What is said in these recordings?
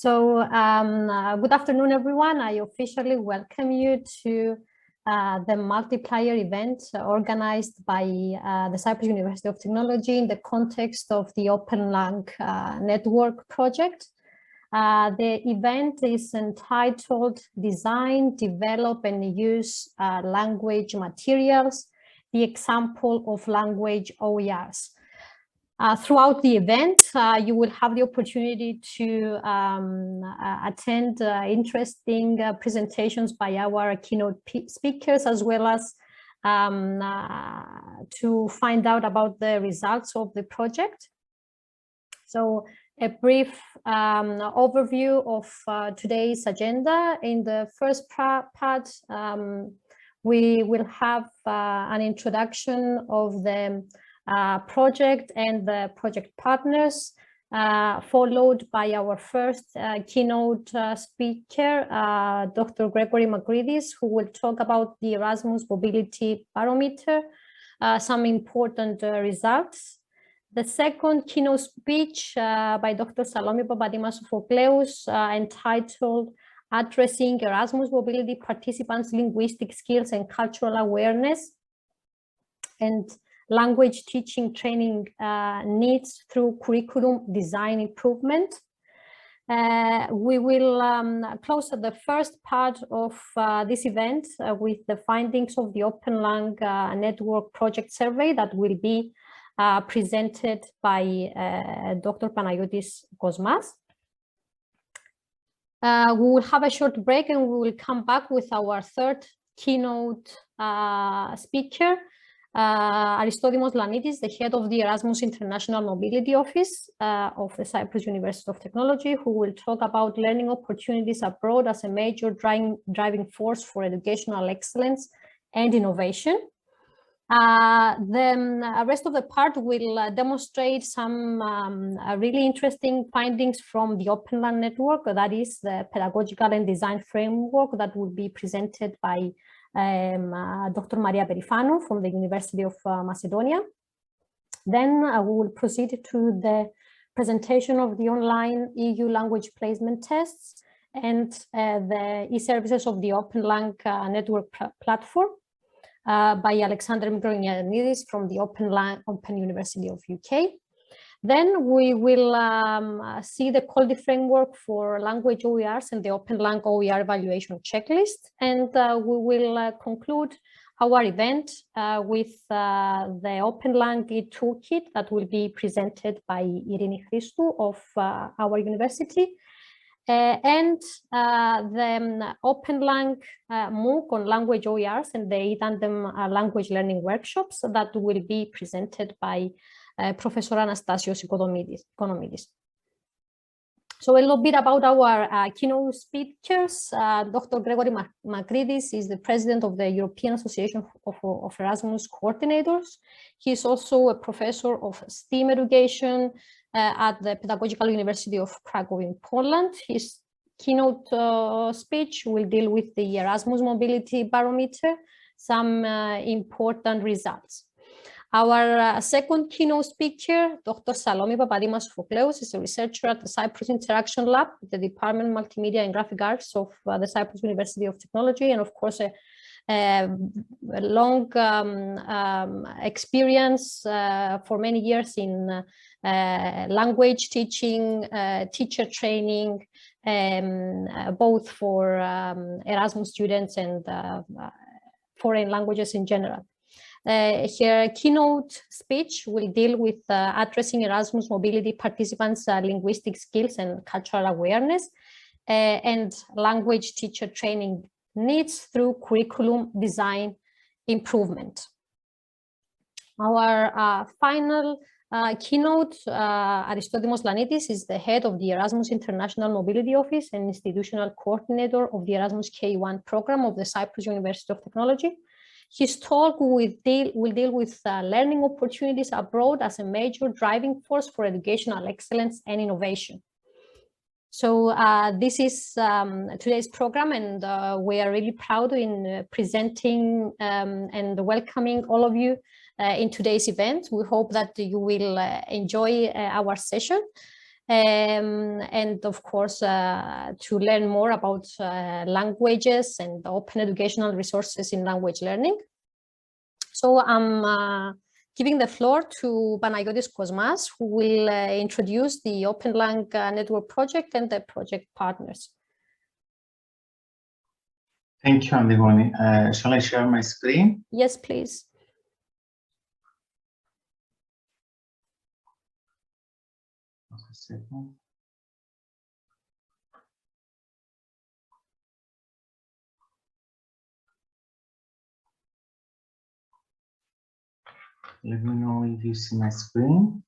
Good afternoon, everyone. I officially welcome you to the Multiplier Event organized by the Cyprus University of Technology in the context of the OPENLang Network project. The event is entitled Design, Develop and Use Language Materials, the Example of Language OERs. Throughout the event, you will have the opportunity to attend interesting presentations by our keynote speakers, as well as to find out about the results of the project. So a brief overview of today's agenda. In the first part, we will have an introduction of the project and the project partners, followed by our first keynote speaker, Dr. Gregory Magridis, who will talk about the Erasmus Mobility Barometer, some important results. The second keynote speech by Dr. Salome Papadimos-Sophocleous, entitled Addressing Erasmus Mobility Participants' Linguistic Skills and Cultural Awareness, and Language Teaching Training Needs Through Curriculum Design Improvement. We will close the first part of this event with the findings of the OPENLang Network Project Survey that will be presented by Dr. Panagiotis Kosmas. We will have a short break and we will come back with our third keynote speaker, Aristotle Moslanitis, the head of the Erasmus International Mobility Office of the Cyprus University of Technology, who will talk about learning opportunities abroad as a major driving force for educational excellence and innovation. The rest of the part will demonstrate some really interesting findings from the OPENLang network, that is the pedagogical and design framework that will be presented by Dr. Maria Perifano from the University of Macedonia. Then we will proceed to the presentation of the online EU language placement tests and the e-services of the OPENLang network platform by Alexander Mikronianidis from the Open University of UK. Then we will see the quality framework for language OERs and the OPENLang OER evaluation checklist. And we will conclude our event with the OPENLang toolkit that will be presented by Irini Christou of our university. And the OPENLang MOOC on language OERs and the e-tandem language learning workshops that will be presented by Professor Anastasios Economidis. So a little bit about our keynote speakers. Dr. Gregory Magridis is the president of the European Association of Erasmus Coordinators. He is also a professor of STEAM education at the Pedagogical University of Krakow in Poland. His keynote speech will deal with the Erasmus Mobility Barometer, some important results. Our second keynote speaker, Dr. Salome Papadimos-Sophocleous, is a researcher at the Cyprus Interaction Lab, the Department of Multimedia and Graphic Arts of the Cyprus University of Technology, and of course a long experience for many years in language teaching, teacher training, both for Erasmus students and foreign languages in general. Her keynote speech will deal with addressing Erasmus mobility participants' linguistic skills and cultural awareness and language teacher training needs through curriculum design improvement. Our final keynote, Aristotle Moslanitis, is the head of the Erasmus International Mobility Office and institutional coordinator of the Erasmus K1 program of the Cyprus University of Technology. His talk will deal with learning opportunities abroad as a major driving force for educational excellence and innovation. So this is today's program, and we are really proud in presenting and welcoming all of you in today's event. We hope that you will enjoy our session. and of course, to learn more about languages and open educational resources in language learning. So I'm giving the floor to Panagiotis Kosmas, who will introduce the OPENLang Network project and the project partners. Thank you, Antigone. Shall I share my screen? Yes, please. A second. Let me know if you see my screen.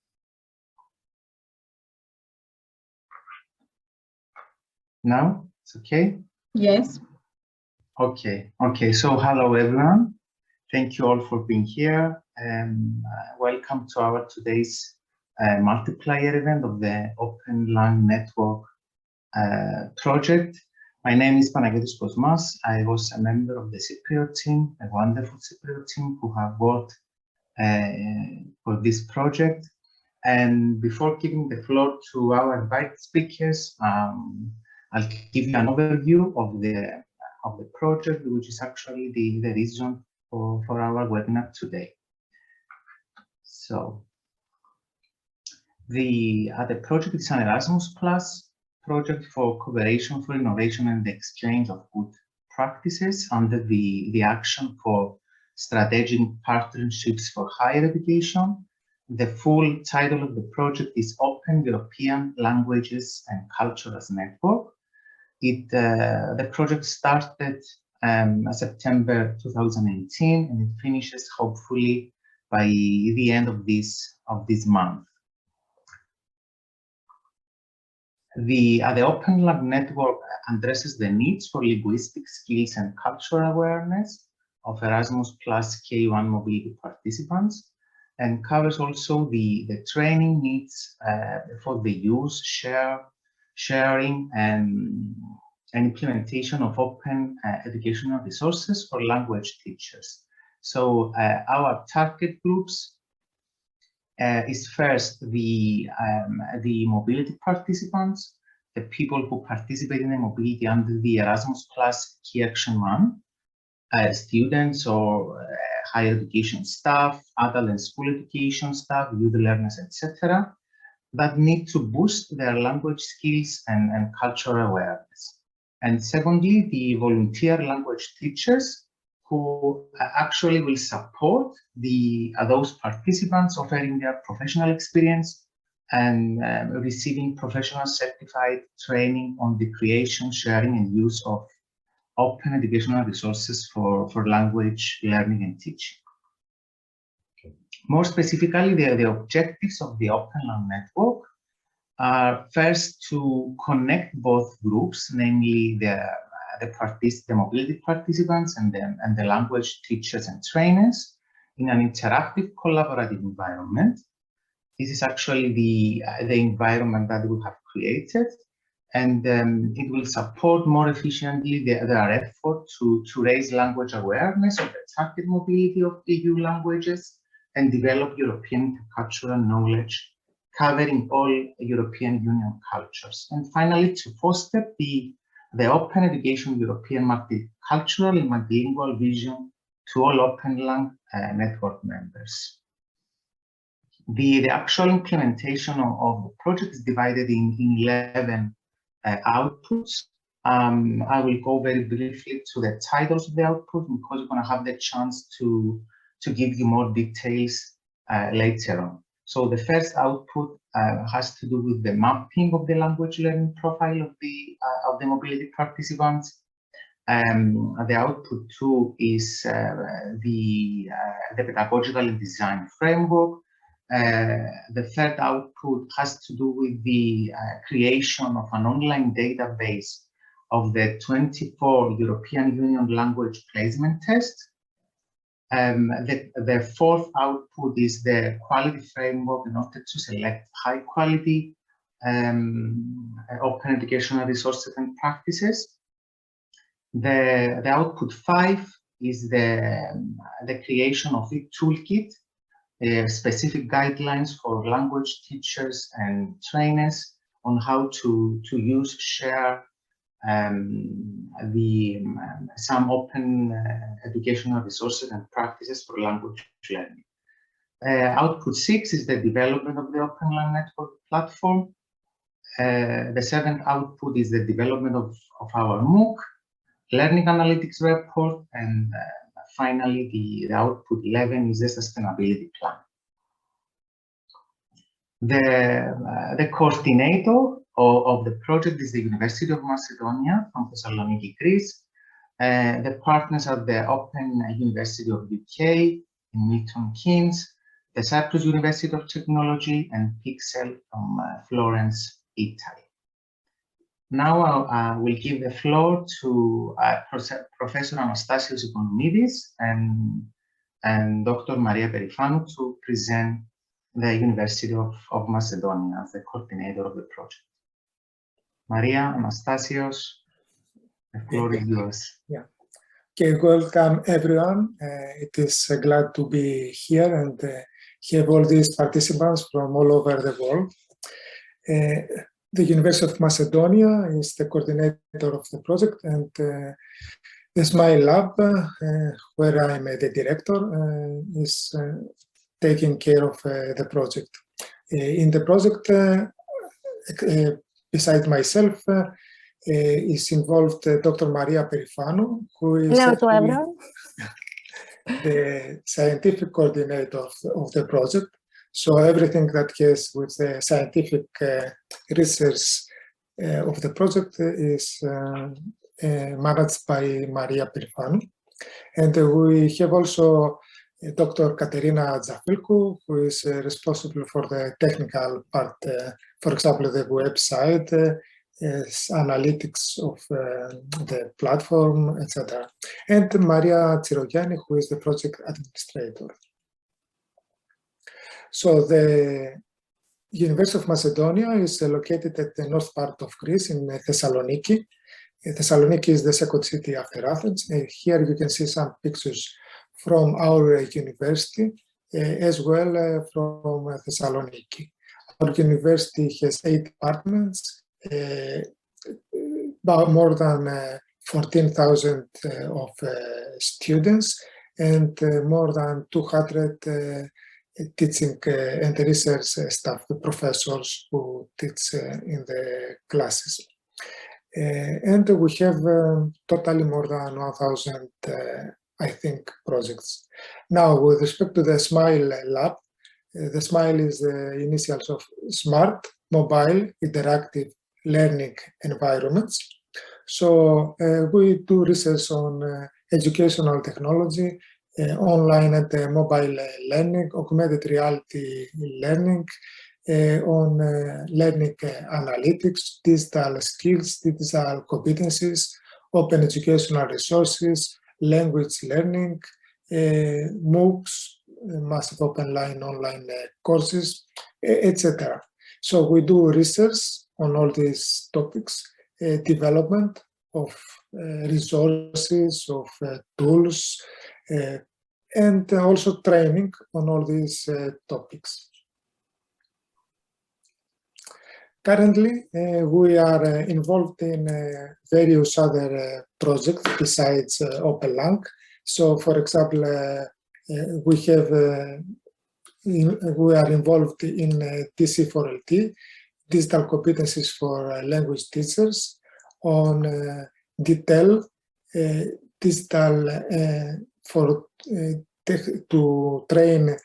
Now it's okay? Yes. Okay. So hello everyone. Thank you all for being here, and welcome to our today's multiplier event of the OPENLang Network project. My name is Panagiotis Kosmas. I was a member of the Cypriot team, a wonderful Cypriot team who have worked for this project. And before giving the floor to our invited speakers, I'll give you an overview of the project, which is actually the reason for our webinar today. So the project is an Erasmus Plus project for cooperation for innovation and the exchange of good practices under the action for strategic partnerships for higher education. The full title of the project is Open European Languages and Cultures Network. The project started September 2018 and it finishes hopefully by the end of this month. The OPENLang Network addresses the needs for linguistic skills and cultural awareness of Erasmus Plus K1 mobility participants, and covers also the training needs for the use, sharing, and implementation of open educational resources for language teachers. So our target groups is first the mobility participants, the people who participate in the mobility under the Erasmus Plus Key Action 1, students or higher education staff, adult and school education staff, youth learners, etc., that need to boost their language skills and cultural awareness. And secondly, the volunteer language teachers who actually will support those participants, offering their professional experience and receiving professional certified training on the creation, sharing, and use of open educational resources for language learning and teaching. More specifically, the objectives of the OPENLang Network are first to connect both groups, namely the mobility participants and the language teachers and trainers, in an interactive collaborative environment. This is actually the environment that we have created, and it will support more efficiently their effort to raise language awareness of the target mobility of the EU languages and develop European cultural knowledge covering all European Union cultures. And finally, to foster the open education European multicultural and multilingual vision to all OPENLang network members. The actual implementation of the project is divided in 11 outputs. I will go very briefly to the titles of the output because we're going to have the chance to give you more details later on. So the first output has to do with the mapping of the language learning profile of the mobility participants. The output 2 is the pedagogical and design framework. The third output has to do with the creation of an online database of the 24 European Union language placement tests. The fourth output is the quality framework in order to select high quality open educational resources and practices. The output 5 is the creation of a toolkit, specific guidelines for language teachers and trainers on how to share some open educational resources and practices for language learning. Output 6 is the development of the OPENLang Network platform. The 7th output is the development of our MOOC, Learning Analytics report, and finally the output 11 is the sustainability plan. The coordinator of the project is the University of Macedonia from Thessaloniki, Greece. The partners are the Open University of UK in Milton Keynes, the Cyprus University of Technology, and Pixel from Florence, Italy. Now I will give the floor to Professor Anastasios Economidis and Dr. Maria Perifanu to present the University of Macedonia as the coordinator of the project. Maria, Anastasios, the floor is yours. Yeah. Okay, welcome everyone. It is glad to be here and have all these participants from all over the world. The University of Macedonia is the coordinator of the project, and the SMILE lab, where I'm the director, is taking care of the project. In the project, besides myself, is involved Dr. Maria Perifanu, who is the scientific coordinator of the project. So everything that has with the scientific research of the project is managed by Maria Perifanu. And we have also Dr. Katerina Zafilku, who is responsible for the technical part, for example, the website, analytics of the platform, etc. And Maria Tsirogianni, who is the project administrator. So the University of Macedonia is located at the north part of Greece in Thessaloniki. Thessaloniki is the second city after Athens. Here you can see some pictures from our university, as well from Thessaloniki. Our university has 8 departments, about more than 14,000 of students, and more than 200 teaching and research staff, the professors who teach in the classes. And we have totally more than 1,000, I think, projects. Now, with respect to the SMILE lab, the SMILE is the initials of Smart, Mobile, Interactive Learning Environments. So we do research on educational technology, online and mobile learning, augmented reality learning, on learning analytics, digital skills, digital competencies, open educational resources, language learning, MOOCs, massive online courses, etc. So we do research on all these topics, development of resources, of tools, and also training on all these topics. Currently, we are involved in various other projects besides OPENLang. So, for example, we are involved in TC4LT, Digital Competencies for Language Teachers, on DTEL, Digital to train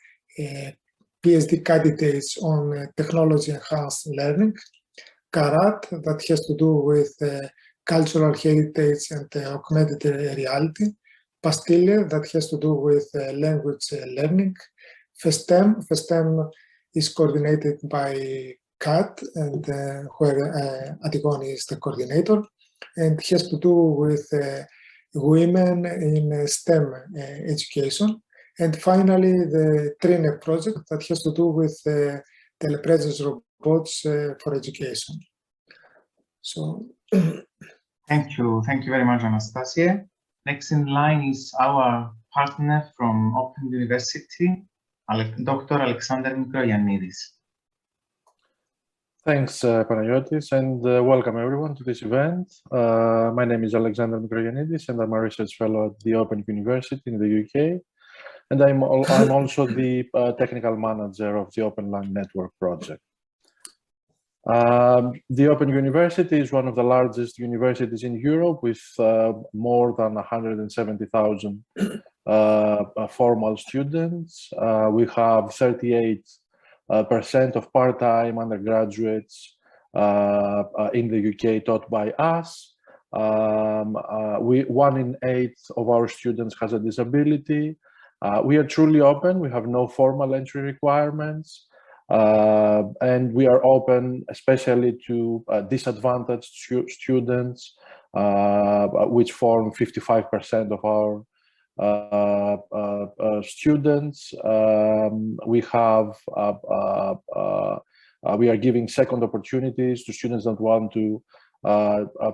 PhD candidates on technology-enhanced learning, CARAT, that has to do with cultural heritage and augmented reality, PASTILE, that has to do with language learning, FESTEM is coordinated by CAT, and where Antigone is the coordinator, and has to do with women in STEM education. And finally, the TRINE project that has to do with telepresence robots for education. So, thank you very much, Anastasia. Next in line is our partner from Open University, Dr. Alexander Mikroyanidis. Thanks, Panayotis, and welcome everyone to this event. My name is Alexander Mikroyanidis, and I'm a research fellow at the Open University in the UK. And I'm also the technical manager of the OPENLang Network project. The Open University is one of the largest universities in Europe with more than 170,000 formal students. We have 38% of part-time undergraduates in the UK taught by us. 1 in 8 of our students has a disability. We are truly open. We have no formal entry requirements. And we are open especially to disadvantaged students, which form 55% of our students. We are giving second opportunities to students that want to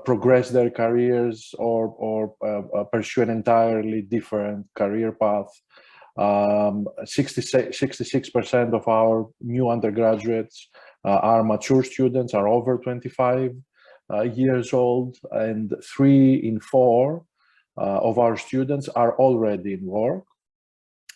progress their careers or pursue an entirely different career path. 66% of our new undergraduates are mature students, are over 25 years old, and 3 in 4 of our students are already in work.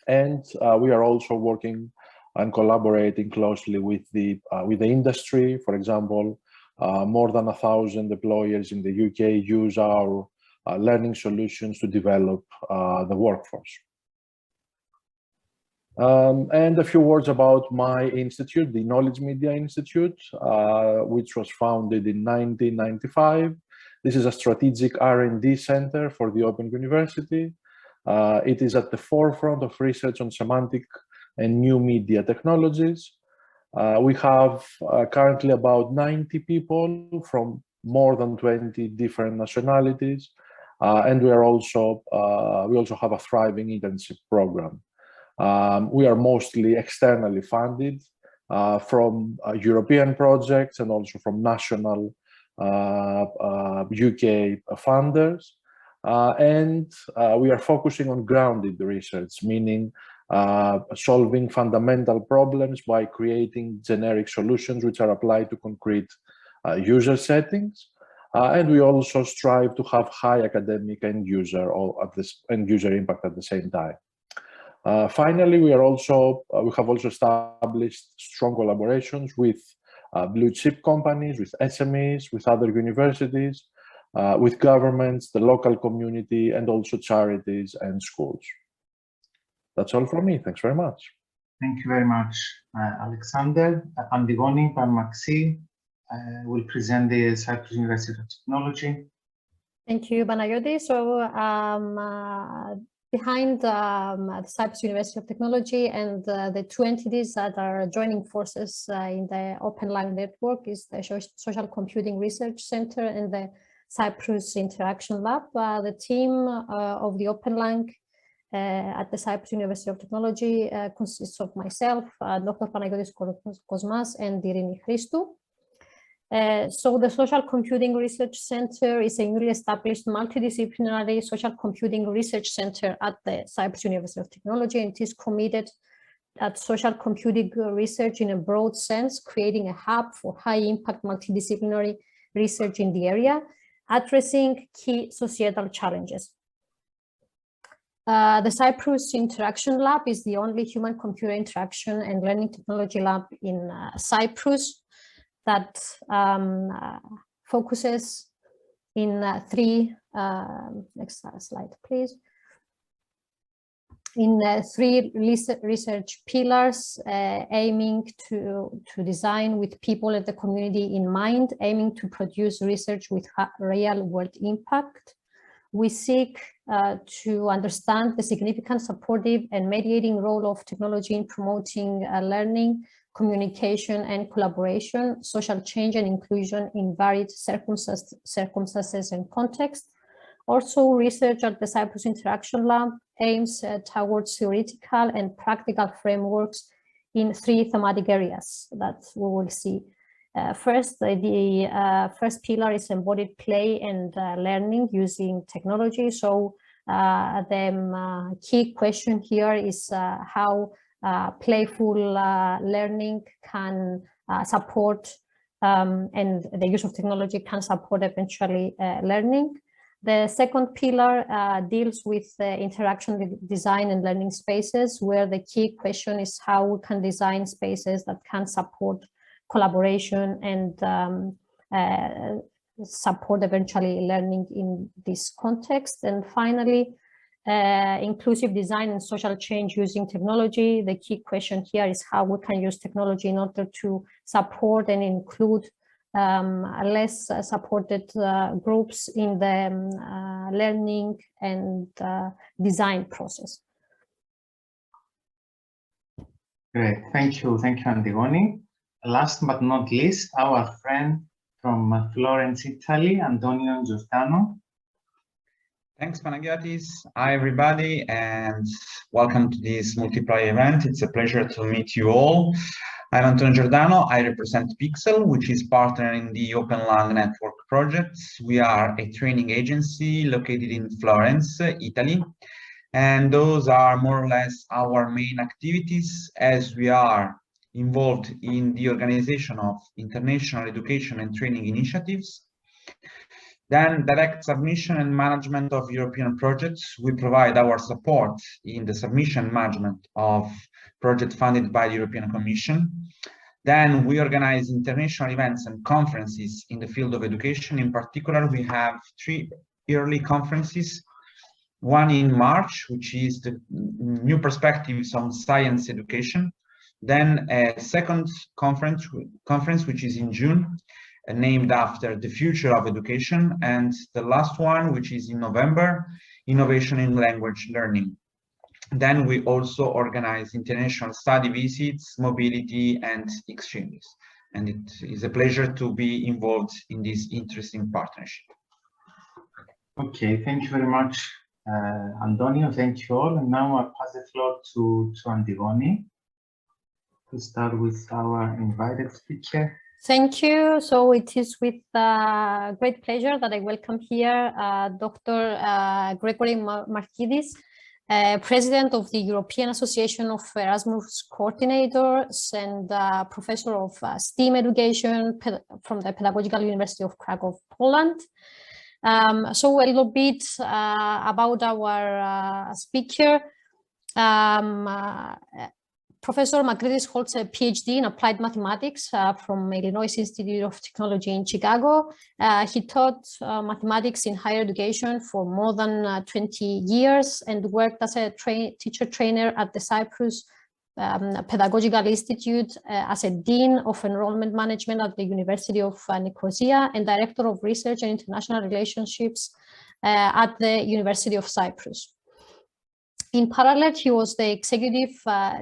And we are also working and collaborating closely with the industry. For example, more than 1,000 employers in the UK use our learning solutions to develop the workforce. And a few words about my institute, the Knowledge Media Institute, which was founded in 1995. This is a strategic R&D center for the Open University. It is at the forefront of research on semantic and new media technologies. We have currently about 90 people from more than 20 different nationalities, and we also have a thriving internship program. We are mostly externally funded from European projects and also from national UK funders. And we are focusing on grounded research, meaning solving fundamental problems by creating generic solutions which are applied to concrete user settings. And we also strive to have high academic and user impact at the same time. Finally, we have also established strong collaborations with blue chip companies, with SMEs, with other universities, with governments, the local community, and also charities and schools. That's all from me. Thanks very much. Thank you very much, Alexander. Antigoni Panmaxi will present the Cyprus University of Technology. Thank you, Panayotis. So behind the Cyprus University of Technology and the 2 entities that are joining forces in the OPENLang Network is the Social Computing Research Center and the Cyprus Interaction Lab. The team of the OPENLang at the Cyprus University of Technology consists of myself, Dr. Panayotis Kosmas, and Irini Christou. So the Social Computing Research Center is a newly established multidisciplinary social computing research center at the Cyprus University of Technology, and it is committed at social computing research in a broad sense, creating a hub for high-impact multidisciplinary research in the area, addressing key societal challenges. The Cyprus Interaction Lab is the only human-computer interaction and learning technology lab in Cyprus that focuses in 3, next slide, please, in 3 research pillars, aiming to design with people and the community in mind, aiming to produce research with real-world impact. We seek to understand the significant supportive and mediating role of technology in promoting learning, communication and collaboration, social change and inclusion in varied circumstances and contexts. Also, research at the Cyprus Interaction Lab aims towards theoretical and practical frameworks in 3 thematic areas that we will see. First, the first pillar is embodied play and learning using technology. So the key question here is how playful learning can support and the use of technology can support eventually learning. The second pillar deals with interaction with design and learning spaces, where the key question is how we can design spaces that can support collaboration and support eventually learning in this context. And finally, inclusive design and social change using technology. The key question here is how we can use technology in order to support and include less supported groups in the learning and design process. Great, thank you, Antigone. Last but not least, our friend from Florence, Italy, Antonio Giordano. Thanks, Panagiotis. Hi, everybody, and welcome to this Multiplier event. It's a pleasure to meet you all. I'm Antonio Giordano. I represent Pixel, which is partnering the OPENLang Network project. We are a training agency located in Florence, Italy. And those are more or less our main activities, as we are involved in the organization of international education and training initiatives. Then direct submission and management of European projects. We provide our support in the submission management of projects funded by the European Commission. Then we organize international events and conferences in the field of education. In particular, we have 3 yearly conferences. One in March, which is the new perspectives on science education. Then a second conference which is in June, named after the future of education, and the last one, which is in November, innovation in language learning. Then we also organize international study visits, mobility, and exchanges. And it is a pleasure to be involved in this interesting partnership. Okay, thank you very much, Antonio. Thank you all. And now I'll pass the floor to Antigone to start with our invited speaker. Thank you. So it is with great pleasure that I welcome here Dr. Gregory Markidis, President of the European Association of Erasmus Coordinators and Professor of STEAM Education from the Pedagogical University of Krakow, Poland. So a little bit about our speaker. Professor Makridis holds a PhD in applied mathematics from Illinois Institute of Technology in Chicago. He taught mathematics in higher education for more than 20 years and worked as a teacher trainer at the Cyprus Pedagogical Institute as a Dean of Enrollment Management at the University of Nicosia and Director of Research and International Relationships at the University of Cyprus. In parallel, he was the executive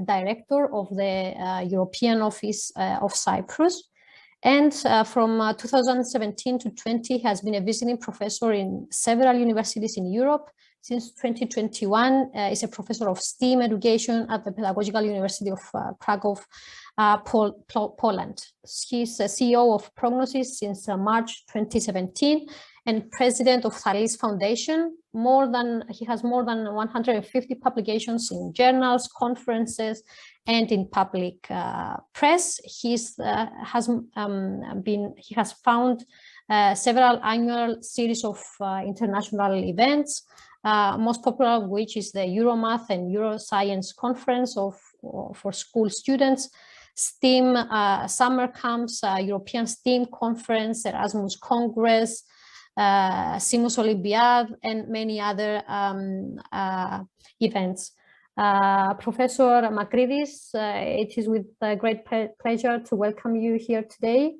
director of the European Office of Cyprus. And from 2017 to 20, he has been a visiting professor in several universities in Europe. Since 2021, is a professor of STEAM education at the Pedagogical University of Krakow, Poland. He's CEO of Prognosis since March 2017 and president of Thalis Foundation. He has more than 150 publications in journals, conferences, and in public press. He has found several annual series of international events, most popular of which is the Euromath and Euroscience Conference for school students, STEAM summer camps, European STEAM Conference, Erasmus Congress, Simus Olympiad, and many other events. Professor Makridis, it is with great pleasure to welcome you here today.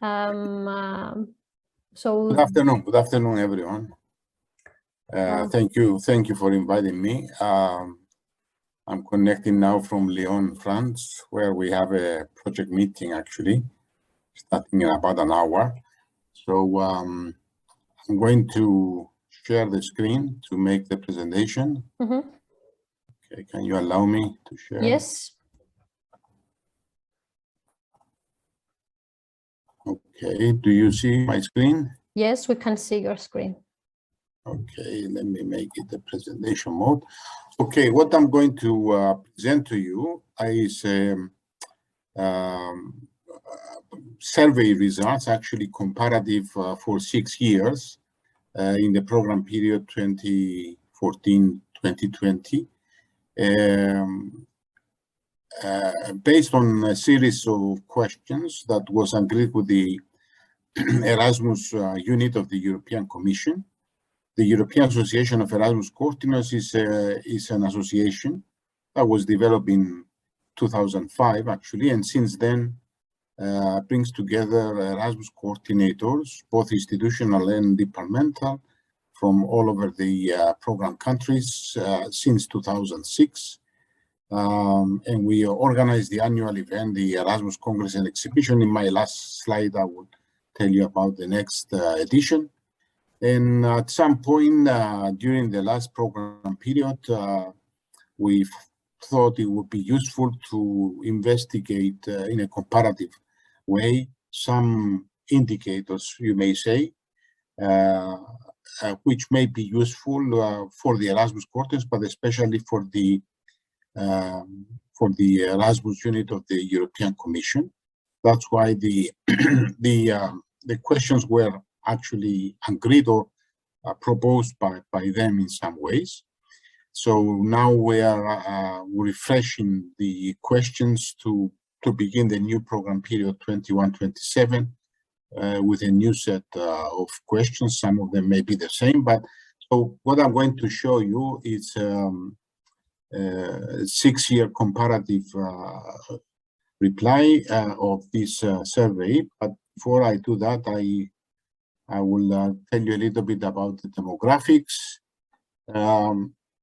Good afternoon, everyone. Thank you for inviting me. I'm connecting now from Lyon, France, where we have a project meeting actually, starting in about an hour. So I'm going to share the screen to make the presentation. Mm-hmm. Okay, can you allow me to share? Yes. Okay, do you see my screen? Yes, we can see your screen. Okay, let me make it the presentation mode. Okay, what I'm going to present to you is survey results, actually comparative for 6 years in the program period 2014-2020. Based on a series of questions that was agreed with the Erasmus unit of the European Commission. The European Association of Erasmus Coordinators is an association that was developed in 2005, actually, and since then brings together Erasmus coordinators, both institutional and departmental, from all over the program countries since 2006. And we organize the annual event, the Erasmus Congress and Exhibition. In my last slide, I will tell you about the next edition. And at some point during the last program period, we thought it would be useful to investigate in a comparative way some indicators, you may say, which may be useful for the Erasmus courses, but especially for the Erasmus unit of the European Commission. That's why the questions were actually agreed or proposed by them in some ways. So now we are refreshing the questions to begin the new program period 21-27 with a new set of questions. Some of them may be the same, but so what I'm going to show you is 6-year comparative reply of this survey. But before I do that, I will tell you a little bit about the demographics.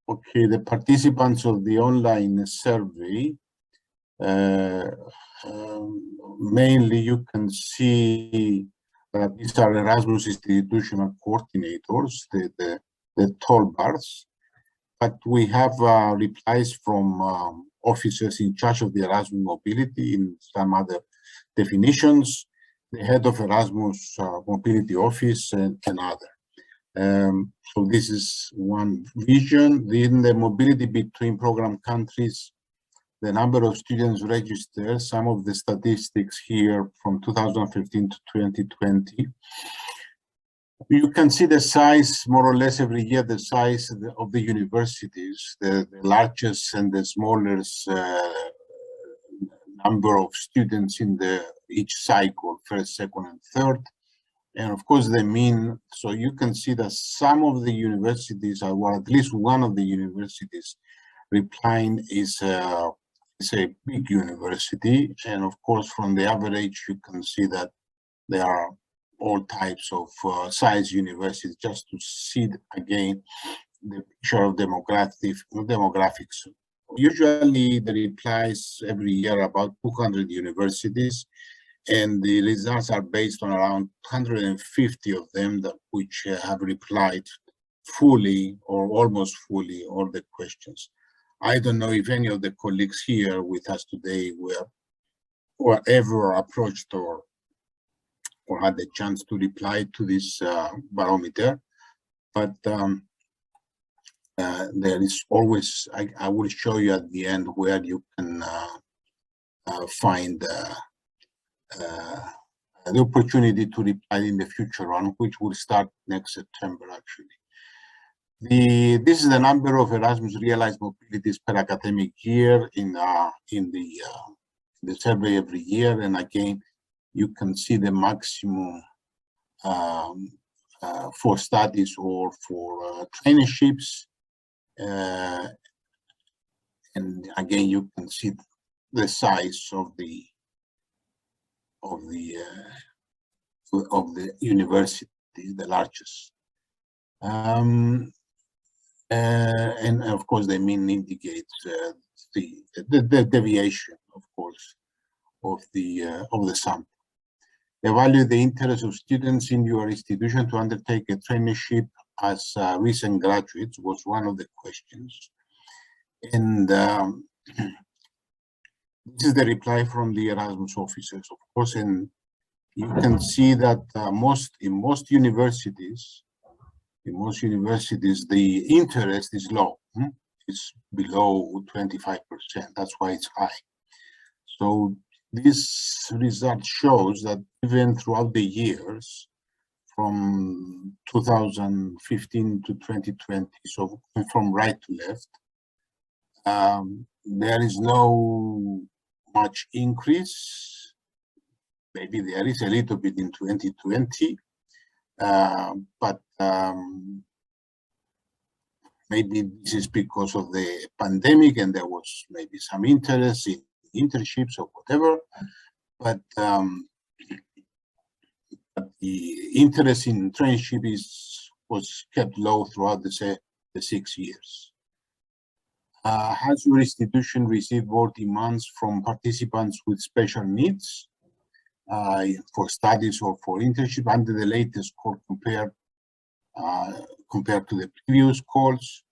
Okay, the participants of the online survey, mainly you can see that these are Erasmus institutional coordinators, the tall bars, but we have replies from officers in charge of the Erasmus mobility in some other definitions, the head of Erasmus mobility office and other. So this is one vision. Then the mobility between program countries, the number of students registered, some of the statistics here from 2015 to 2020. You can see the size, more or less every year, the size of the universities, the largest and the smallest number of students in each cycle, first, second, and third. And of course, the mean, so you can see that some of the universities, or at least one of the universities replying is a big university. And of course, from the average, you can see that there are all types of size universities, just to see again the picture of demographics. Usually the replies every year about 200 universities, and the results are based on around 150 of them which have replied fully or almost fully all the questions. I don't know if any of the colleagues here with us today were ever approached or had the chance to reply to this barometer, but there is always, I will show you at the end where you can find the opportunity to reply in the future on, which will start next September actually. This is the number of Erasmus realized mobilities per academic year in the survey every year, and again you can see the maximum for studies or for traineeships, and again you can see the size of the university, the largest. And of course, the mean indicates the deviation, of course, of the sample. Evaluate the interest of students in your institution to undertake a traineeship as recent graduates was one of the questions. And this is the reply from the Erasmus officers, of course, and you can see that in most universities, the interest is low. It's below 25%. That's why it's high. So this result shows that even throughout the years, from 2015 to 2020, so from right to left, there is no much increase. Maybe there is a little bit in 2020, but maybe this is because of the pandemic and there was maybe some interest in internships or whatever, but the interest in traineeship was kept low throughout the 6 years. Has your institution received more demands from participants with special needs for studies or for internship under the latest call compared to the previous calls?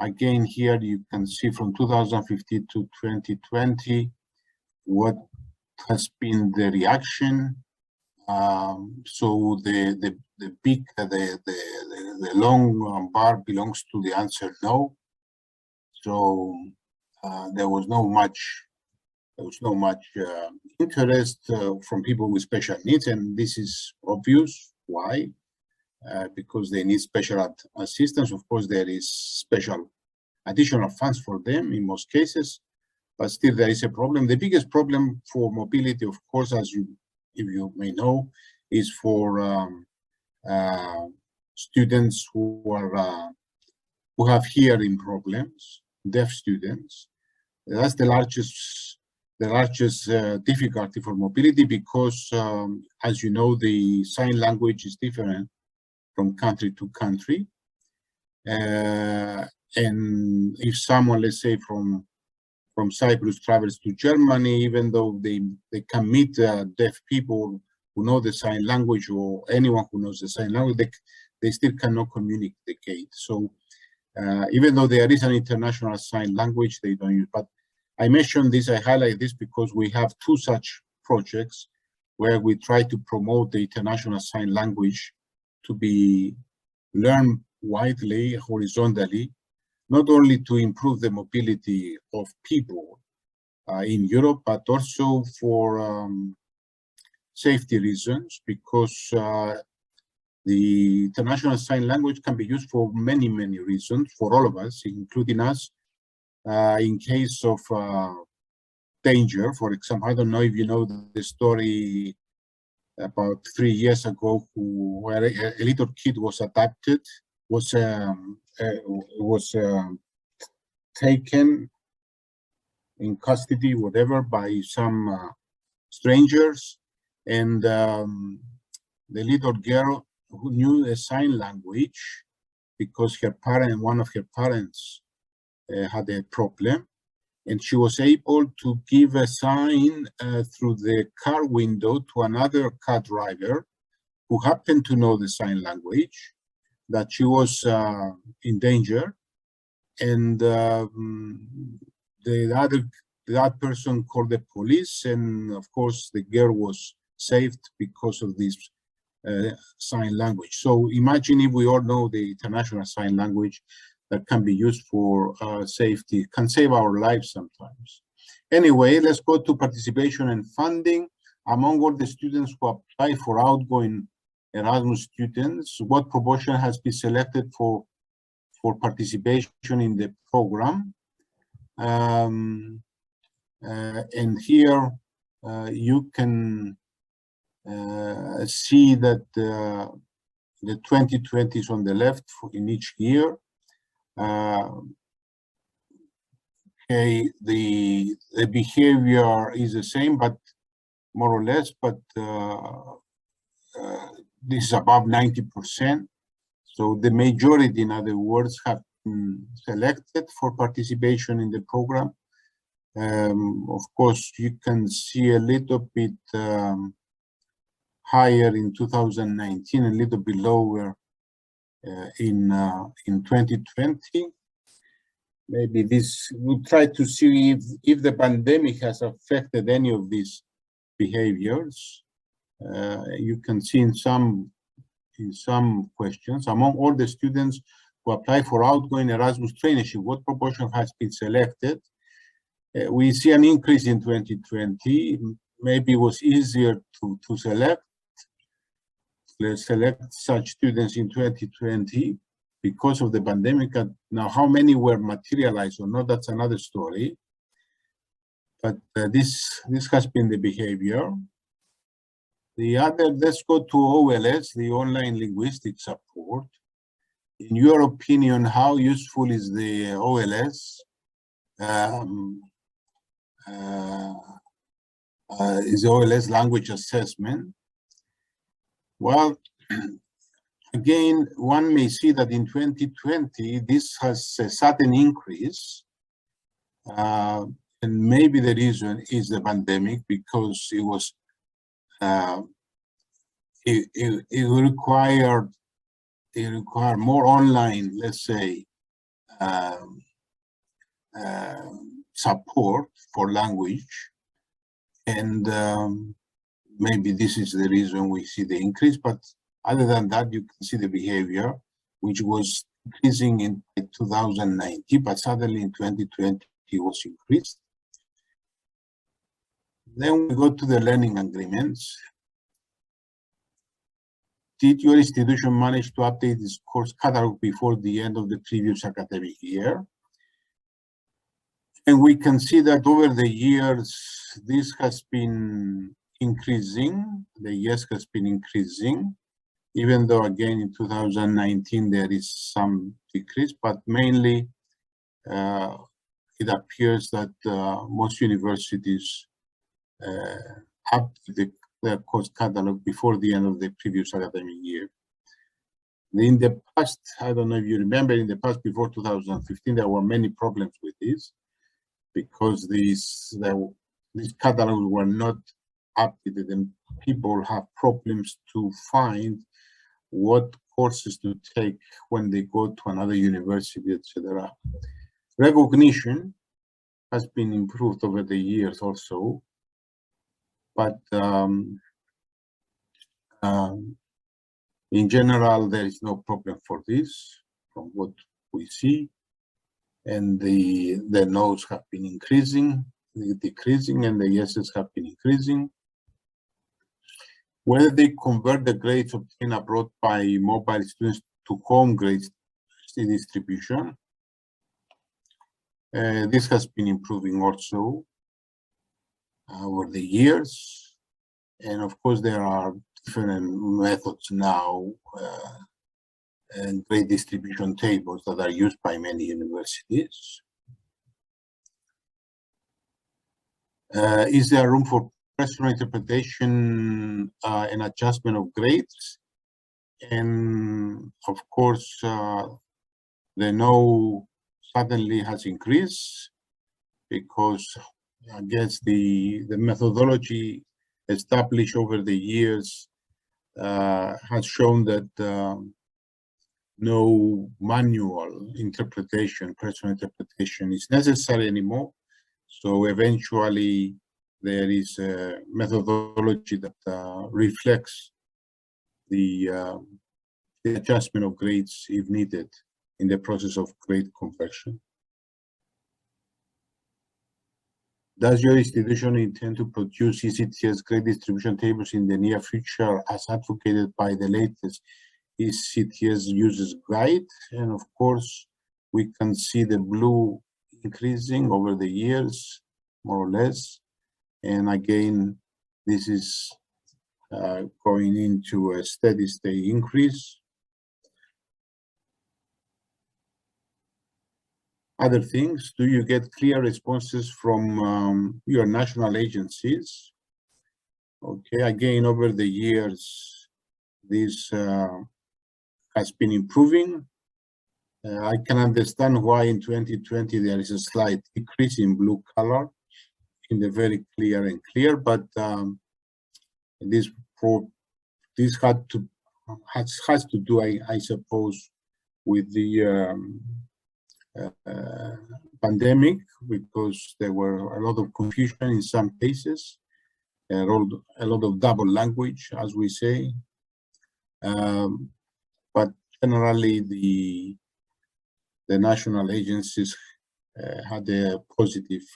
Again, here you can see from 2015 to 2020 what has been the reaction. So the long bar belongs to the answer no. So there was no much interest from people with special needs, and this is obvious. Why? Because they need special assistance. Of course, there is special additional funds for them in most cases, but still there is a problem. The biggest problem for mobility, of course, if you may know, is for students who have hearing problems, deaf students. That's the largest difficulty for mobility because, as you know, the sign language is different from country to country. And if someone, let's say from Cyprus travels to Germany, even though they can meet deaf people who know the sign language or anyone who knows the sign language, they still cannot communicate. So even though there is an international sign language, they don't use. But I mentioned this, I highlight this because we have 2 such projects where we try to promote the international sign language to be learned widely, horizontally, not only to improve the mobility of people in Europe, but also for safety reasons, because the international sign language can be used for many, many reasons, for all of us, including us, in case of danger. For example, I don't know if you know the story about 3 years ago, where a little kid was adopted, was taken in custody, whatever, by some strangers, and the little girl who knew the sign language because one of her parents had a problem, and she was able to give a sign through the car window to another car driver who happened to know the sign language, that she was in danger, and that person called the police, and of course the girl was saved because of this sign language. So imagine if we all know the international sign language that can be used for safety, can save our lives sometimes. Anyway, let's go to participation and funding. Among all the students who apply for outgoing Erasmus students, what proportion has been selected for participation in the program? And here you can see that the 2020 is on the left in each year. Okay, the behavior is the same, but more or less, but this is above 90%. So the majority, in other words, have been selected for participation in the program. Of course, you can see a little bit higher in 2019, a little bit lower in 2020. Maybe this, we'll try to see if the pandemic has affected any of these behaviors. You can see in some questions, among all the students who apply for outgoing Erasmus traineeship, what proportion has been selected? We see an increase in 2020, maybe it was easier to select such students in 2020 because of the pandemic. Now, how many were materialized or not, that's another story. But this has been the behavior. The other, let's go to OLS, the online linguistic support. In your opinion, how useful is the OLS? Is the OLS language assessment? Well, again, one may see that in 2020, this has a sudden increase. And maybe the reason is the pandemic, because it was it required more online, let's say, support for language, and maybe this is the reason we see the increase. But other than that, you can see the behavior, which was increasing in 2019, but suddenly in 2020 it was increased. Then we go to the learning agreements. Did your institution manage to update its course catalog before the end of the previous academic year? And we can see that over the years, this has been increasing. The yes has been increasing, even though again in 2019 there is some decrease, but mainly it appears that most universities update their course catalog before the end of the previous academic year. In the past, I don't know if you remember, in the past before 2015, there were many problems with this, because these catalogs were not updated, and people have problems to find what courses to take when they go to another university, etc. Recognition has been improved over the years also, but in general, there is no problem for this from what we see. And the no's have been increasing, decreasing, and the yeses have been increasing. Whether they convert the grades obtained abroad by mobile students to home grades distribution, this has been improving also over the years. And of course, there are different methods now and grade distribution tables that are used by many universities. Is there room for personal interpretation and adjustment of grades? And of course, the no suddenly has increased, because I guess the methodology established over the years has shown that no manual interpretation, personal interpretation is necessary anymore. So eventually there is a methodology that reflects the adjustment of grades if needed in the process of grade conversion. Does your institution intend to produce ECTS grade distribution tables in the near future as advocated by the latest ECTS users guide? And of course, we can see the blue increasing over the years, more or less. And again, this is going into a steady state increase. Other things, do you get clear responses from your national agencies? Okay, again, over the years, this has been improving. I can understand why in 2020 there is a slight decrease in blue color in the very clear and clear, but this has to do, I suppose, with the pandemic, because there were a lot of confusion in some cases, a lot of double language, as we say. But generally, the national agencies had a positive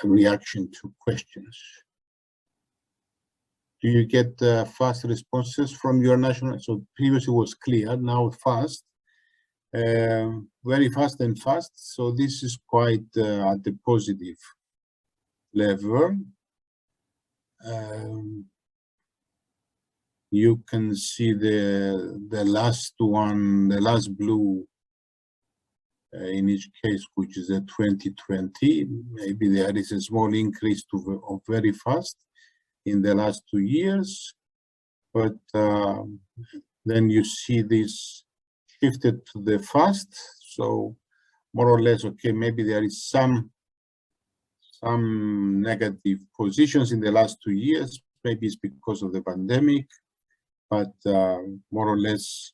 reaction to questions. Do you get fast responses from your national? So previously was clear, now fast, very fast and fast. So this is quite at the positive level. You can see the last one, the last blue in each case, which is a 2020. Maybe there is a small increase of very fast in the last 2 years, but then you see this shifted to the fast. So more or less, okay, maybe there is some negative positions in the last 2 years. Maybe it's because of the pandemic, but more or less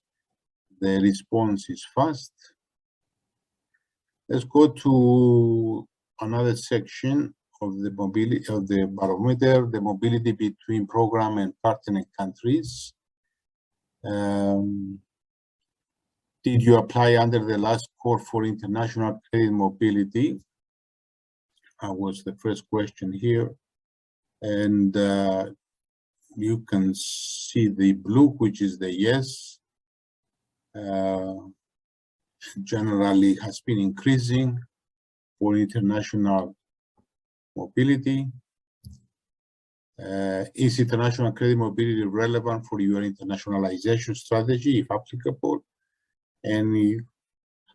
the response is fast. Let's go to another section of the mobility of the barometer, the mobility between program and partner countries. Did you apply under the last call for international credit mobility? That was the first question here. And you can see the blue, which is the yes. Generally has been increasing for international mobility. Is international credit mobility relevant for your internationalization strategy, if applicable? And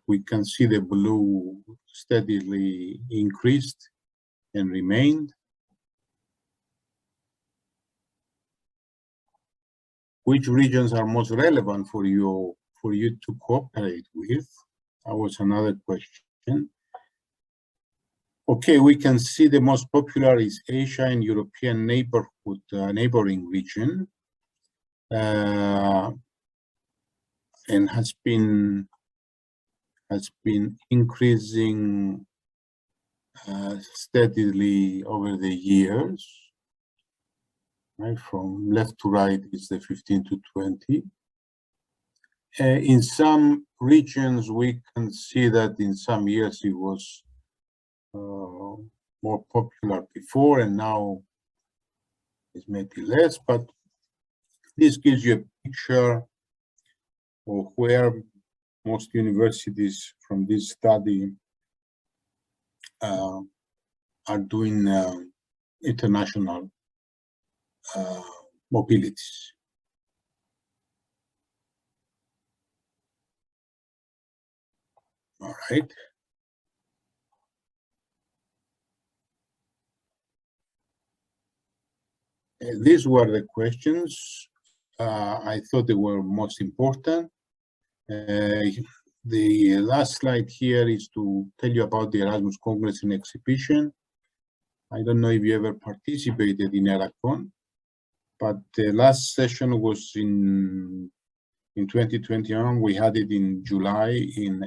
we can see the blue steadily increased and remained. Which regions are most relevant for you to cooperate with? That was another question. Okay, we can see the most popular is Asia and European neighborhood, neighboring region, and has been increasing steadily over the years. Right, from left to right is the 15 to 20. In some regions, we can see that in some years it was more popular before, and now it's maybe less, but this gives you a picture of where most universities from this study are doing international mobilities. All right. These were the questions I thought they were most important. The last slide here is to tell you about the Erasmus Congress and Exhibition. I don't know if you ever participated in ERACON, but the last session was in 2021. We had it in July in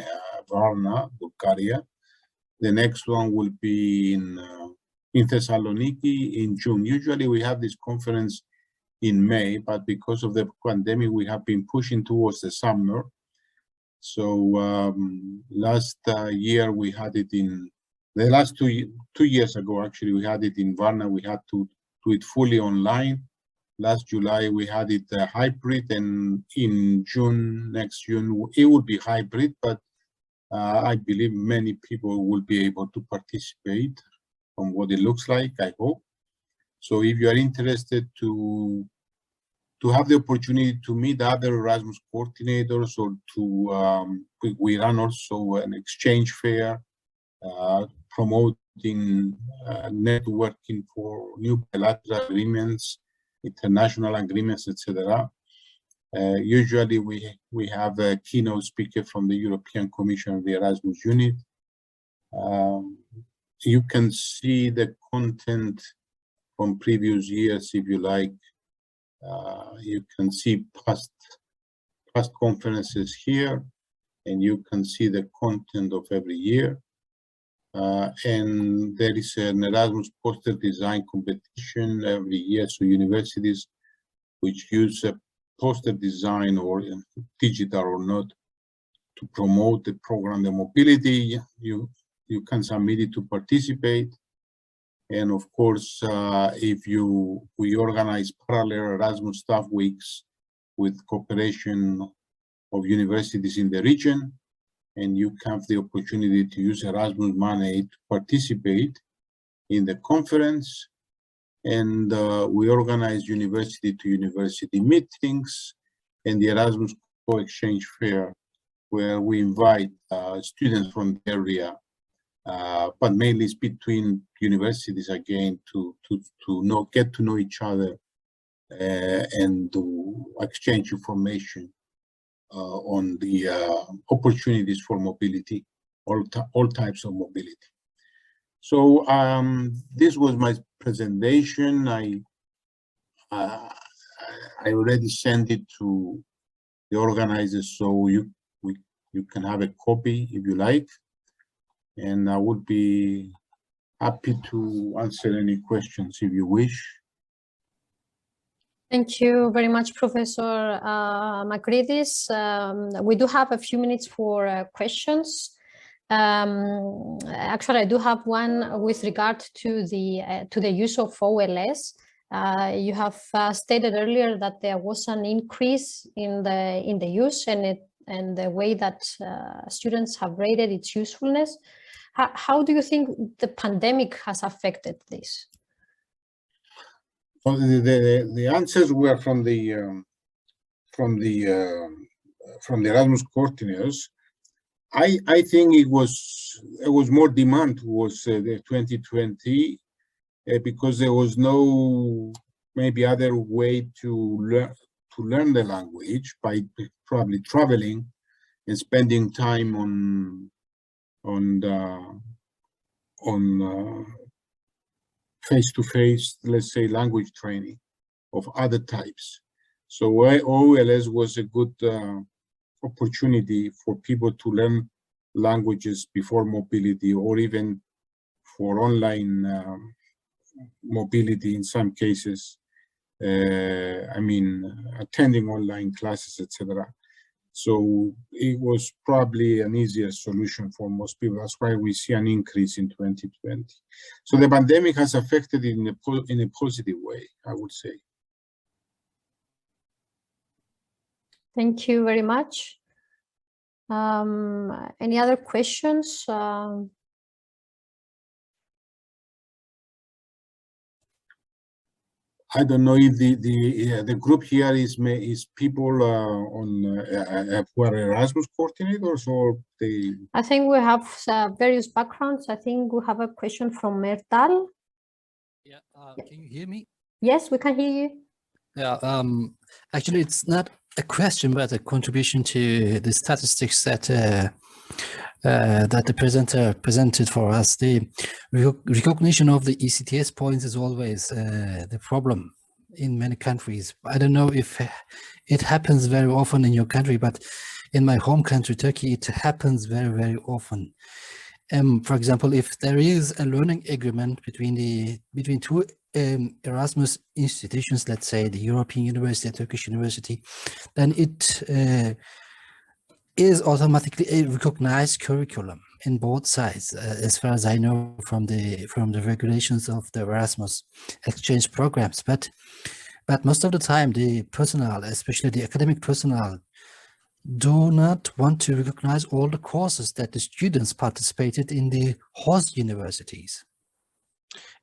Varna, Bulgaria. The next one will be in Thessaloniki in June. Usually we have this conference in May, but because of the pandemic, we have been pushing towards the summer. So last year we had it in the last two years ago. Actually, we had it in Varna. We had to do it fully online. Last July we had it hybrid, and in June, next June, it will be hybrid. But I believe many people will be able to participate from what it looks like, I hope. So if you are interested to have the opportunity to meet other Erasmus coordinators, or to, we run also an exchange fair, promoting networking for new bilateral agreements, international agreements, etc. Usually we have a keynote speaker from the European Commission of the Erasmus unit. You can see the content from previous years if you like. You can see past conferences here, and you can see the content of every year. And there is an Erasmus poster design competition every year. So universities which use a poster design, or digital or not, to promote the program, the mobility, you you can submit it to participate. And of course, we organize parallel Erasmus staff weeks with cooperation of universities in the region, and you have the opportunity to use Erasmus money to participate in the conference. And we organize university-to-university meetings and the Erasmus Co-Exchange Fair, where we invite students from the area, but mainly it's between universities again to get to know each other and to exchange information on the opportunities for mobility, all types of mobility. So this was my presentation. I already sent it to the organizers, so you can have a copy if you like, and I would be happy to answer any questions if you wish. Thank you very much, Professor Makridis. We do have a few minutes for questions. Actually, I do have one with regard to the use of OLS. You have stated earlier that there was an increase in the use and the way that students have rated its usefulness. How do you think the pandemic has affected this? Well, the answers were from the Erasmus coordinators. I think it was more demand towards the 2020 because there was no maybe other way to learn the language by probably traveling and spending time on face-to-face, let's say, language training of other types. So OLS was a good opportunity for people to learn languages before mobility, or even for online mobility in some cases. I mean, attending online classes, etc. So it was probably an easier solution for most people. That's why we see an increase in 2020. So the pandemic has affected it in a positive way, I would say. Thank you very much. Any other questions? I don't know if the group here is people who are Erasmus coordinators, or they. I think we have various backgrounds. I think we have a question from Mertal. Yeah, can you hear me? Yes, we can hear you. Yeah, actually, it's not a question, but a contribution to the statistics that the presenter presented for us. The recognition of the ECTS points is always the problem in many countries. I don't know if it happens very often in your country, but in my home country, Turkey, it happens very, very often. For example, if there is a learning agreement between two Erasmus institutions, let's say the European University and Turkish University, then it is automatically a recognized curriculum in both sides, as far as I know from the regulations of the Erasmus exchange programs. But most of the time, the personnel, especially the academic personnel, do not want to recognize all the courses that the students participated in the host universities.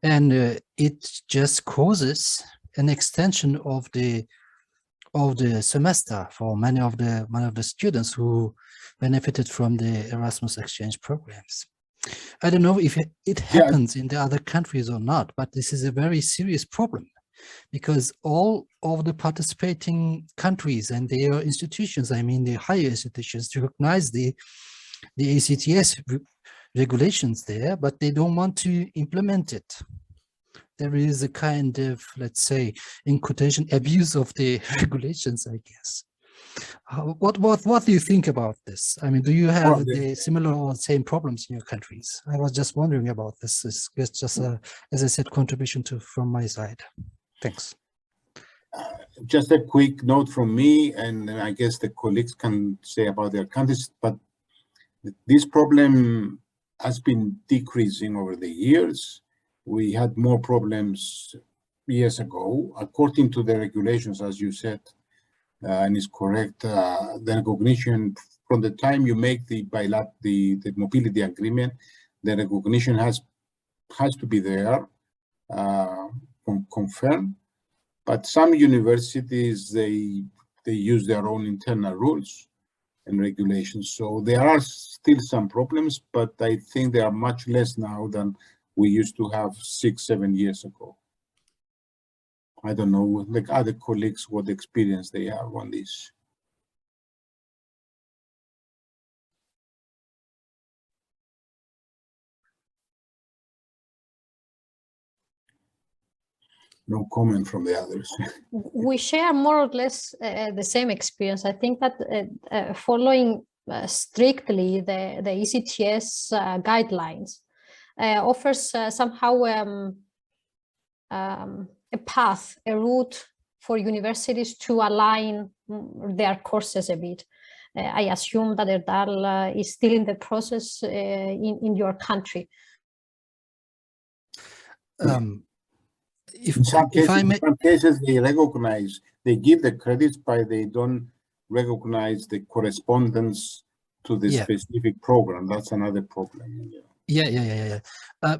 And it just causes an extension of the semester for many of the students who benefited from the Erasmus exchange programs. I don't know if it happens in the other countries or not, but this is a very serious problem, because all of the participating countries and their institutions, I mean the higher institutions, recognize the ACTS regulations there, but they don't want to implement it. There is a kind of, let's say, in quotation, abuse of the regulations, I guess. What do you think about this? I mean, do you have the similar or same problems in your countries? I was just wondering about this. It's just a, as I said, contribution from my side. Thanks. Just a quick note from me, and I guess the colleagues can say about their countries, but this problem has been decreasing over the years. We had more problems years ago. According to the regulations, as you said, and is correct, the recognition from the time you make the mobility agreement, the recognition has to be there, confirmed. But some universities, they use their own internal rules and regulations. So there are still some problems, but I think they are much less now than we used to have 6-7 years ago. I don't know, like other colleagues, what experience they have on this. No comment from the others. We share more or less the same experience. I think that following strictly the ECTS guidelines offers somehow a path, a route for universities to align their courses a bit. I assume that ERDAL is still in the process in your country. In some cases, they recognize, they give the credits, but they don't recognize the correspondence to the specific program. That's another problem. Yeah.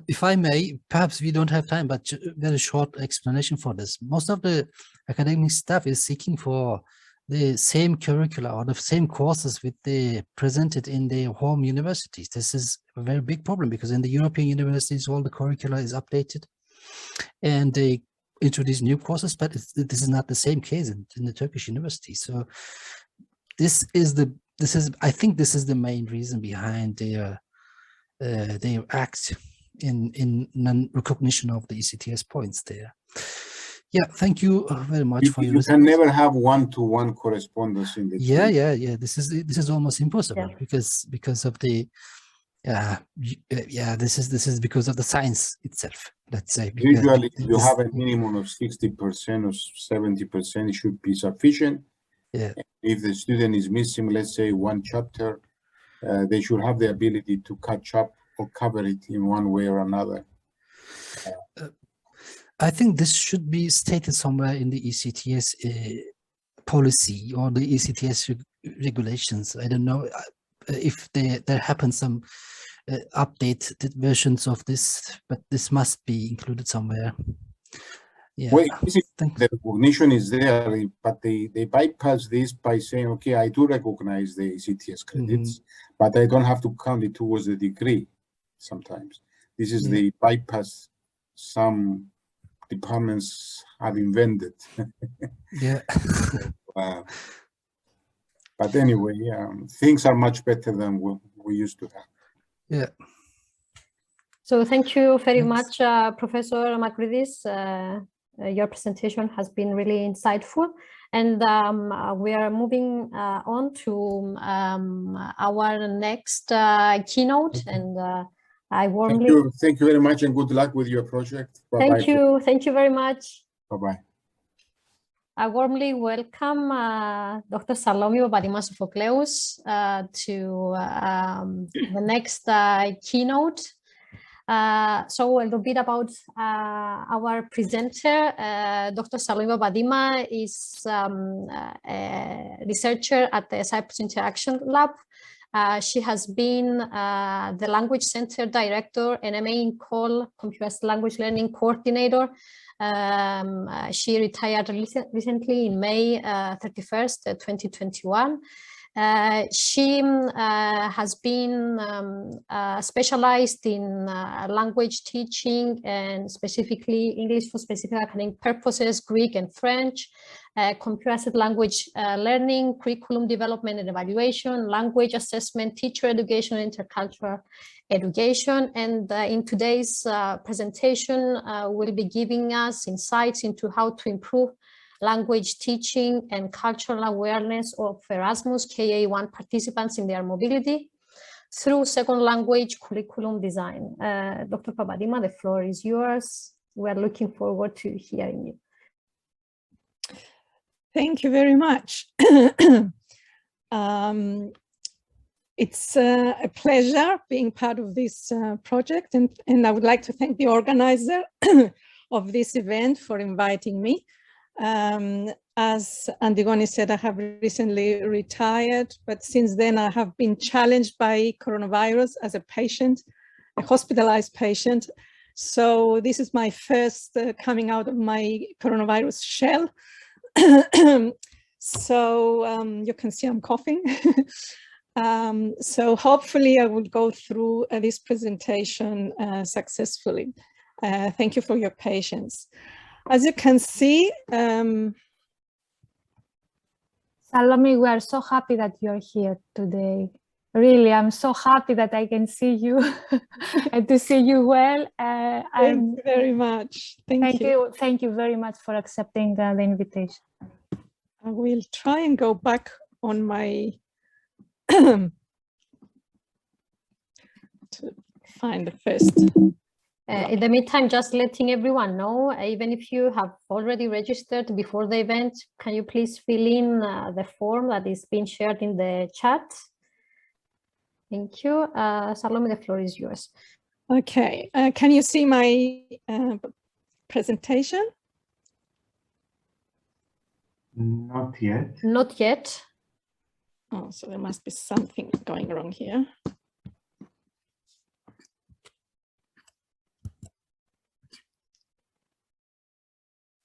If I may, perhaps we don't have time, but very short explanation for this. Most of the academic staff is seeking for the same curricula or the same courses with the presented in their home universities. This is a very big problem because in the European universities, all the curricula is updated and they introduce new courses, but this is not the same case in the Turkish universities. So I think this is the main reason behind their act in non-recognition of the ECTS points there. Yeah, thank you very much for your. You can never have one-to-one correspondence in the. Yeah. This is almost impossible because of the. This is because of the science itself. Let's say. Usually, you have a minimum of 60% or 70%. It should be sufficient. Yeah. If the student is missing, let's say, one chapter, they should have the ability to catch up or cover it in one way or another. I think this should be stated somewhere in the ECTS policy or the ECTS regulations. I don't know if there happen some updated versions of this, but this must be included somewhere. Yeah. Well, the recognition is there, but they bypass this by saying, okay, I do recognize the ECTS credits, but I don't have to count it towards the degree sometimes. This is the bypass some departments have invented. Yeah. But anyway, things are much better than we used to have. Yeah. So thank you very much, Professor Makridis. Your presentation has been really insightful, and we are moving on to our next keynote. And I warmly thank you very much, and good luck with your project. Thank you very much. Bye-bye. I warmly welcome Dr. Salome Papadima-Sofokleous to the next keynote. So a little bit about our presenter. Dr. Salome Papadima is a researcher at the Cyprus Interaction Lab. She has been the Language Center Director and MA in COL, Computer Language Learning Coordinator. She retired recently in May 31st, 2021. She has been specialized in language teaching and specifically English for specific academic purposes, Greek and French, computer-assisted language learning, curriculum development and evaluation, language assessment, teacher education, intercultural education. And in today's presentation, will be giving us insights into how to improve language teaching and cultural awareness of Erasmus KA1 participants in their mobility through second language curriculum design. Dr. Papadima, the floor is yours. We are looking forward to hearing you. Thank you very much. It's a pleasure being part of this project, and I would like to thank the organizer of this event for inviting me. As Antigone said, I have recently retired, but since then I have been challenged by coronavirus as a patient, a hospitalized patient. So this is my first coming out of my coronavirus shell. So you can see I'm coughing. So hopefully I will go through this presentation successfully. Thank you for your patience. As you can see, Salome, we are so happy that you're here today. Really, I'm so happy that I can see you and to see you well. Thank you very much. Thank you. Thank you very much for accepting the invitation. I will try and go back on my to find the first. In the meantime, just letting everyone know, even if you have already registered before the event, can you please fill in the form that is being shared in the chat? Thank you. Salome, the floor is yours. Okay. Can you see my presentation? Not yet. Not yet. Oh, so there must be something going wrong here.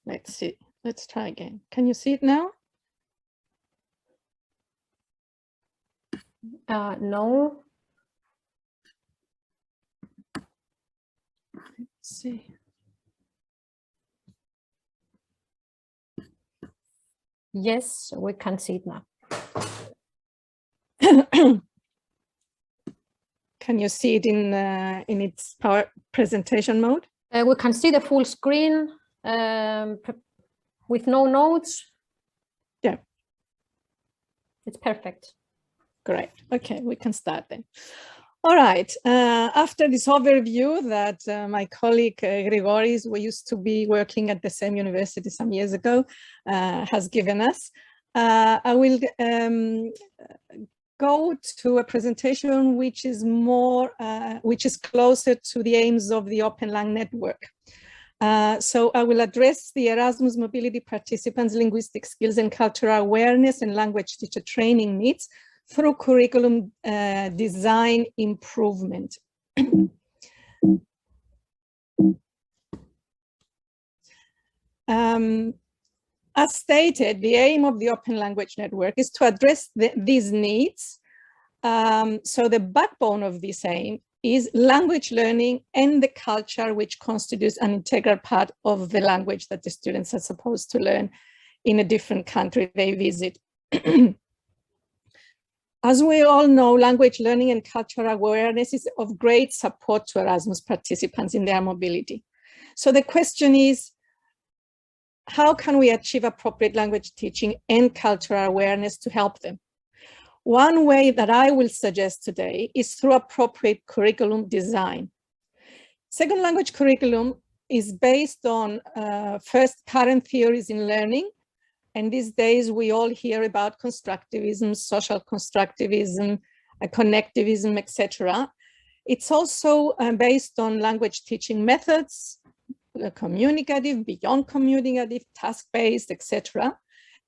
Let's see. Let's try again. Can you see it now? No. Let's see. Yes, we can see it now. Can you see it in its power presentation mode? We can see the full screen with no notes. Yeah. It's perfect. Great. Okay, we can start then. All right. After this overview that my colleague Grigoris, we used to be working at the same university some years ago, has given us, I will go to a presentation which is more, which is closer to the aims of the OPENLang network. So I will address the Erasmus mobility participants' linguistic skills and cultural awareness and language teacher training needs through curriculum design improvement. As stated, the aim of the Open Language Network is to address these needs. So the backbone of this aim is language learning and the culture which constitutes an integral part of the language that the students are supposed to learn in a different country they visit. As we all know, language learning and cultural awareness is of great support to Erasmus participants in their mobility. So the question is, how can we achieve appropriate language teaching and cultural awareness to help them? One way that I will suggest today is through appropriate curriculum design. Second language curriculum is based on first current theories in learning. And these days we all hear about constructivism, social constructivism, connectivism, etc. It's also based on language teaching methods, communicative, beyond communicative, task-based, etc.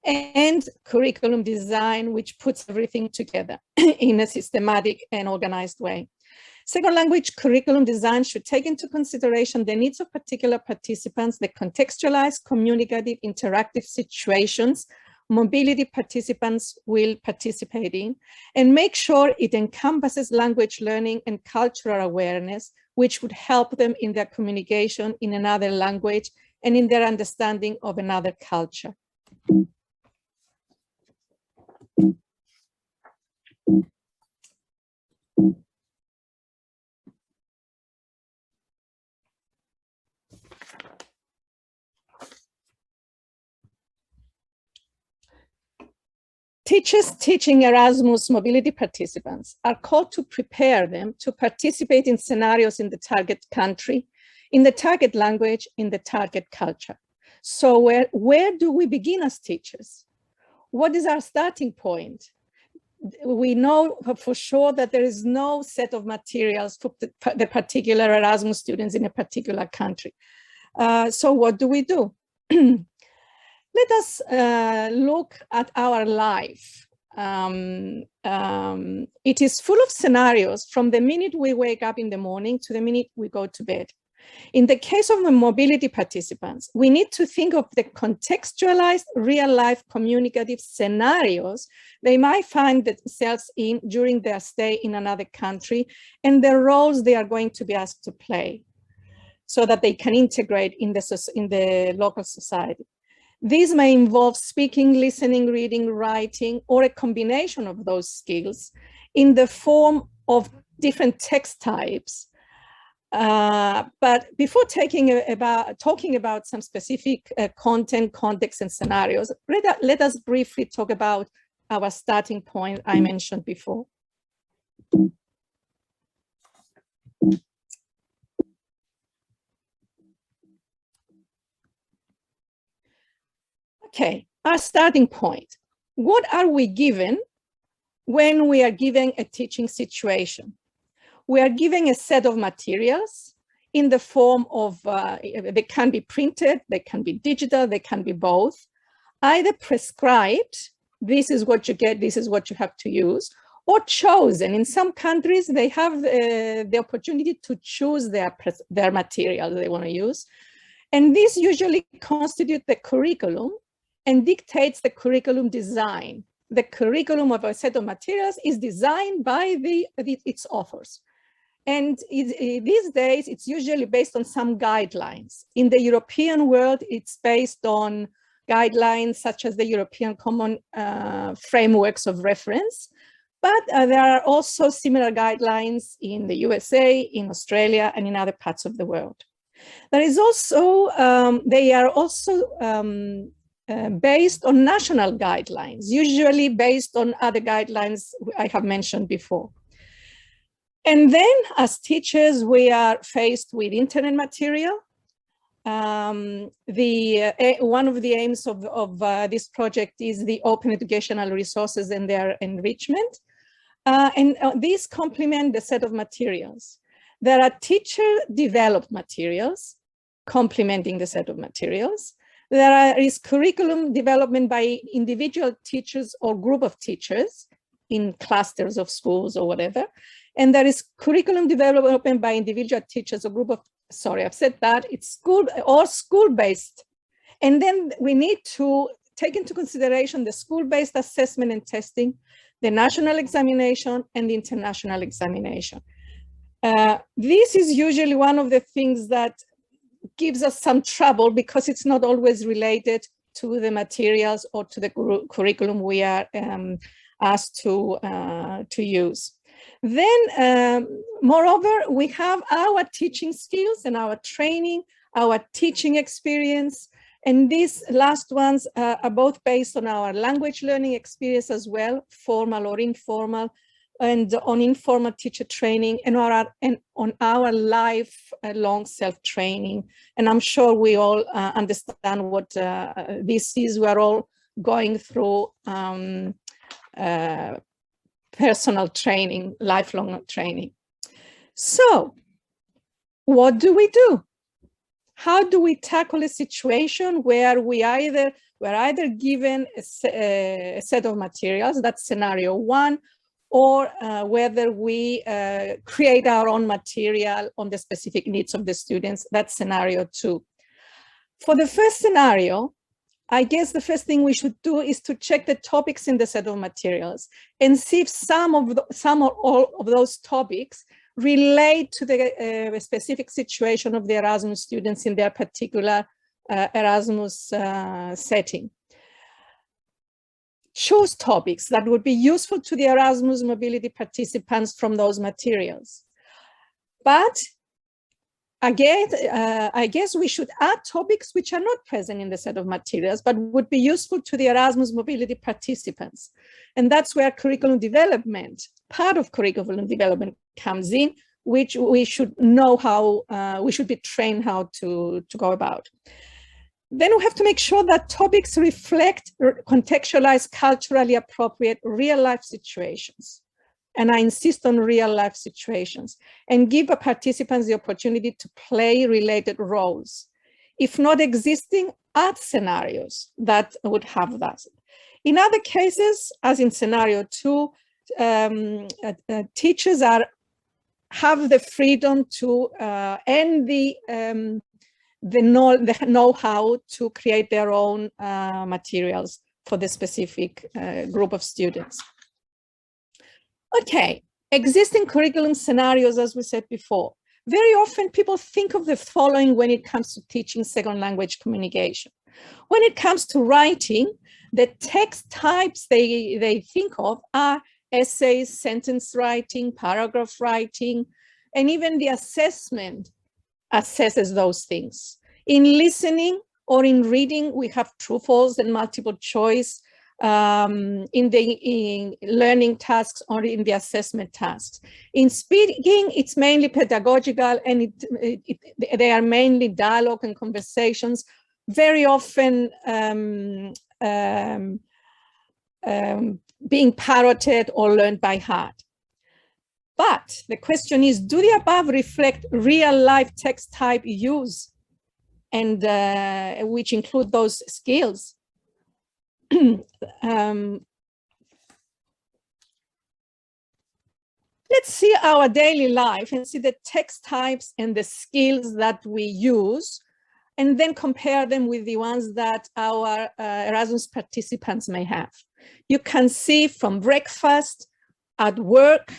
And curriculum design, which puts everything together in a systematic and organized way. Second language curriculum design should take into consideration the needs of particular participants, the contextualized, communicative, interactive situations mobility participants will participate in, and make sure it encompasses language learning and cultural awareness, which would help them in their communication in another language and in their understanding of another culture. Teachers teaching Erasmus mobility participants are called to prepare them to participate in scenarios in the target country, in the target language, in the target culture. So where do we begin as teachers? What is our starting point? we know for sure that there is no set of materials for the particular Erasmus students in a particular country. So what do we do? Let us look at our life. It is full of scenarios from the minute we wake up in the morning to the minute we go to bed. In the case of the mobility participants, we need to think of the contextualized real-life communicative scenarios they might find themselves in during their stay in another country and the roles they are going to be asked to play so that they can integrate in the local society. These may involve speaking, listening, reading, writing, or a combination of those skills in the form of different text types. But before talking about some specific content, context, and scenarios, let us briefly talk about our starting point I mentioned before. Okay, our starting point. What are we given when we are given a teaching situation? We are given a set of materials in the form of, they can be printed, they can be digital, they can be both, either prescribed, this is what you get, this is what you have to use, or chosen. In some countries, they have the opportunity to choose their material they want to use. And this usually constitutes the curriculum and dictates the curriculum design. The curriculum of a set of materials is designed by its authors. And these days, it's usually based on some guidelines. In the European world, it's based on guidelines such as the European Common Frameworks of Reference. But there are also similar guidelines in the USA, in Australia, and in other parts of the world. There is also, they are also based on national guidelines, usually based on other guidelines I have mentioned before. And then as teachers, we are faced with internet material. One of the aims of this project is the open educational resources and their enrichment. And these complement the set of materials. There are teacher-developed materials complementing the set of materials. There is curriculum development by individual teachers or group of teachers in clusters of schools or whatever. And there is curriculum development by individual teachers or group of, sorry, I've said that, it's school-based. And then we need to take into consideration the school-based assessment and testing, the national examination and the international examination. This is usually one of the things that gives us some trouble because it's not always related to the materials or to the curriculum we are asked to use. Then, moreover, we have our teaching skills and our training, our teaching experience, and these last ones are both based on our language learning experience as well, formal or informal, and on informal teacher training, and on our lifelong self-training. And I'm sure we all understand what this is. We're all going through personal training, lifelong training. So what do we do? How do we tackle a situation where we're either given a set of materials, that's scenario one, or whether we create our own material on the specific needs of the students, that's scenario two. For the first scenario, I guess the first thing we should do is to check the topics in the set of materials and see if some or all of those topics relate to the specific situation of the Erasmus students in their particular Erasmus setting. Choose topics that would be useful to the Erasmus mobility participants from those materials. But again, I guess we should add topics which are not present in the set of materials, but would be useful to the Erasmus mobility participants. And that's where curriculum development, part of curriculum development comes in, which we should know how, we should be trained how to go about. Then we have to make sure that topics reflect contextualize culturally appropriate real-life situations. And I insist on real-life situations, and give the participants the opportunity to play related roles. If not existing, add scenarios that would have that. In other cases, as in scenario 2, teachers have the freedom to and the know-how to create their own materials for the specific group of students. Okay, existing curriculum scenarios, as we said before. Very often people think of the following when it comes to teaching second language communication. When it comes to writing, the text types they think of are essays, sentence writing, paragraph writing, and even the assessment assesses those things. In listening or in reading, we have true, false, and multiple choice. In learning tasks or in the assessment tasks. In speaking, it's mainly pedagogical, and they are mainly dialogue and conversations, very often being parroted or learned by heart. But the question is, do the above reflect real life text type use, and which include those skills? Let's see our daily life and see the text types and the skills that we use, and then compare them with the ones that our Erasmus participants may have. You can see from breakfast, at work,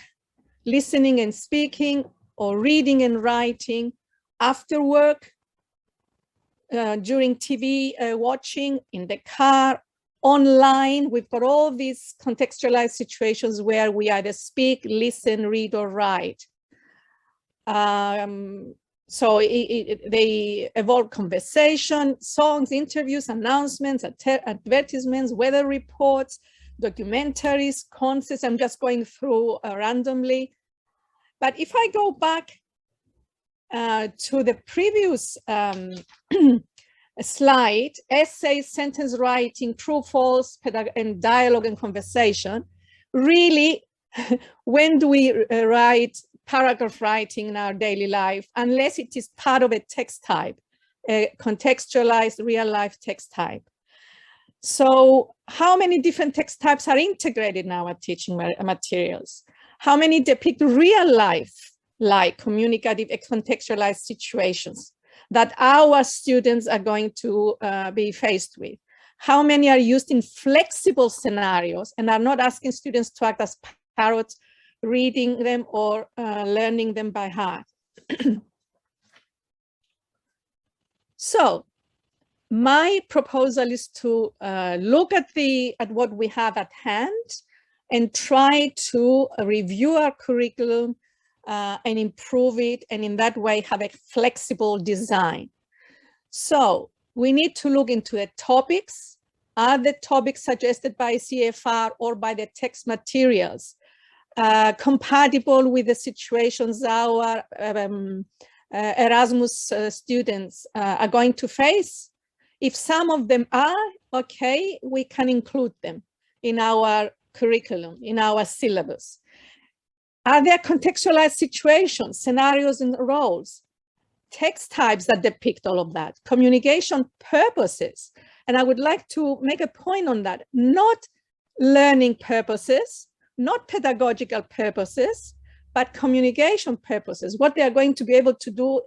listening and speaking, or reading and writing, after work, during TV watching, in the car, online. We've got all these contextualized situations where we either speak, listen, read, or write. So they evolve conversation, songs, interviews, announcements, advertisements, weather reports, documentaries, concerts. I'm just going through randomly. But if I go back to the previous slide, essays, sentence writing, true, false, and dialogue and conversation, really, when do we write paragraph writing in our daily life, unless it is part of a text type, a contextualized real life text type? So how many different text types are integrated in our teaching materials? How many depict real life, like communicative and contextualized situations that our students are going to be faced with? How many are used in flexible scenarios and are not asking students to act as parrots, reading them or learning them by heart? So my proposal is to look at what we have at hand and try to review our curriculum and improve it, and in that way have a flexible design. So we need to look into the topics. Are the topics suggested by CFR or by the text materials compatible with the situations our Erasmus students are going to face? If some of them are, okay, we can include them in our curriculum, in our syllabus. Are there contextualized situations, scenarios, and roles? Text types that depict all of that. Communication purposes. And I would like to make a point on that. Not learning purposes, not pedagogical purposes, but communication purposes. What they are going to be able to do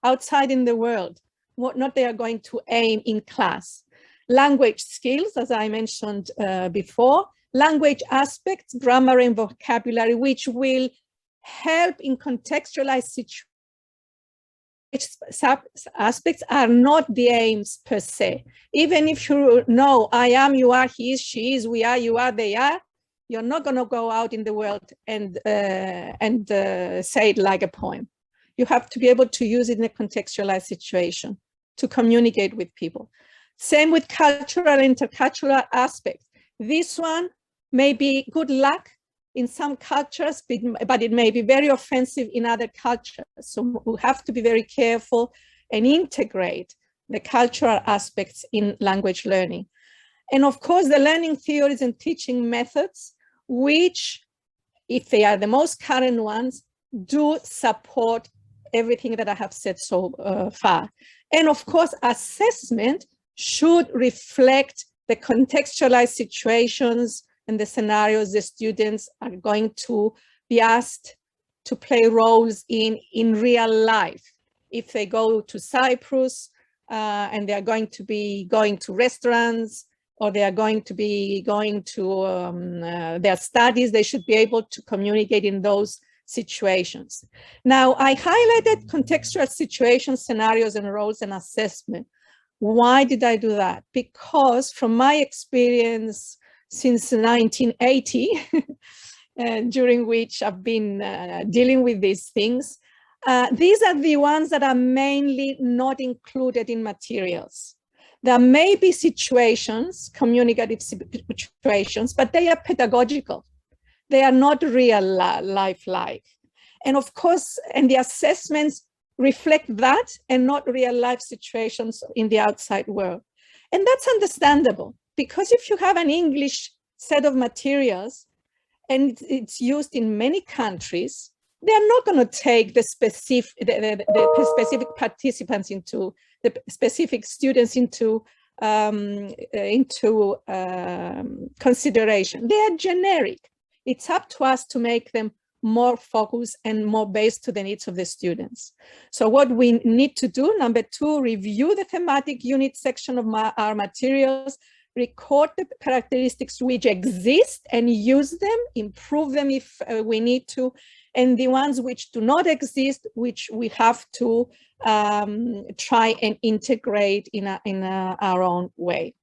outside in the world. What they are going to aim in class. Language skills, as I mentioned before. Language aspects, grammar and vocabulary, which will help in contextualized situations. Aspects are not the aims per se. Even if you know, I am, you are, he is, she is, we are, you are, they are, you're not going to go out in the world and say it like a poem. You have to be able to use it in a contextualized situation to communicate with people. Same with cultural and intercultural aspects. This one may be good luck in some cultures, but it may be very offensive in other cultures. So we have to be very careful and integrate the cultural aspects in language learning. And of course, the learning theories and teaching methods, which, if they are the most current ones, do support everything that I have said so far. And of course, assessment should reflect the contextualized situations and the scenarios the students are going to be asked to play roles in real life. If they go to Cyprus and they are going to be going to restaurants, or they are going to be going to their studies, they should be able to communicate in those situations. Now, I highlighted contextual situations, scenarios, and roles and assessment. Why did I do that? Because from my experience since 1980, during which I've been dealing with these things, these are the ones that are mainly not included in materials. There may be situations, communicative situations, but they are pedagogical. They are not real life-like. And of course, and the assessments reflect that and not real life situations in the outside world. And that's understandable, because if you have an English set of materials and it's used in many countries, they're not going to take the specific participants into the specific students into consideration. They are generic. It's up to us to make them more focused and more based to the needs of the students. So what we need to do, number 2, review the thematic unit section of our materials, record the characteristics which exist and use them, improve them if we need to, and the ones which do not exist, which we have to try and integrate in our own way.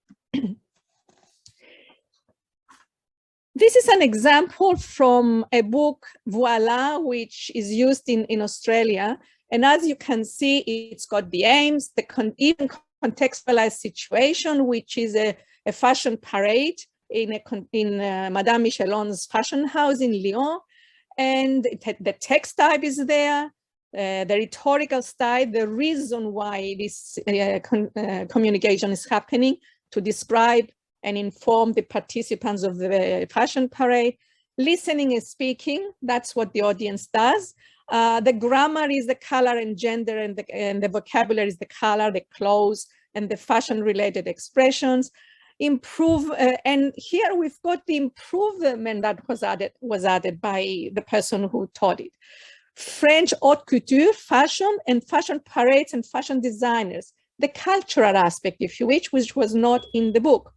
This is an example from a book, Voila, which is used in Australia. And as you can see, it's got the aims, the even contextualized situation, which is a fashion parade in Madame Michelon's fashion house in Lyon. And the text type is there, the rhetorical style, the reason why this communication is happening, to describe and inform the participants of the fashion parade. Listening and speaking, that's what the audience does. The grammar is the color and gender, and the vocabulary is the color, the clothes, and the fashion-related expressions. Improve, and here we've got the improvement that was added by the person who taught it. French haute couture, fashion, and fashion parades and fashion designers. The cultural aspect, if you wish, which was not in the book.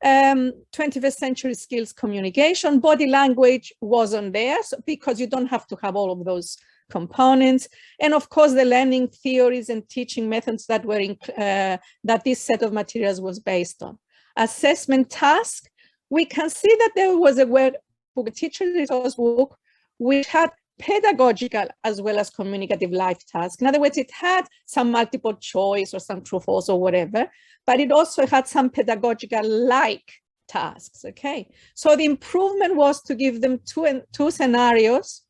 21st century skills communication, body language wasn't there, so because you don't have to have all of those components. And of course, the learning theories and teaching methods that were that this set of materials was based on. Assessment task, we can see that there was a workbook, a teacher resource book, which had pedagogical as well as communicative life tasks. In other words, it had some multiple choice or some true false or whatever, but it also had some pedagogical like tasks, okay? So the improvement was to give them two scenarios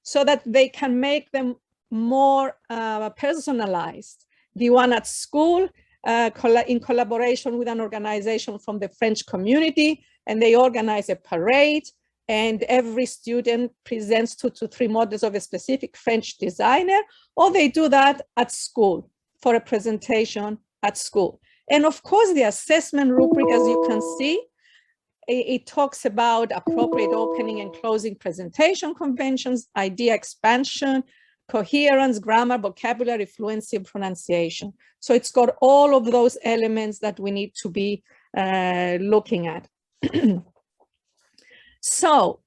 so that they can make them more personalized. The one at school, in collaboration with an organization from the French community, and they organize a parade, and every student presents 2 to 3 models of a specific French designer, or they do that at school for a presentation at school. And of course, the assessment rubric, as you can see, it talks about appropriate opening and closing presentation conventions, idea expansion, coherence, grammar, vocabulary, fluency, and pronunciation. So it's got all of those elements that we need to be looking at. So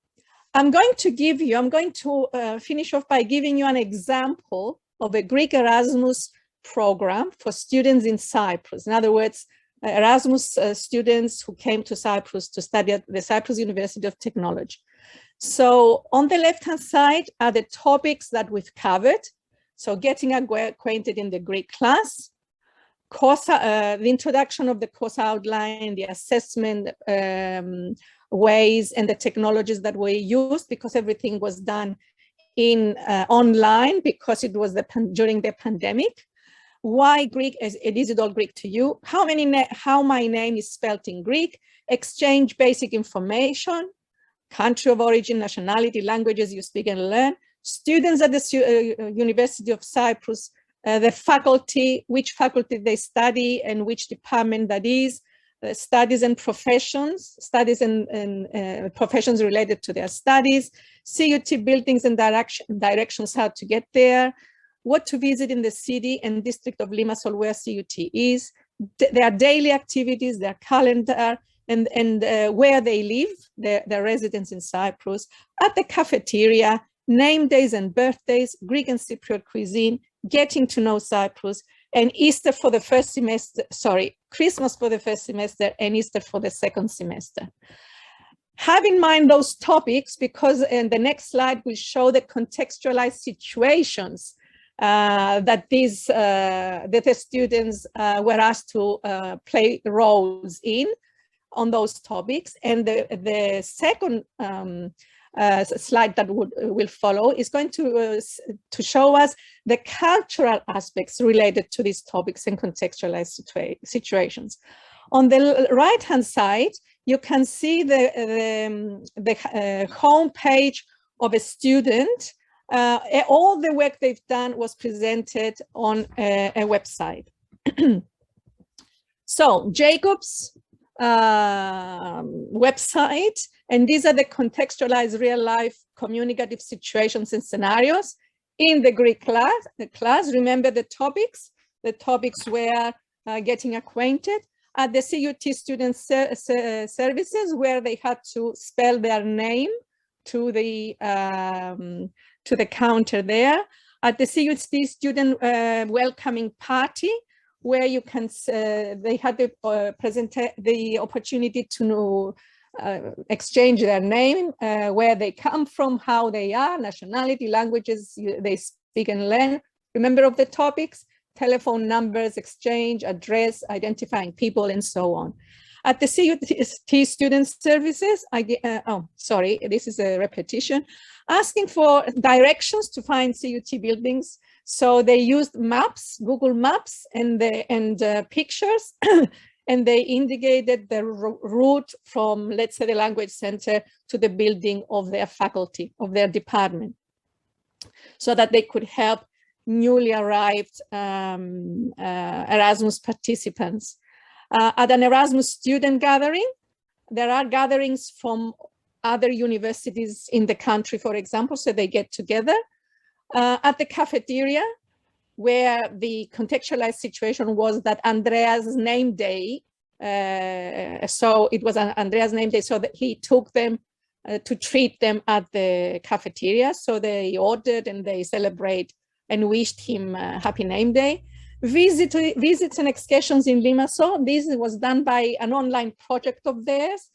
I'm going to finish off by giving you an example of a Greek Erasmus program for students in Cyprus. In other words, Erasmus students who came to Cyprus to study at the Cyprus University of Technology. So on the left-hand side are the topics that we've covered. So getting acquainted in the Greek class, course, the introduction of the course outline, the assessment ways and the technologies that were used, because everything was done in online because it was during the pandemic. Why Greek? Is it all Greek to you? How my name is spelled in Greek? Exchange basic information, country of origin, nationality, languages you speak and learn. Students at the University of Cyprus, the faculty, which faculty they study and which department that is, studies and professions, professions related to their studies, CUT buildings and directions how to get there, what to visit in the city and district of Limassol where CUT is, their daily activities, their calendar, and where they live, their residence in Cyprus, at the cafeteria, name days and birthdays, Greek and Cypriot cuisine, getting to know Cyprus, and Easter for the first semester, Christmas for the first semester and Easter for the second semester. Have in mind those topics because in the next slide will show the contextualized situations that the students were asked to play roles in on those topics. And the second slide that will follow is going to show us the cultural aspects related to these topics and contextualized situations. On the right-hand side, you can see the home page of a student. All the work they've done was presented on a website. So Jacob's website, and these are the contextualized real-life communicative situations and scenarios in the Greek class. Remember the topics? The topics were getting acquainted. At the CUT student services, where they had to spell their name to the counter there. At the CUT student welcoming party, where you can they had the opportunity to exchange their name, where they come from, how they are, nationality, languages they speak and learn. Remember of the topics, telephone numbers, exchange, address, identifying people, and so on. At the CUT student services, this is a repetition, asking for directions to find CUT buildings. So they used maps, Google Maps, and pictures, and they indicated the route from, let's say, the language center to the building of their faculty, of their department, so that they could help newly arrived Erasmus participants. At an Erasmus student gathering, there are gatherings from other universities in the country, for example, so they get together. At the cafeteria, where the contextualized situation was that Andrea's name day, so it was Andrea's name day, so that he took them to treat them at the cafeteria. So they ordered and they celebrate and wished him happy name day. Visits and excursions in Limassol. This was done by an online project of theirs,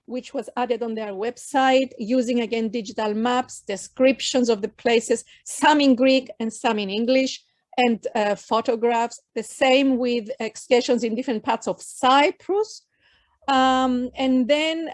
which was added on their website, using again digital maps, descriptions of the places, some in Greek and some in English, and photographs. The same with excursions in different parts of Cyprus. And then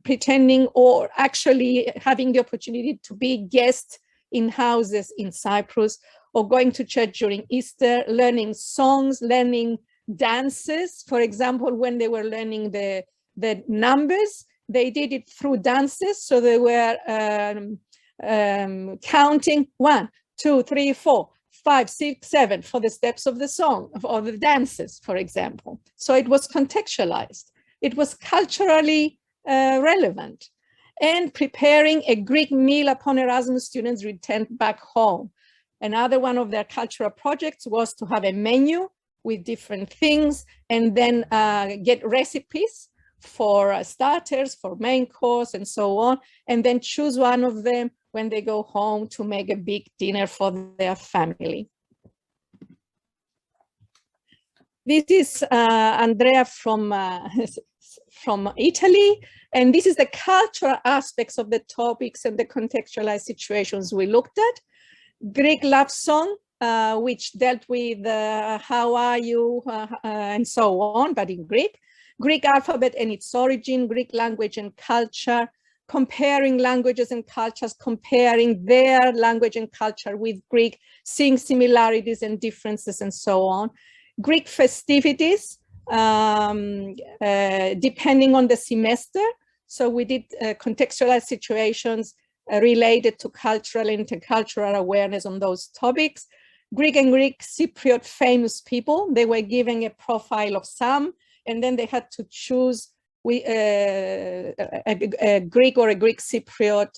pretending or actually having the opportunity to be guests in houses in Cyprus, or going to church during Easter, learning songs, learning dances. For example, when they were learning the numbers, they did it through dances. So they were counting 1, 2, 3, 4, 5, 6, 7 for the steps of the song, or the dances, for example. So it was contextualized. It was culturally relevant. And preparing a Greek meal upon Erasmus students returned back home. Another one of their cultural projects was to have a menu with different things, and then get recipes for starters, for main course, and so on, and then choose one of them when they go home to make a big dinner for their family. This is Andrea from Italy, and this is the cultural aspects of the topics and the contextualized situations we looked at. Greek love song, which dealt with how are you and so on, but in Greek. Greek alphabet and its origin, Greek language and culture, comparing languages and cultures, comparing their language and culture with Greek, seeing similarities and differences and so on. Greek festivities, depending on the semester. So we did contextualized situations related to cultural and intercultural awareness on those topics. Greek and Greek Cypriot famous people, they were given a profile of some, and then they had to choose a Greek or a Greek Cypriot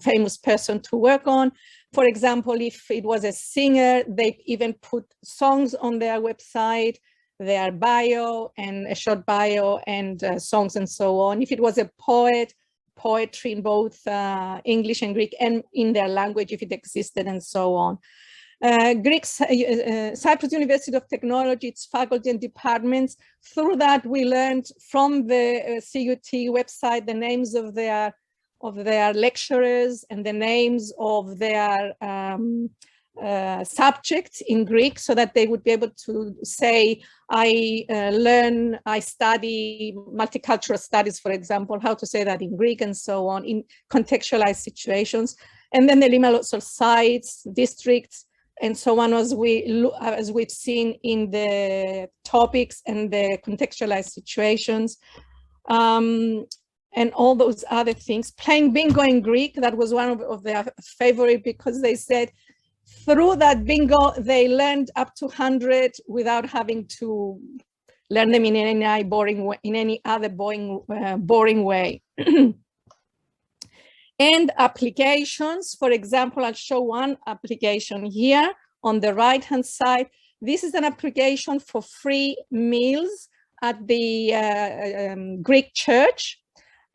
famous person to work on. For example, if it was a singer, they even put songs on their website, their bio and a short bio and songs and so on. If it was a poet, poetry in both English and Greek and in their language if it existed and so on. Cyprus University of Technology, its faculty and departments, through that we learned from the CUT website the names of their lecturers and the names of their subjects in Greek, so that they would be able to say, I study multicultural studies, for example, how to say that in Greek and so on, in contextualized situations. And then the also sites, districts, and so on, as we've seen in the topics and the contextualized situations, and all those other things. Playing bingo in Greek, that was one of their favorite, because they said through that bingo, they learned up to 100 without having to learn them in any other boring way. And applications, for example, I'll show one application here on the right-hand side. This is an application for free meals at the Greek church.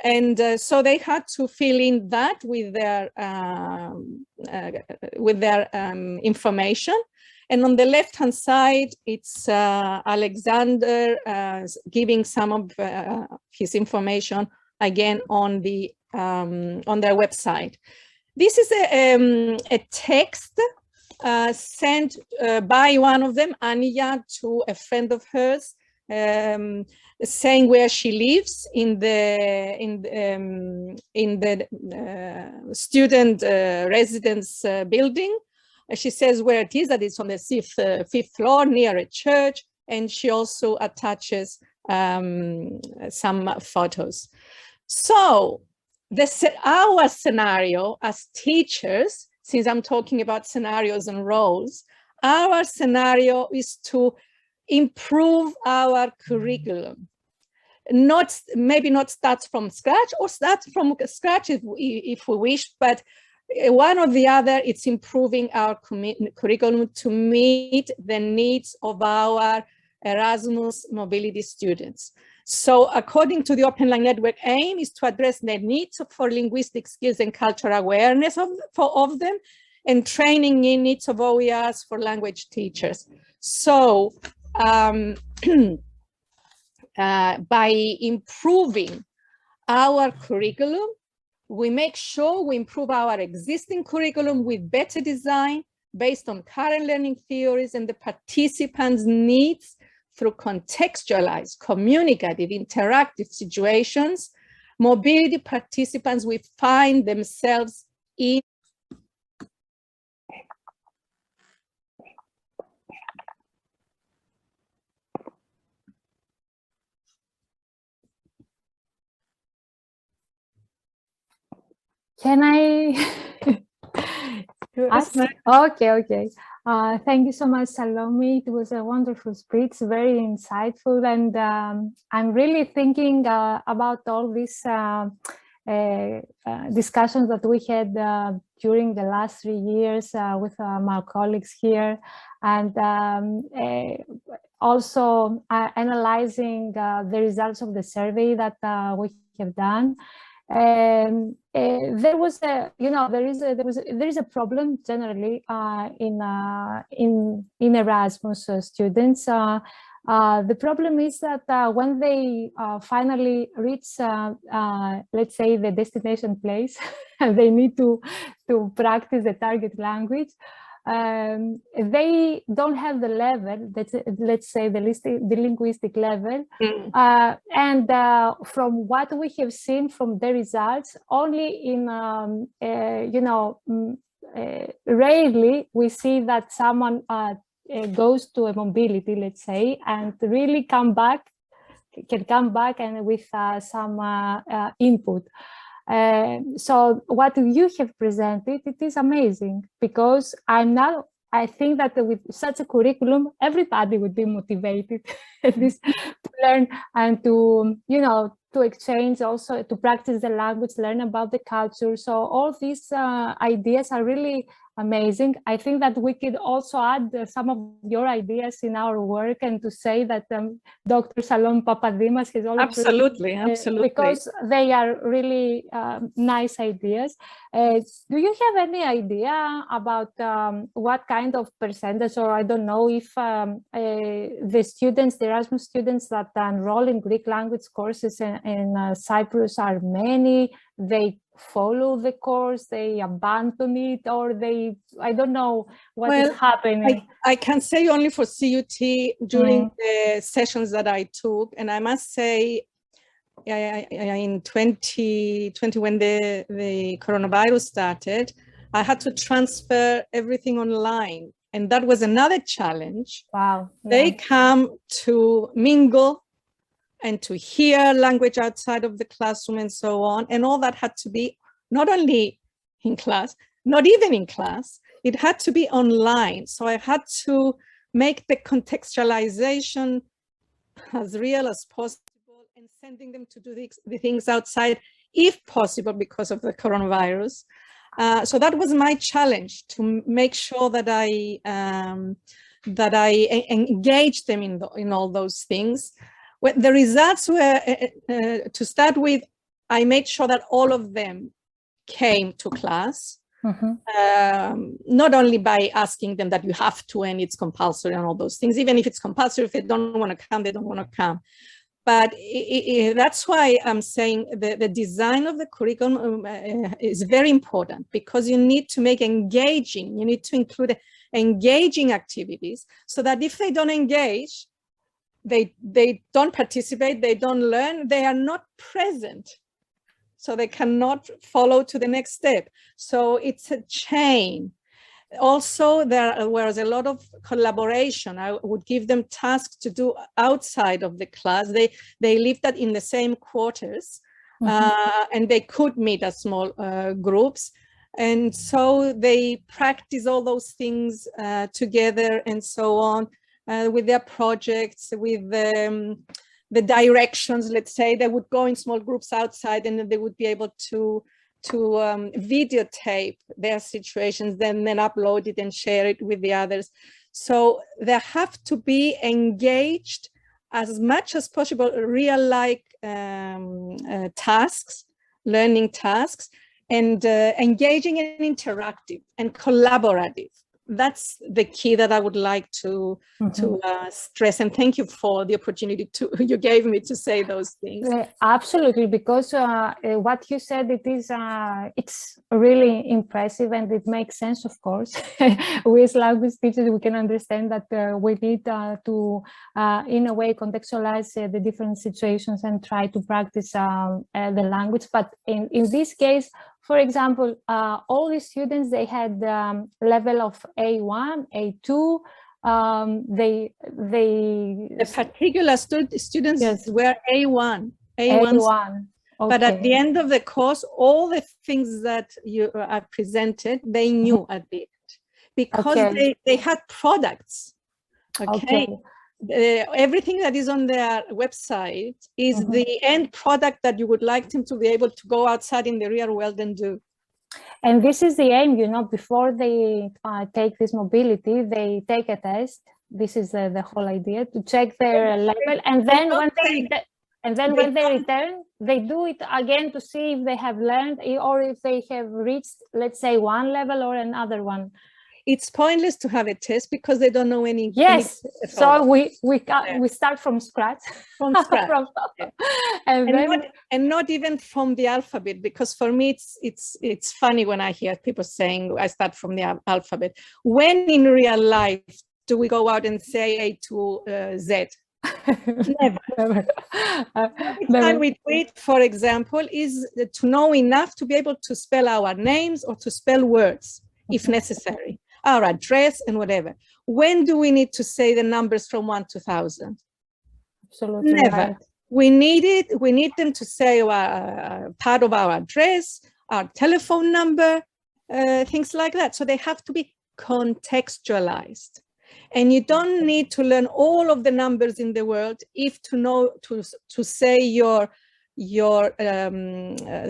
And so they had to fill in that with their information. And on the left-hand side, it's Alexander giving some of his information again on their website. This is a text sent by one of them, Ania, to a friend of hers, saying where she lives in the student residence building. She says where it is, that it's on the fifth floor near a church, and she also attaches some photos. So our scenario as teachers, since I'm talking about scenarios and roles, our scenario is to improve our curriculum. Maybe not start from scratch, or start from scratch if we wish, but one or the other, it's improving our curriculum to meet the needs of our Erasmus mobility students. So according to the OPENLang Network, aim is to address the needs for linguistic skills and cultural awareness of them, and training in needs of OERs for language teachers. So by improving our curriculum, we make sure we improve our existing curriculum with better design based on current learning theories and the participants' needs through contextualized, communicative, interactive situations. Mobility participants will find themselves in Can I ask? Okay. Thank you so much, Salome. It was a wonderful speech, very insightful, and I'm really thinking about all these discussions that we had during the last 3 years with my colleagues here, and also analyzing the results of the survey that we have done. There was a, there is a problem generally in Erasmus students. The problem is that when they finally reach, let's say, the destination place, and they need to practice the target language, they don't have the level, let's say the linguistic level. And from what we have seen from the results, only in, rarely we see that someone goes to a mobility, let's say, and really can come back and with some input. So what you have presented, it is amazing, because I think that with such a curriculum, everybody would be motivated at least to learn and to, to exchange, also to practice the language, learn about the culture. So all these ideas are really amazing. I think that we could also add some of your ideas in our work, and to say that Dr. Salome Papadimas has already absolutely because they are really nice ideas. Do you have any idea about what kind of percentage, or I don't know if the students, the Erasmus students that enroll in Greek language courses in Cyprus are many? They follow the course, they abandon it, or they, I don't know what is happening. I can say only for CUT during the sessions that I took, and I must say in 2020, when the coronavirus started, I had to transfer everything online, and that was another challenge. Wow. They come to mingle and to hear language outside of the classroom and so on. And all that had to be not only in class, not even in class, it had to be online. So I had to make the contextualization as real as possible and sending them to do the things outside, if possible, because of the coronavirus. So that was my challenge, to make sure that I engage them in all those things. When the results were, to start with, I made sure that all of them came to class, not only by asking them that you have to and it's compulsory and all those things. Even if it's compulsory, if they don't want to come, they don't want to come. But that's why I'm saying the design of the curriculum is very important, because you need to make engaging, you need to include engaging activities, so that if they don't engage, they don't participate, they don't learn, they are not present. So they cannot follow to the next step. So it's a chain. Also, there was a lot of collaboration. I would give them tasks to do outside of the class. They lived in the same quarters, and they could meet as small groups. And so they practice all those things together and so on. With their projects, with the directions, let's say, they would go in small groups outside, and then they would be able to videotape their situations, then upload it and share it with the others. So they have to be engaged as much as possible, real-like tasks, learning tasks, and engaging and interactive and collaborative. That's the key that I would like to stress, and thank you for the opportunity you gave me to say those things. Absolutely, because what you said, it's really impressive, and it makes sense, of course. We as language teachers, we can understand that we need to, in a way, contextualize the different situations and try to practice the language. But in this case, for example, all the students, they had level of A1, A2. The particular students were A1. A1. Okay. But at the end of the course, all the things that you presented, they knew at the end, because they had products. Okay. Everything that is on their website is the end product that you would like them to be able to go outside in the real world and do. And this is the aim, before they take this mobility, they take a test. This is the whole idea, to check their level, and then when they return, they do it again to see if they have learned, or if they have reached, let's say, one level or another one. it's pointless to have a test because they don't know any. Yes, any so we start from scratch. From scratch. And not even from the alphabet, because for me it's funny when I hear people saying I start from the alphabet. When in real life do we go out and say A to Z? Never. Every time we do it, for example, is to know enough to be able to spell our names or to spell words, if necessary, our address and whatever. When do we need to say the numbers from 1 to 1,000? Absolutely. Never. Right. We need them to say part of our address, our telephone number, things like that. So they have to be contextualized. And you don't need to learn all of the numbers in the world if to know to say your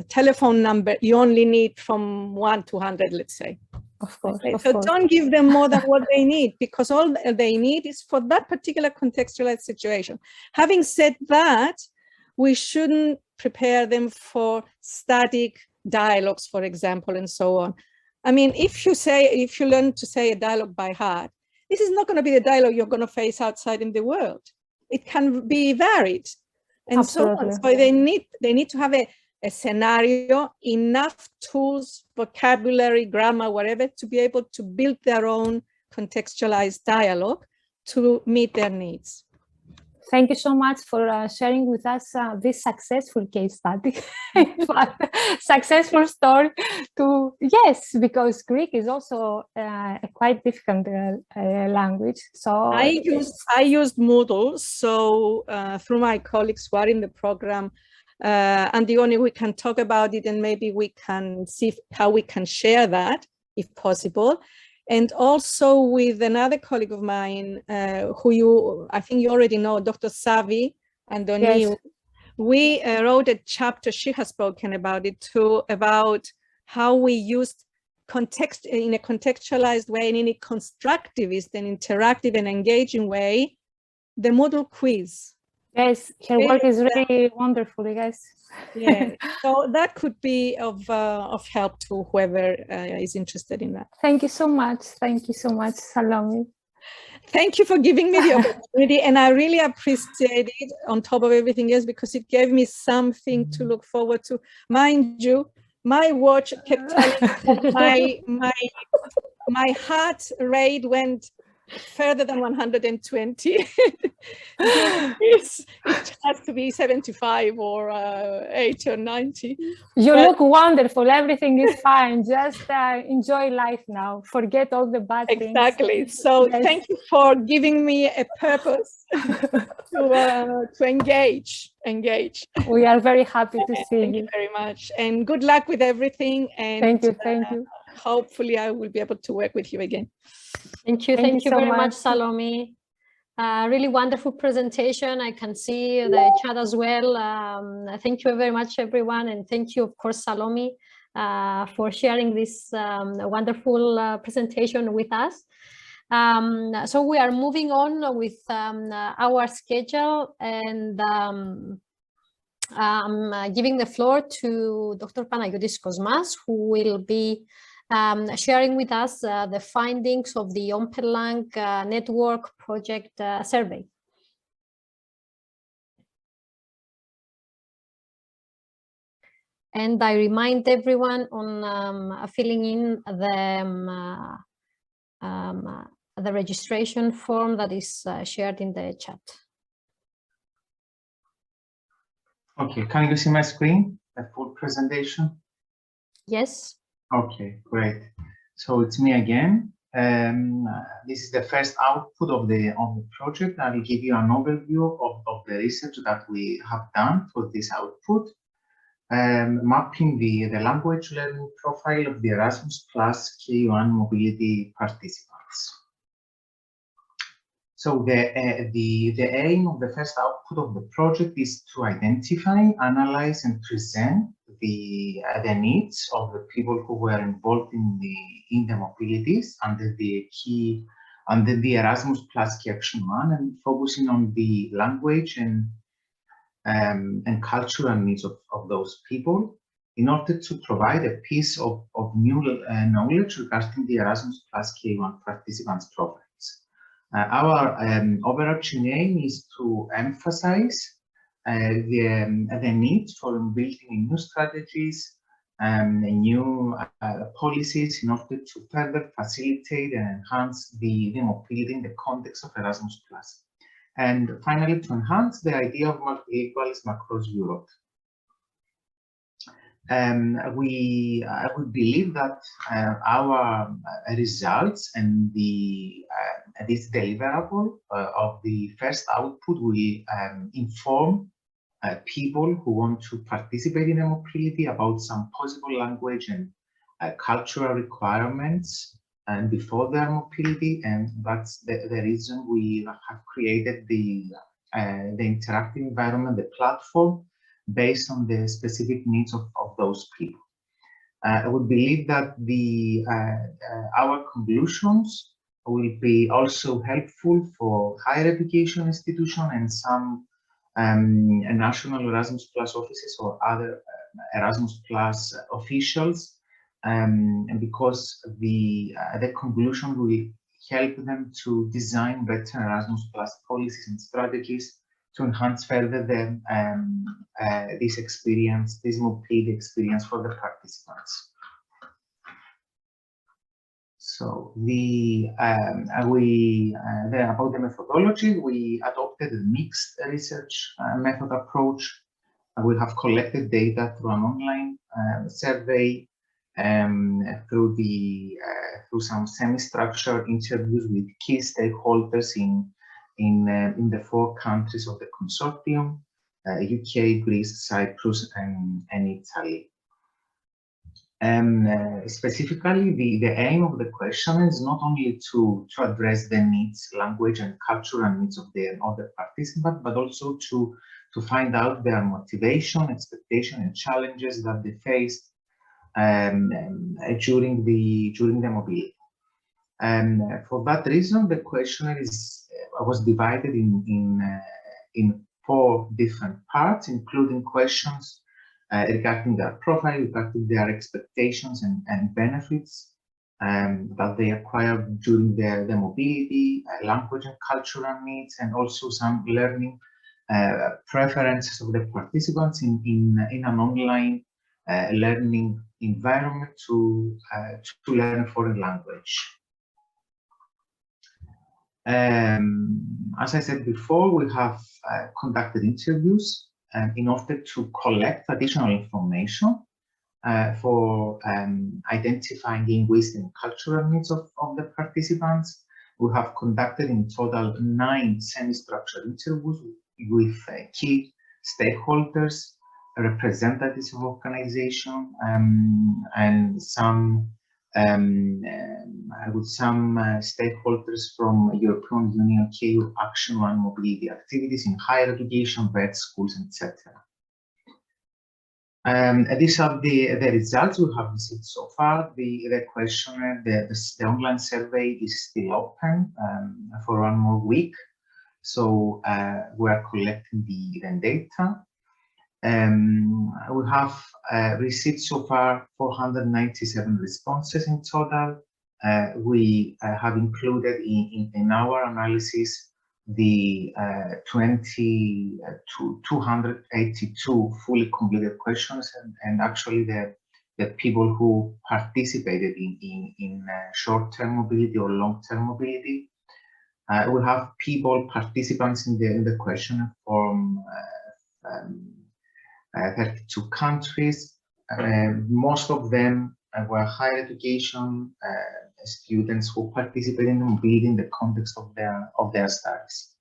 telephone number, you only need from 1 to 100, let's say. Of course. Okay? Of So course. don't give them more than what they need, because all they need is for that particular contextualized situation. Having said that, we shouldn't prepare them for static dialogues, for example, and so on. I mean, if you learn to say a dialogue by heart, this is not going to be the dialogue you're going to face outside in the world. It can be varied, and Absolutely. so on. So they need to have a scenario, enough tools, vocabulary, grammar, whatever, to be able to build their own contextualized dialogue to meet their needs. Thank you so much for sharing with us this successful case study. Successful story to, yes, because Greek is also a quite difficult language. So I used Moodle, so through my colleagues who are in the program, and the only we can talk about it, and maybe we can see how we can share that if possible. And also with another colleague of mine, who I think you already know, Dr. Savi Antoniou. Yes. We wrote a chapter, she has spoken about it too, about how we used context in a contextualized way and in a constructivist and interactive and engaging way, the Moodle quiz. Yes, her work is really wonderful, guys. Yeah, so that could be of help to whoever is interested in that. Thank you so much. Thank you so much, Salome. Thank you for giving me the opportunity, and I really appreciate it on top of everything else, because it gave me something to look forward to. Mind you, my watch kept telling me my heart rate went further than 120. It has to be 75 or 80 or 90. You look wonderful. Everything is fine. Just enjoy life now. Forget all the bad things. Exactly. So yes. Thank you for giving me a purpose to engage. We are very happy to see you. Thank you very much. And good luck with everything. And thank you. Hopefully I will be able to work with you again. Thank you so very much, Salome. Really wonderful presentation. I can see the chat as well. Thank you very much, everyone. And thank you, of course, Salome, for sharing this wonderful presentation with us. So we are moving on with our schedule, and I'm giving the floor to Dr. Panagiotis Kosmas, who will be sharing with us the findings of the OPENLang Network Project survey. And I remind everyone on filling in the registration form that is shared in the chat. Okay, can you see my screen, the full presentation? Yes. Okay, great. So it's me again. This is the first output of the project. I will give you an overview of the research that we have done for this output, mapping the language learning profile of the Erasmus Plus K1 mobility participants. So the aim of the first output of the project is to identify, analyze, and present the needs of the people who were involved in the mobilities under the Erasmus Plus Key Action 1, and focusing on the language and cultural needs of those people. in order to provide a piece of new knowledge regarding the Erasmus Plus K1 participants' profiles. Our overarching aim is to emphasize the need for building new strategies and new policies in order to further facilitate and enhance the mobility in the context of Erasmus Plus. And finally, to enhance the idea of multilingualism across Europe. We believe that our results and this deliverable of the first output will inform people who want to participate in mobility about some possible language and cultural requirements and before their mobility, and that's the reason we have created the interactive environment, the platform, based on the specific needs of those people. I would believe that our conclusions will be also helpful for higher education institutions and some national Erasmus Plus offices or other Erasmus Plus officials, and because the conclusion will help them to design better Erasmus Plus policies and strategies to enhance further this experience, this mobility experience for the participants. So about the methodology, we adopted a mixed research method approach. We have collected data through an online survey, through some semi-structured interviews with key stakeholders in the 4 countries of the consortium, UK, Greece, Cyprus, and Italy. Specifically, the aim of the question is not only to address the needs, language and cultural needs of the participants, but also to find out their motivation, expectation, and challenges that they faced during the mobility. And for that reason, the questionnaire was divided in 4 different parts, including questions regarding their profile, regarding their expectations and benefits that they acquired during their mobility, language and cultural needs, and also some learning preferences of the participants in an online learning environment to learn a foreign language. As I said before, we have conducted interviews in order to collect additional information for identifying linguistic and cultural needs of the participants. We have conducted in total 9 semi-structured interviews with key stakeholders, representatives of organization, and some stakeholders from European Union KU Action on Mobility activities in higher education, vet schools, etc. These are the results we have received so far. The questionnaire, the online survey is still open for 1 more week. So we are collecting the data. We have received so far 497 responses in total. We have included in our analysis the 282 fully completed questions, and actually the people who participated in short-term mobility or long-term mobility. We have participants in the questionnaire from 32 countries. Most of them were higher education students who participated in mobility in the context of their studies.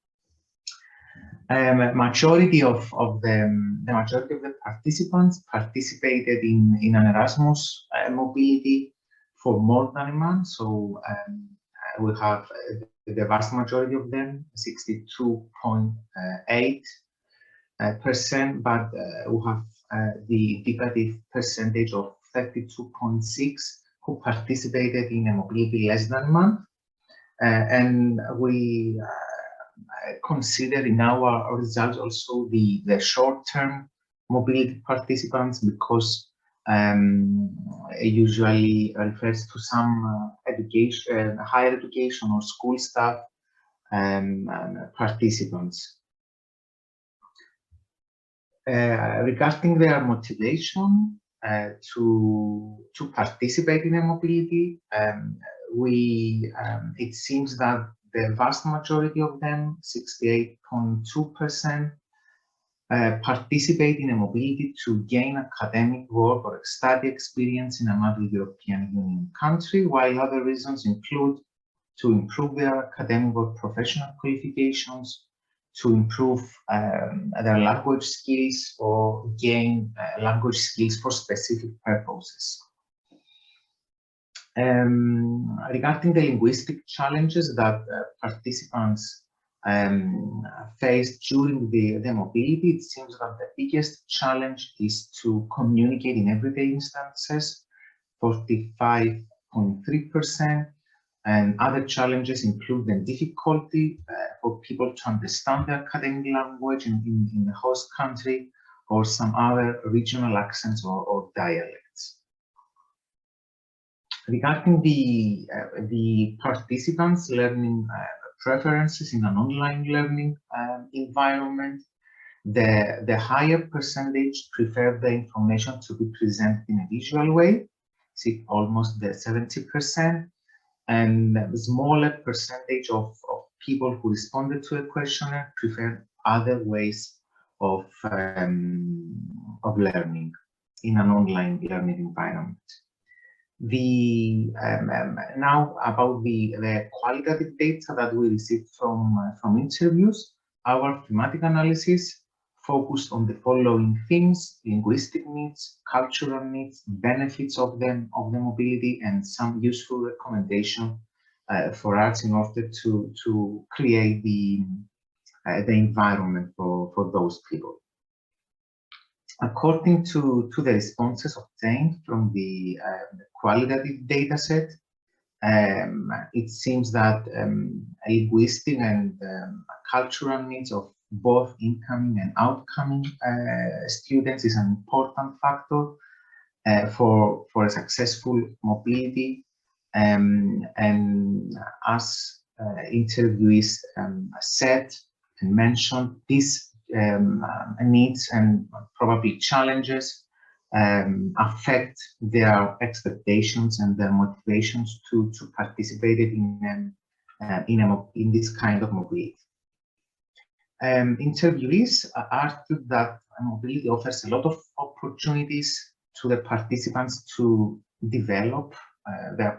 Majority of the participants participated in an Erasmus mobility for more than a month. So we have the vast majority of them, 62.8%, but we have the indicative percentage of 32.6% who participated in a mobility less than a month. And we consider in our results also the short-term mobility participants, because usually refers to some education, higher education or school staff participants. Regarding their motivation to participate in mobility, it seems that the vast majority of them, 68.2%, participate in mobility to gain academic work or study experience in another European Union country, while other reasons include to improve their academic or professional qualifications, to improve their language skills, or gain language skills for specific purposes. Regarding the linguistic challenges that participants faced during the mobility, it seems that the biggest challenge is to communicate in everyday instances, 45.3%, and other challenges include the difficulty for people to understand the academic language in the host country, or some other regional accents or dialects. Regarding the participants' learning preferences in an online learning environment, the higher percentage prefer the information to be presented in a visual way, see almost the 70%, and a smaller percentage of people who responded to a questionnaire prefer other ways of learning in an online learning environment. Now about the qualitative data that we received from interviews, our thematic analysis focused on the following themes: linguistic needs, cultural needs, benefits of the mobility, and some useful recommendation for us in order to create the environment for those people. According to the responses obtained from the qualitative data set, it seems that linguistic and cultural needs of both incoming and outcoming students is an important factor for a successful mobility. And as interviewees said and mentioned, these needs and probably challenges affect their expectations and their motivations to participate in this kind of mobility. Interviewees argued that mobility offers a lot of opportunities to the participants to develop their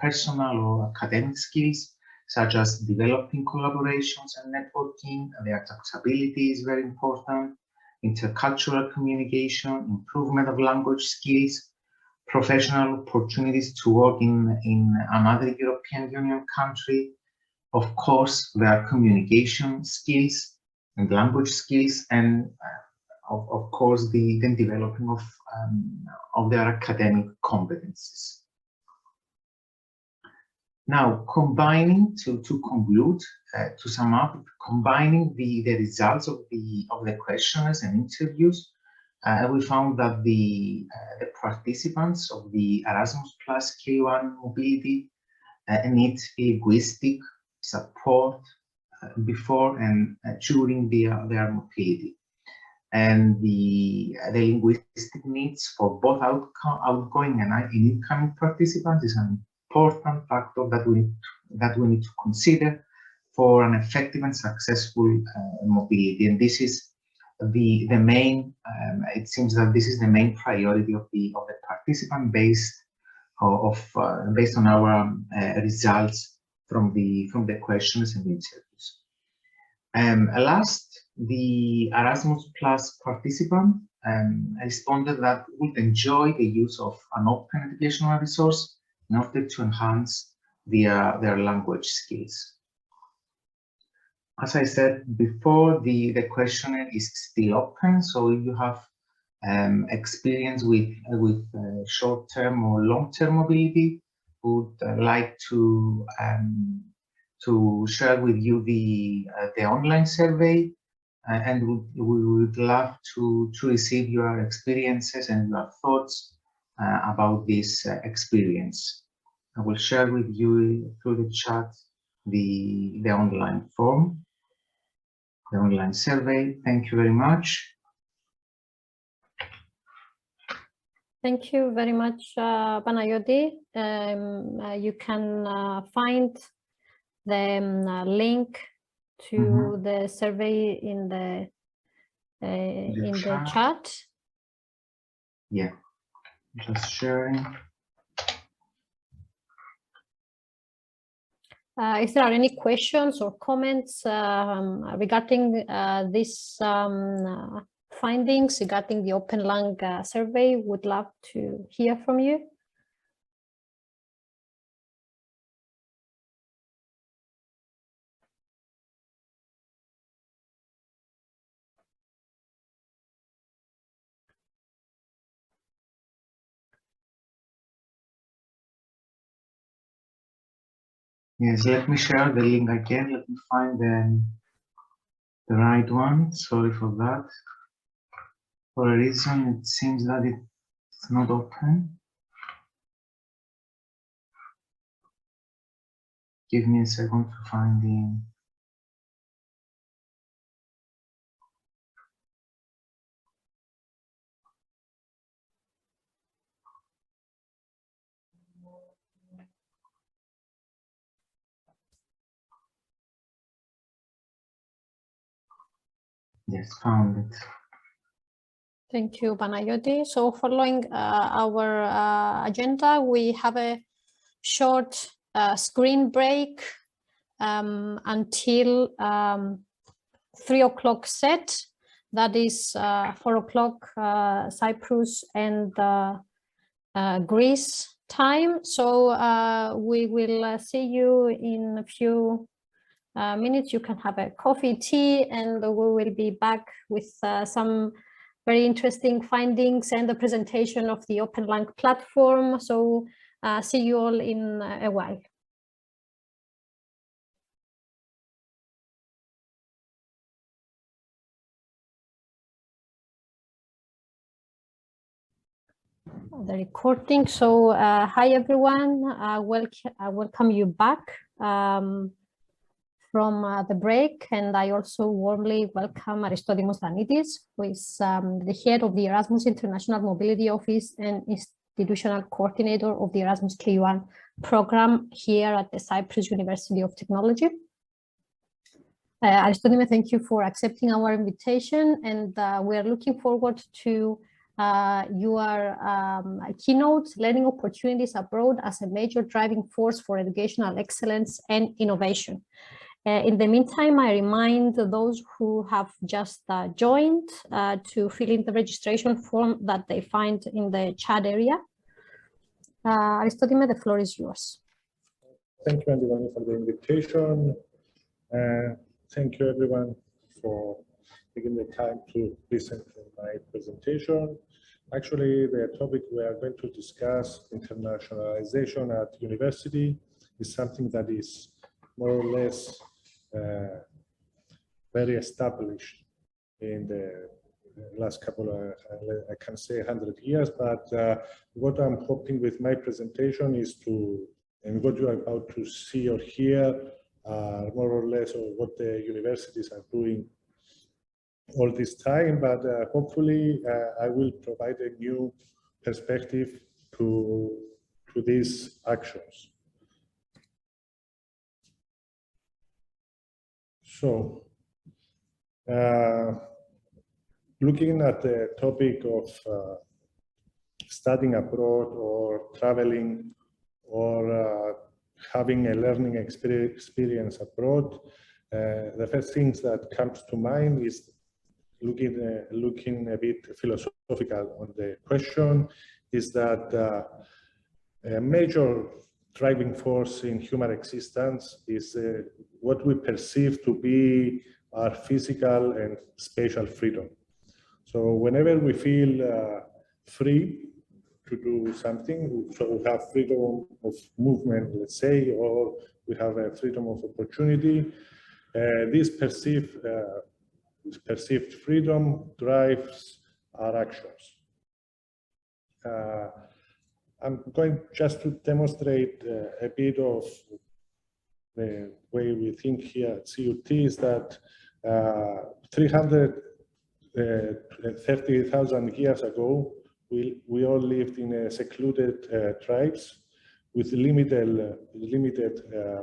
personal or academic skills, such as developing collaborations and networking. Their adaptability is very important, intercultural communication, improvement of language skills, professional opportunities to work in another European Union country. Of course, their communication skills and language skills, and of course the developing of their academic competencies. Now, combining to conclude, to sum up, combining the results of the questionnaires and interviews, we found that the participants of the Erasmus Plus K1 mobility need linguistic support before and during their mobility, and the linguistic needs for both outgoing and incoming participants is an important factor that we need to consider for an effective and successful mobility. And this is the main. It seems that this is the main priority of the participant based on our results from the questions and interviews. Last, the Erasmus Plus participant responded that would enjoy the use of an open educational resource in order to enhance their language skills. As I said before, the questionnaire is still open, so if you have experience with short-term or long-term mobility, would like to share with you the online survey, and we would love to receive your experiences and your thoughts about this experience. I will share with you through the chat the online form, the online survey. Thank you very much. Thank you very much, Panayoti. You can find the link to the survey in the chat. Yeah, just sharing. If there are any questions or comments regarding these findings, regarding the OPENLang survey, would love to hear from you. Yes, let me share the link again. Let me find the right one. Sorry for that. For a reason, it seems that it's not open. Give me a second to find the... Yes, found it. Thank you, Panayoti. So following our agenda, we have a short screen break until 3 o'clock set. That is 4 o'clock Cyprus and Greece time. So we will see you in a few minutes. You can have a coffee, tea, and we will be back with some very interesting findings and the presentation of the OPENLang platform. So see you all in a while. The recording. So hi everyone, I welcome you back from the break, and I also warmly welcome Aristotle Moslanitis, who is the head of the Erasmus International Mobility Office and institutional coordinator of the Erasmus K1 program here at the Cyprus University of Technology. Aristotle, thank you for accepting our invitation, and we are looking forward to your keynote, Learning Opportunities Abroad as a Major Driving Force for Educational Excellence and Innovation. In the meantime, I remind those who have just joined to fill in the registration form that they find in the chat area. Aristotle, the floor is yours. Thank you, everyone, for the invitation. Thank you, everyone, for taking the time to listen to my presentation. Actually, the topic we are going to discuss, internationalization at university, is something that is more or less very established in the last couple of, I can say 100 years, but what I'm hoping with my presentation is to, and what you are about to see or hear, more or less of what the universities are doing all this time, but hopefully I will provide a new perspective to these actions. So, looking at the topic of studying abroad or traveling or having a learning experience abroad, the first things that comes to mind is looking a bit philosophical on the question, is that a major driving force in human existence is what we perceive to be our physical and spatial freedom. So whenever we feel free to do something, so we have freedom of movement, let's say, or we have a freedom of opportunity, this perceived freedom drives our actions. I'm going just to demonstrate a bit of the way we think here at CUT is that 330,000 years ago, we all lived in secluded tribes with limited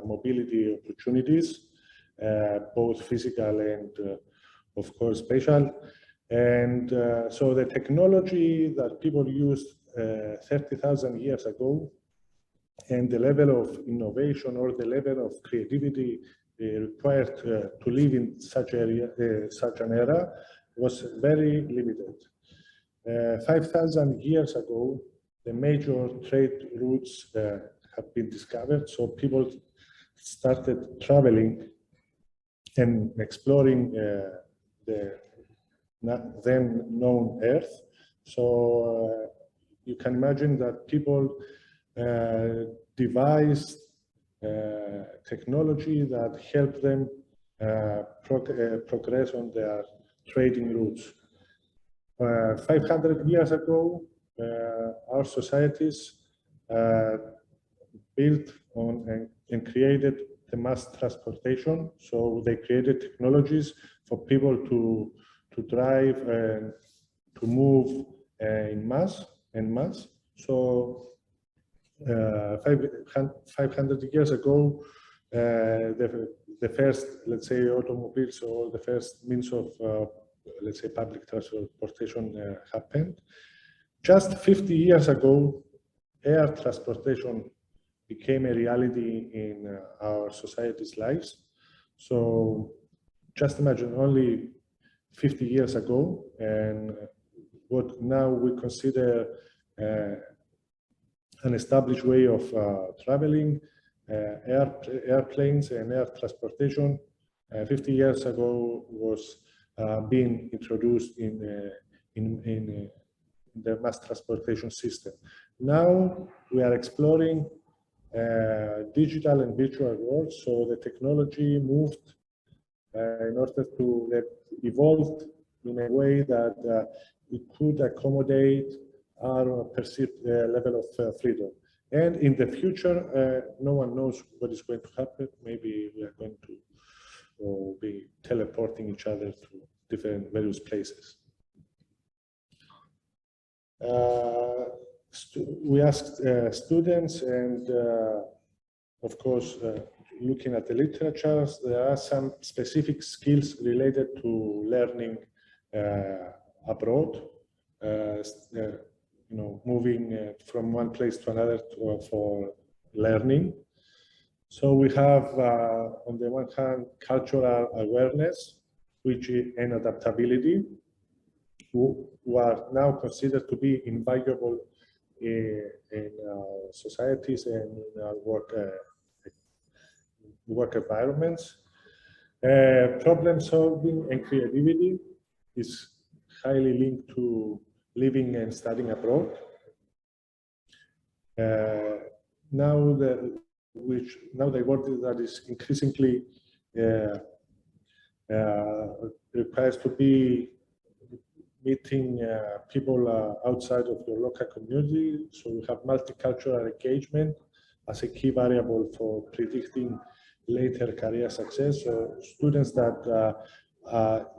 mobility opportunities, both physical and, of course, spatial. And so the technology that people used 30,000 years ago and the level of innovation or the level of creativity required to live in such an era was very limited. 5,000 years ago, the major trade routes have been discovered, so people started traveling and exploring the then known Earth. So you can imagine that people devised technology that helped them progress on their trading routes. 500 years ago, our societies built on and created the mass transportation. So they created technologies for people to drive and to move in mass. So 500 years ago, the first, let's say, automobiles or the first means of, let's say, public transportation happened. Just 50 years ago, air transportation became a reality in our society's lives. So just imagine only 50 years ago, and what now we consider an established way of traveling, airplanes and air transportation, 50 years ago was being introduced in the mass transportation system. Now we are exploring digital and virtual worlds, so the technology moved in order to evolve in a way that it could accommodate our perceived level of freedom. And in the future, no one knows what is going to happen. Maybe we are going to be teleporting each other to different various places. We asked students, and of course, looking at the literatures, there are some specific skills related to learning abroad. You know, moving from one place to another for learning. So we have, on the one hand, cultural awareness, which is and adaptability, who are now considered to be invaluable in societies and in our work environments. Problem solving and creativity is highly linked to living and studying abroad. Now the world that is increasingly requires to be meeting people outside of your local community. So we have multicultural engagement as a key variable for predicting later career success. So students that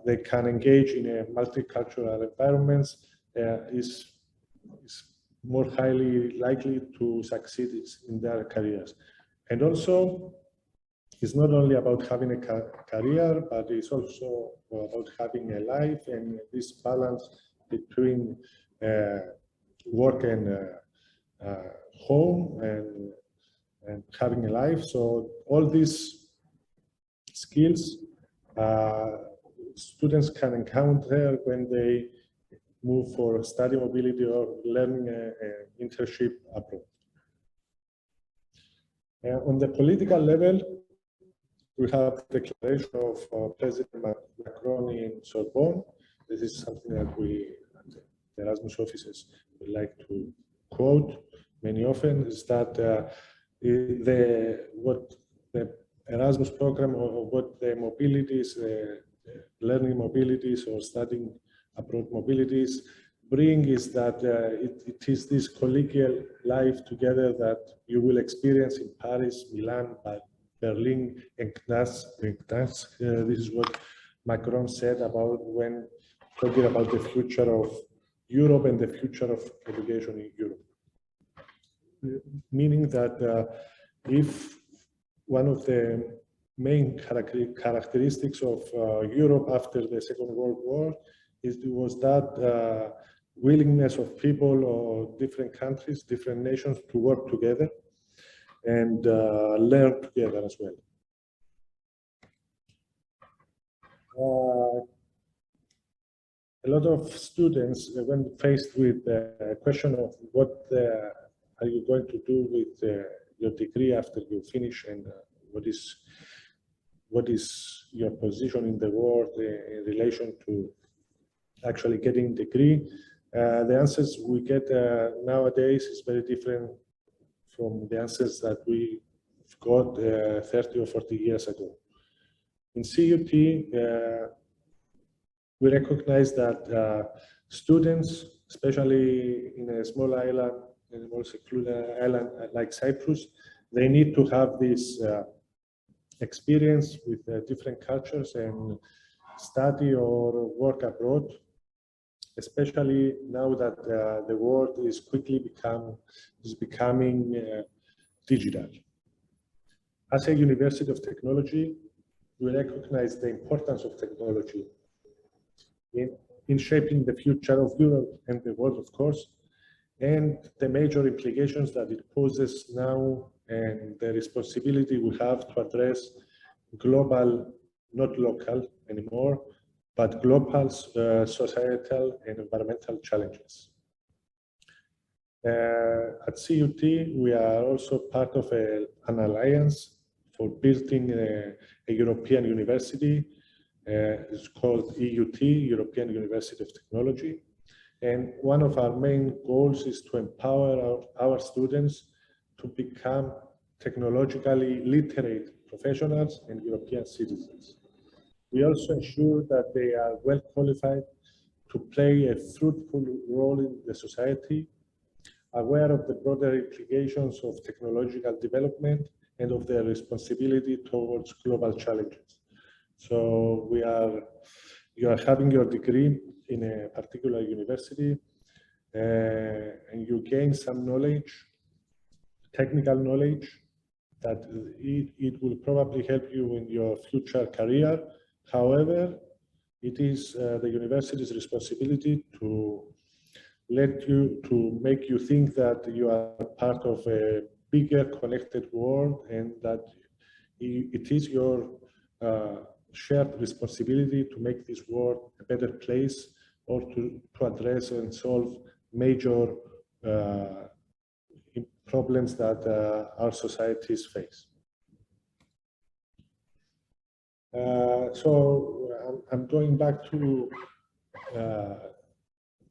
they can engage in a multicultural environments is more highly likely to succeed in their careers. And also, it's not only about having a career, but it's also about having a life, and this balance between work and home and having a life. So all these skills students can encounter when they move for study mobility or learning an internship abroad. On the political level, we have the declaration of President Macron in Sorbonne. This is something that we, the Erasmus offices, would like to quote many often, is that what the Erasmus program or what the mobilities, learning mobilities or studying abroad mobilities bring is that it is this collegial life together that you will experience in Paris, Milan, Berlin, and Gdańsk. This is what Macron said about when talking about the future of Europe and the future of education in Europe. Meaning that if one of the main characteristics of Europe after the Second World War was that willingness of people or different countries, different nations to work together and learn together as well. A lot of students, when faced with the question of what are you going to do with your degree after you finish, and what is your position in the world in relation to actually getting a degree, the answers we get nowadays is very different from the answers that we got 30 or 40 years ago. In CUT, we recognize that students, especially in a small island, in a more secluded island like Cyprus, they need to have this experience with different cultures and study or work abroad, especially now that the world is quickly becoming digital. As a University of Technology, we recognize the importance of technology in shaping the future of Europe and the world, of course, and the major implications that it poses now and the responsibility we have to address global, not local anymore, but global societal and environmental challenges. At CUT, we are also part of an alliance for building a European university. It's called EUT, European University of Technology. And one of our main goals is to empower our students to become technologically literate professionals and European citizens. We also ensure that they are well qualified to play a fruitful role in the society, aware of the broader implications of technological development and of their responsibility towards global challenges. So you are having your degree in a particular university and you gain some knowledge, technical knowledge, that it will probably help you in your future career. However, it is the university's responsibility to make you think that you are part of a bigger connected world and that it is your shared responsibility to make this world a better place or to address and solve major problems that our societies face. So I'm going back to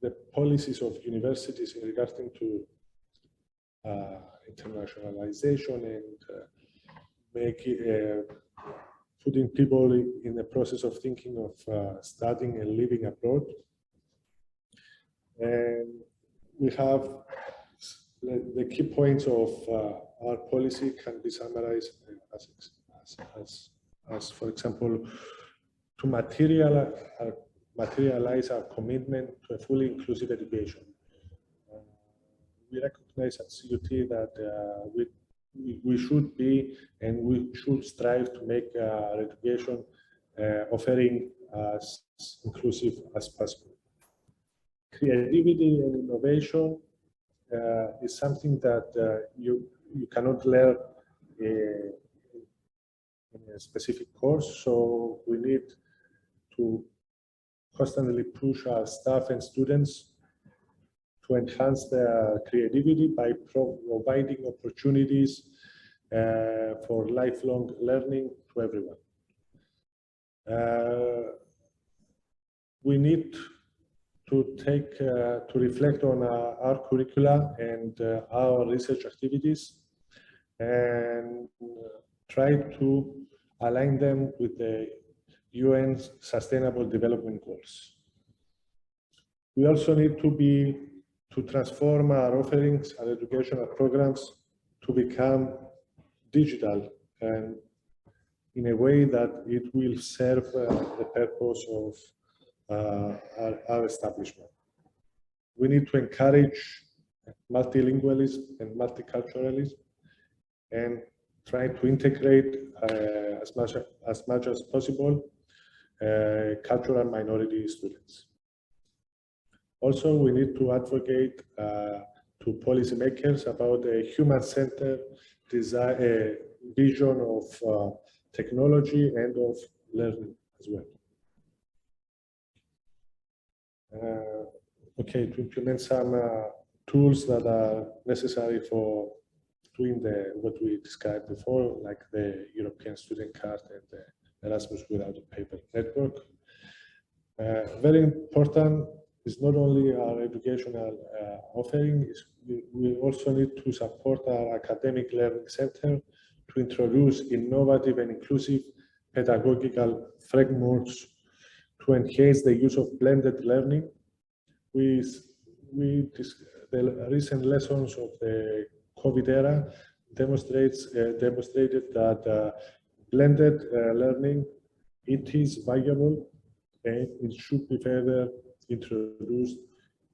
the policies of universities in regard to internationalization and putting people in the process of thinking of studying and living abroad. And we have the key points of our policy can be summarized as for example, to materialize our commitment to a fully inclusive education. We recognize at CUT that we should be and we should strive to make our education offering as inclusive as possible. Creativity and innovation is something that you cannot learn in a specific course, so we need to constantly push our staff and students to enhance their creativity by providing opportunities for lifelong learning to everyone. We need to reflect on our curricula and our research activities and try to align them with the UN's Sustainable Development Goals. We also need to transform our offerings, our educational programs, to become digital and in a way that it will serve the purpose of our establishment. We need to encourage multilingualism and multiculturalism and try to integrate as much as possible cultural minority students. Also, we need to advocate to policymakers about a human-centered vision of technology and of learning as well. Okay, to implement some tools that are necessary for doing what we described before, like the European Student Card and the Erasmus Without a Paper network. Very important is not only our educational offering, we also need to support our academic learning center to introduce innovative and inclusive pedagogical frameworks to enhance the use of blended learning. The recent lessons of the COVID era demonstrated that blended learning, it is valuable and it should be further introduced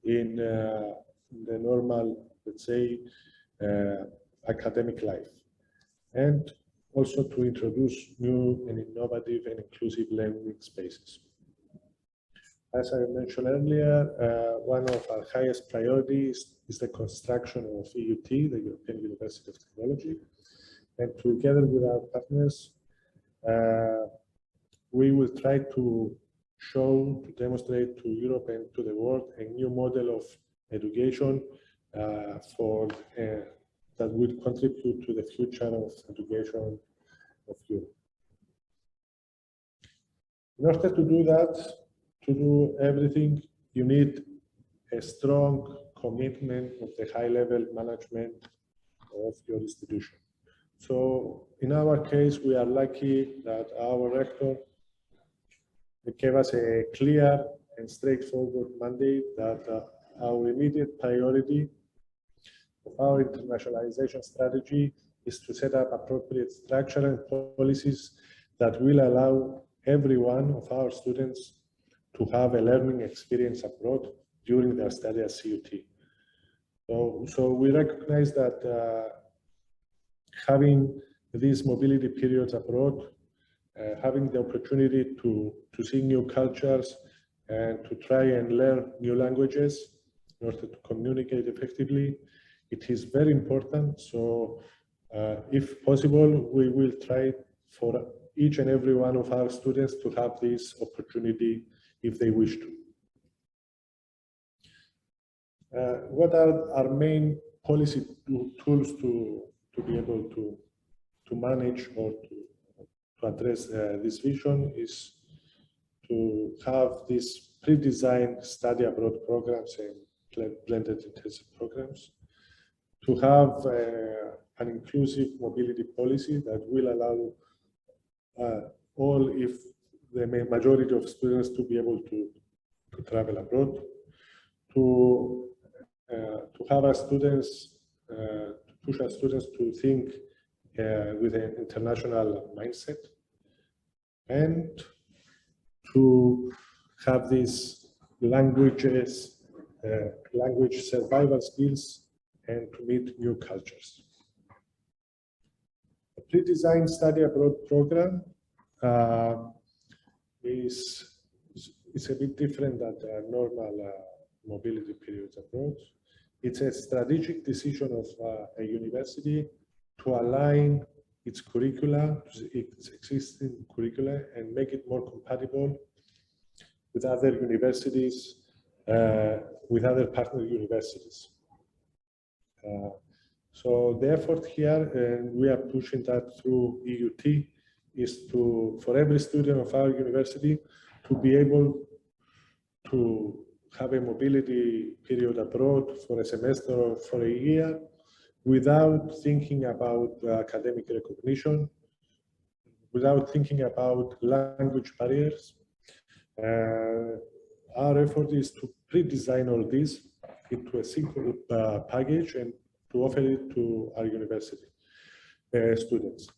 in the normal, let's say, academic life. And also to introduce new and innovative and inclusive learning spaces. As I mentioned earlier, one of our highest priorities is the construction of EUT, the European University of Technology. And together with our partners, we will try to demonstrate to Europe and to the world a new model of education that will contribute to the future of education of Europe. In order to do that, to do everything, you need a strong commitment of the high-level management of your institution. So in our case, we are lucky that our rector gave us a clear and straightforward mandate that our immediate priority of our internationalization strategy is to set up appropriate structure and policies that will allow every one of our students to have a learning experience abroad during their study at CUT. So we recognize that having these mobility periods abroad, having the opportunity to see new cultures and to try and learn new languages in order to communicate effectively, it is very important. So if possible, we will try for each and every one of our students to have this opportunity if they wish to. What are our main policy tools to be able to manage or to address this vision is to have these pre-designed study abroad programs and blended intensive programs, to have an inclusive mobility policy that will allow all, if the majority of students, to be able to travel abroad, to have our students, to push our students to think with an international mindset, and to have these language survival skills and to meet new cultures. A pre-designed study abroad program is a bit different than the normal mobility periods abroad. It's a strategic decision of a university to align its curricula, its existing curricula, and make it more compatible with other universities, with other partner universities. So the effort here, and we are pushing that through EUT, is for every student of our university to be able to have a mobility period abroad for a semester or for a year without thinking about academic recognition, without thinking about language barriers, our effort is to pre-design all this into a single package and to offer it to our university students.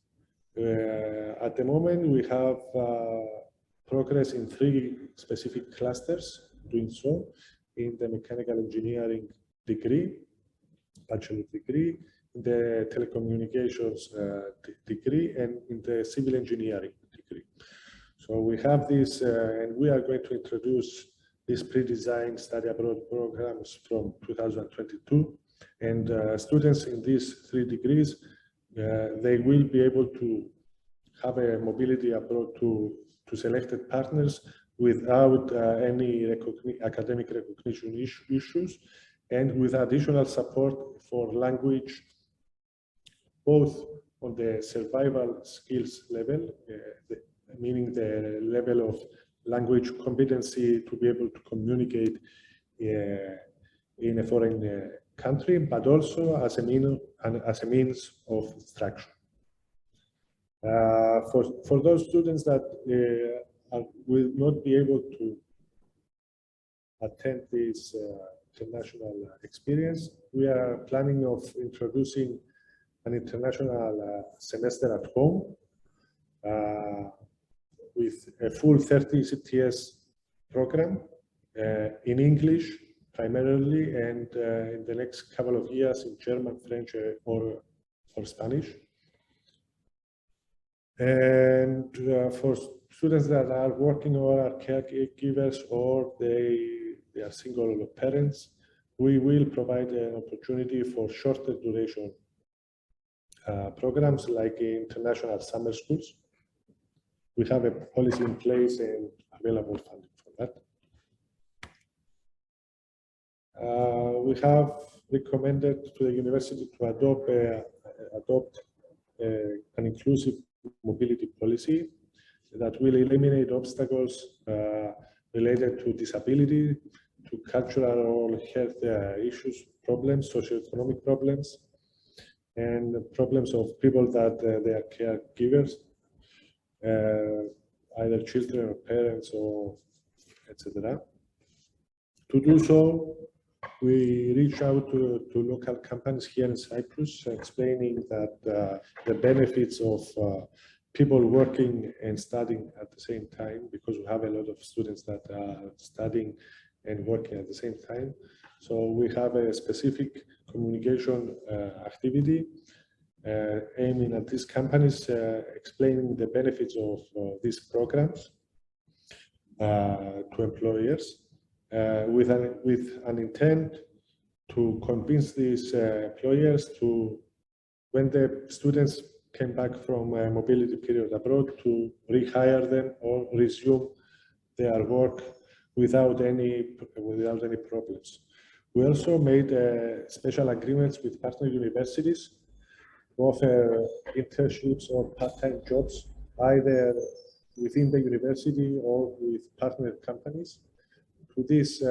At the moment, we have progress in 3 specific clusters doing so in the mechanical engineering degree, bachelor degree, in the telecommunications degree, and in the civil engineering degree. So we have this, and we are going to introduce these pre-designed study abroad programs from 2022. And students in these 3 degrees, they will be able to have a mobility abroad to selected partners without any academic recognition issues, and with additional support for language, both on the survival skills level, meaning the level of language competency to be able to communicate in a foreign country, but also as a means of instruction. For those students that will not be able to attend this international experience, we are planning of introducing an international semester at home with a full 30 CTS program in English primarily, and in the next couple of years in German, French, or Spanish. And for students that are working or are caregivers, or they are single parents, we will provide an opportunity for shorter duration programs like international summer schools. We have a policy in place and available funding for that. We have recommended to the university to adopt an inclusive mobility policy that will eliminate obstacles related to disability, to cultural or health issues, problems, socioeconomic problems, and problems of people that they are caregivers, either children or parents or etc. To do so, we reach out to local companies here in Cyprus, explaining that the benefits of people working and studying at the same time, because we have a lot of students that are studying and working at the same time. So we have a specific communication activity aiming at these companies, explaining the benefits of these programs to employers, with an intent to convince these employers to, when the students came back from a mobility period abroad, to rehire them or resume their work without any problems. We also made special agreements with partner universities to offer internships or part-time jobs, either within the university or with partner companies, to these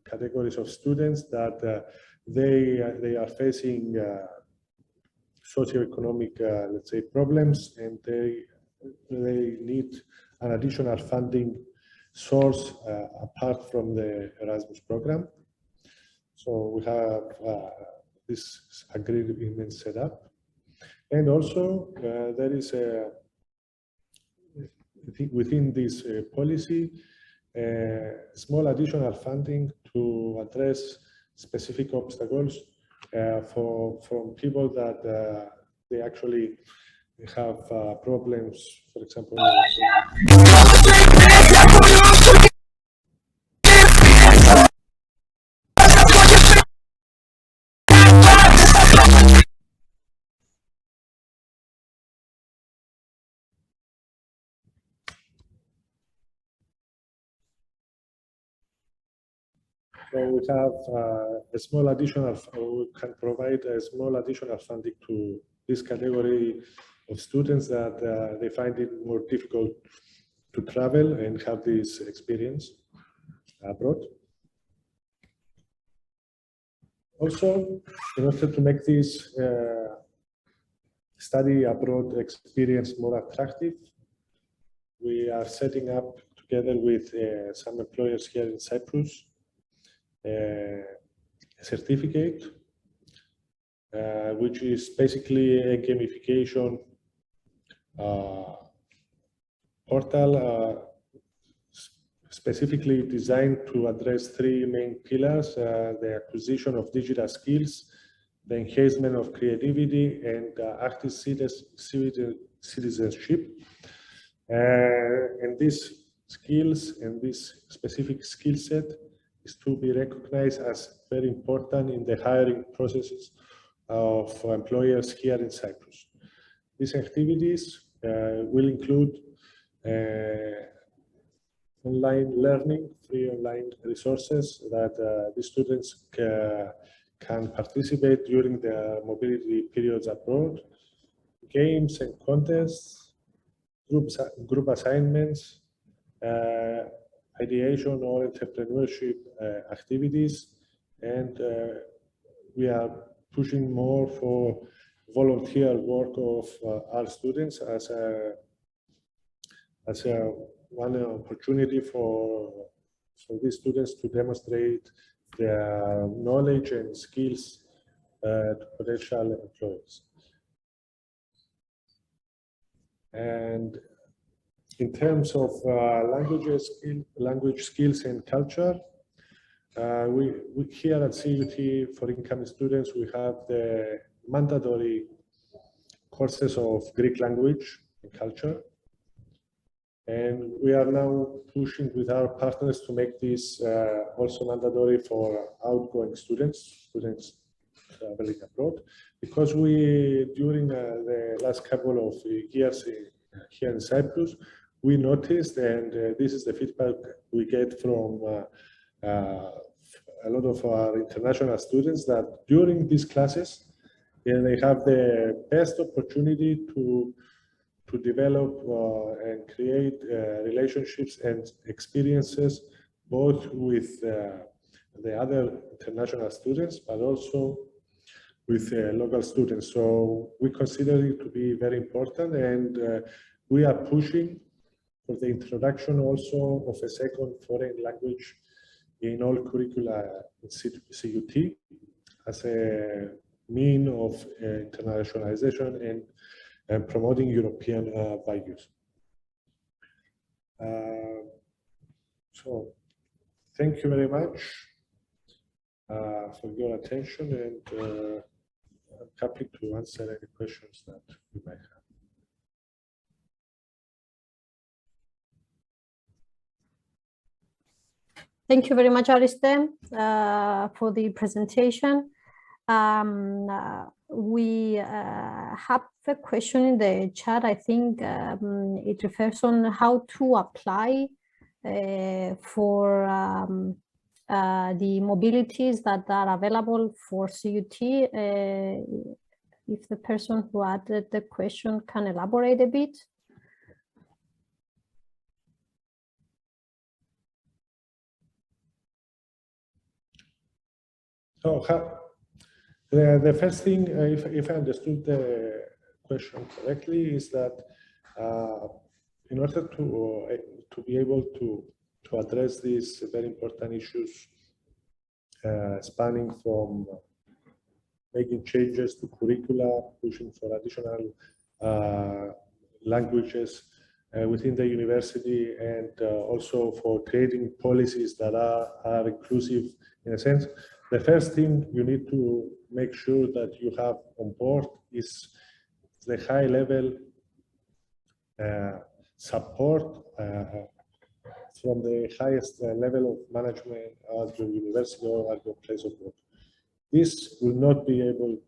categories of students that they are facing socioeconomic, let's say, problems, and they need an additional funding source apart from the Erasmus program. So we have this agreement set up, and also there is within this policy small additional funding to address specific obstacles from people that they actually have problems, for example. So we have a small additional, we can provide a small additional funding to this category of students that they find it more difficult to travel and have this experience abroad. Also, in order to make this study abroad experience more attractive, we are setting up, together with some employers here in Cyprus, a certificate, which is basically a gamification portal specifically designed to address three main pillars: the acquisition of digital skills, the enhancement of creativity, and active citizenship. And these skills and this specific skill set is to be recognized as very important in the hiring processes of employers here in Cyprus. These activities will include online learning, free online resources that the students can participate during their mobility periods abroad, games and contests, group assignments, ideation or entrepreneurship activities, and we are pushing more for volunteer work of our students as one opportunity for these students to demonstrate their knowledge and skills to potential employers. And in terms of language skills and culture, we here at CUT for incoming students, we have the mandatory courses of Greek language and culture. And we are now pushing with our partners to make this also mandatory for outgoing students traveling abroad, because during the last couple of years here in Cyprus, we noticed, and this is the feedback we get from a lot of our international students, that during these classes, they have the best opportunity to develop and create relationships and experiences, both with the other international students, but also with local students. So we consider it to be very important, and we are pushing for the introduction also of a second foreign language in all curricula in CUT as a mean of internationalization and promoting European values. So thank you very much for your attention, and I'm happy to answer any questions that you might have. Thank you very much, Ariste, for the presentation. We have a question in the chat. I think it refers on how to apply for the mobilities that are available for CUT. If the person who added the question can elaborate a bit. So the first thing, if I understood the question correctly, is that in order to be able to address these very important issues, spanning from making changes to curricula, pushing for additional languages within the university, and also for creating policies that are inclusive in a sense, the first thing you need to make sure that you have on board is the high-level support from the highest level of management at your university or at your place of work. This will not be able,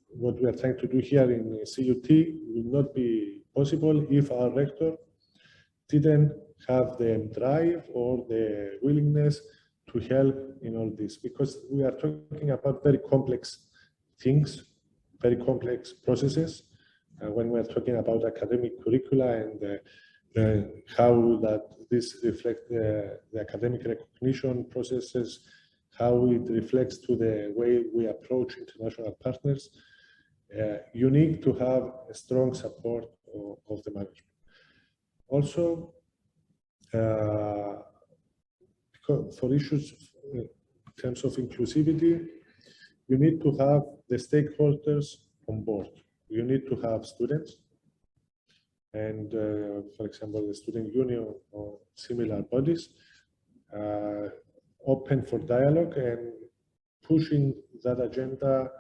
what we are trying to do here in CUT will not be possible if our rector didn't have the drive or the willingness to help in all this, because we are talking about very complex things, very complex processes. When we're talking about academic curricula and how that this reflects the academic recognition processes, how it reflects to the way we approach international partners, you need to have a strong support of the management. Also, for issues in terms of inclusivity, you need to have the stakeholders on board. You need to have students and, for example, the student union or similar bodies open for dialogue and pushing that agenda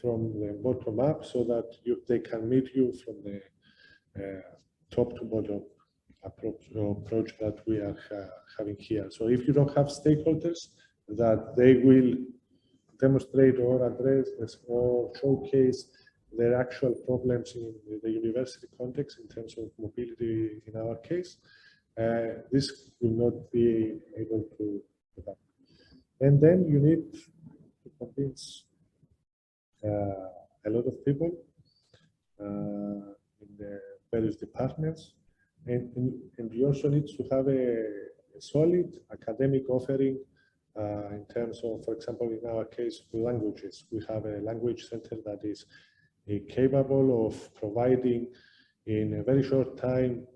from the bottom up so that they can meet you from the top to bottom approach that we are having here. So if you don't have stakeholders that they will demonstrate or address or showcase their actual problems in the university context in terms of mobility in our case, this will not be able to happen. And then you need to convince a lot of people in the various departments, and you also need to have a solid academic offering in terms of, for example, in our case, languages. We have a language center that is capable of providing in a very short time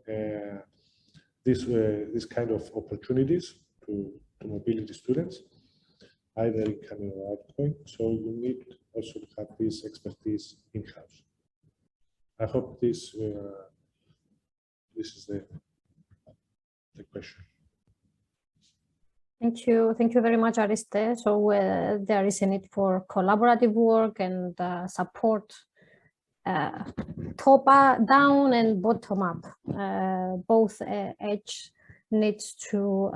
this kind of opportunities to mobility students, either incoming or outgoing. So you need also to have this expertise in-house. I hope this is the question. Thank you very much, Ariste. So there is a need for collaborative work and support, top down and bottom up. Both edge needs to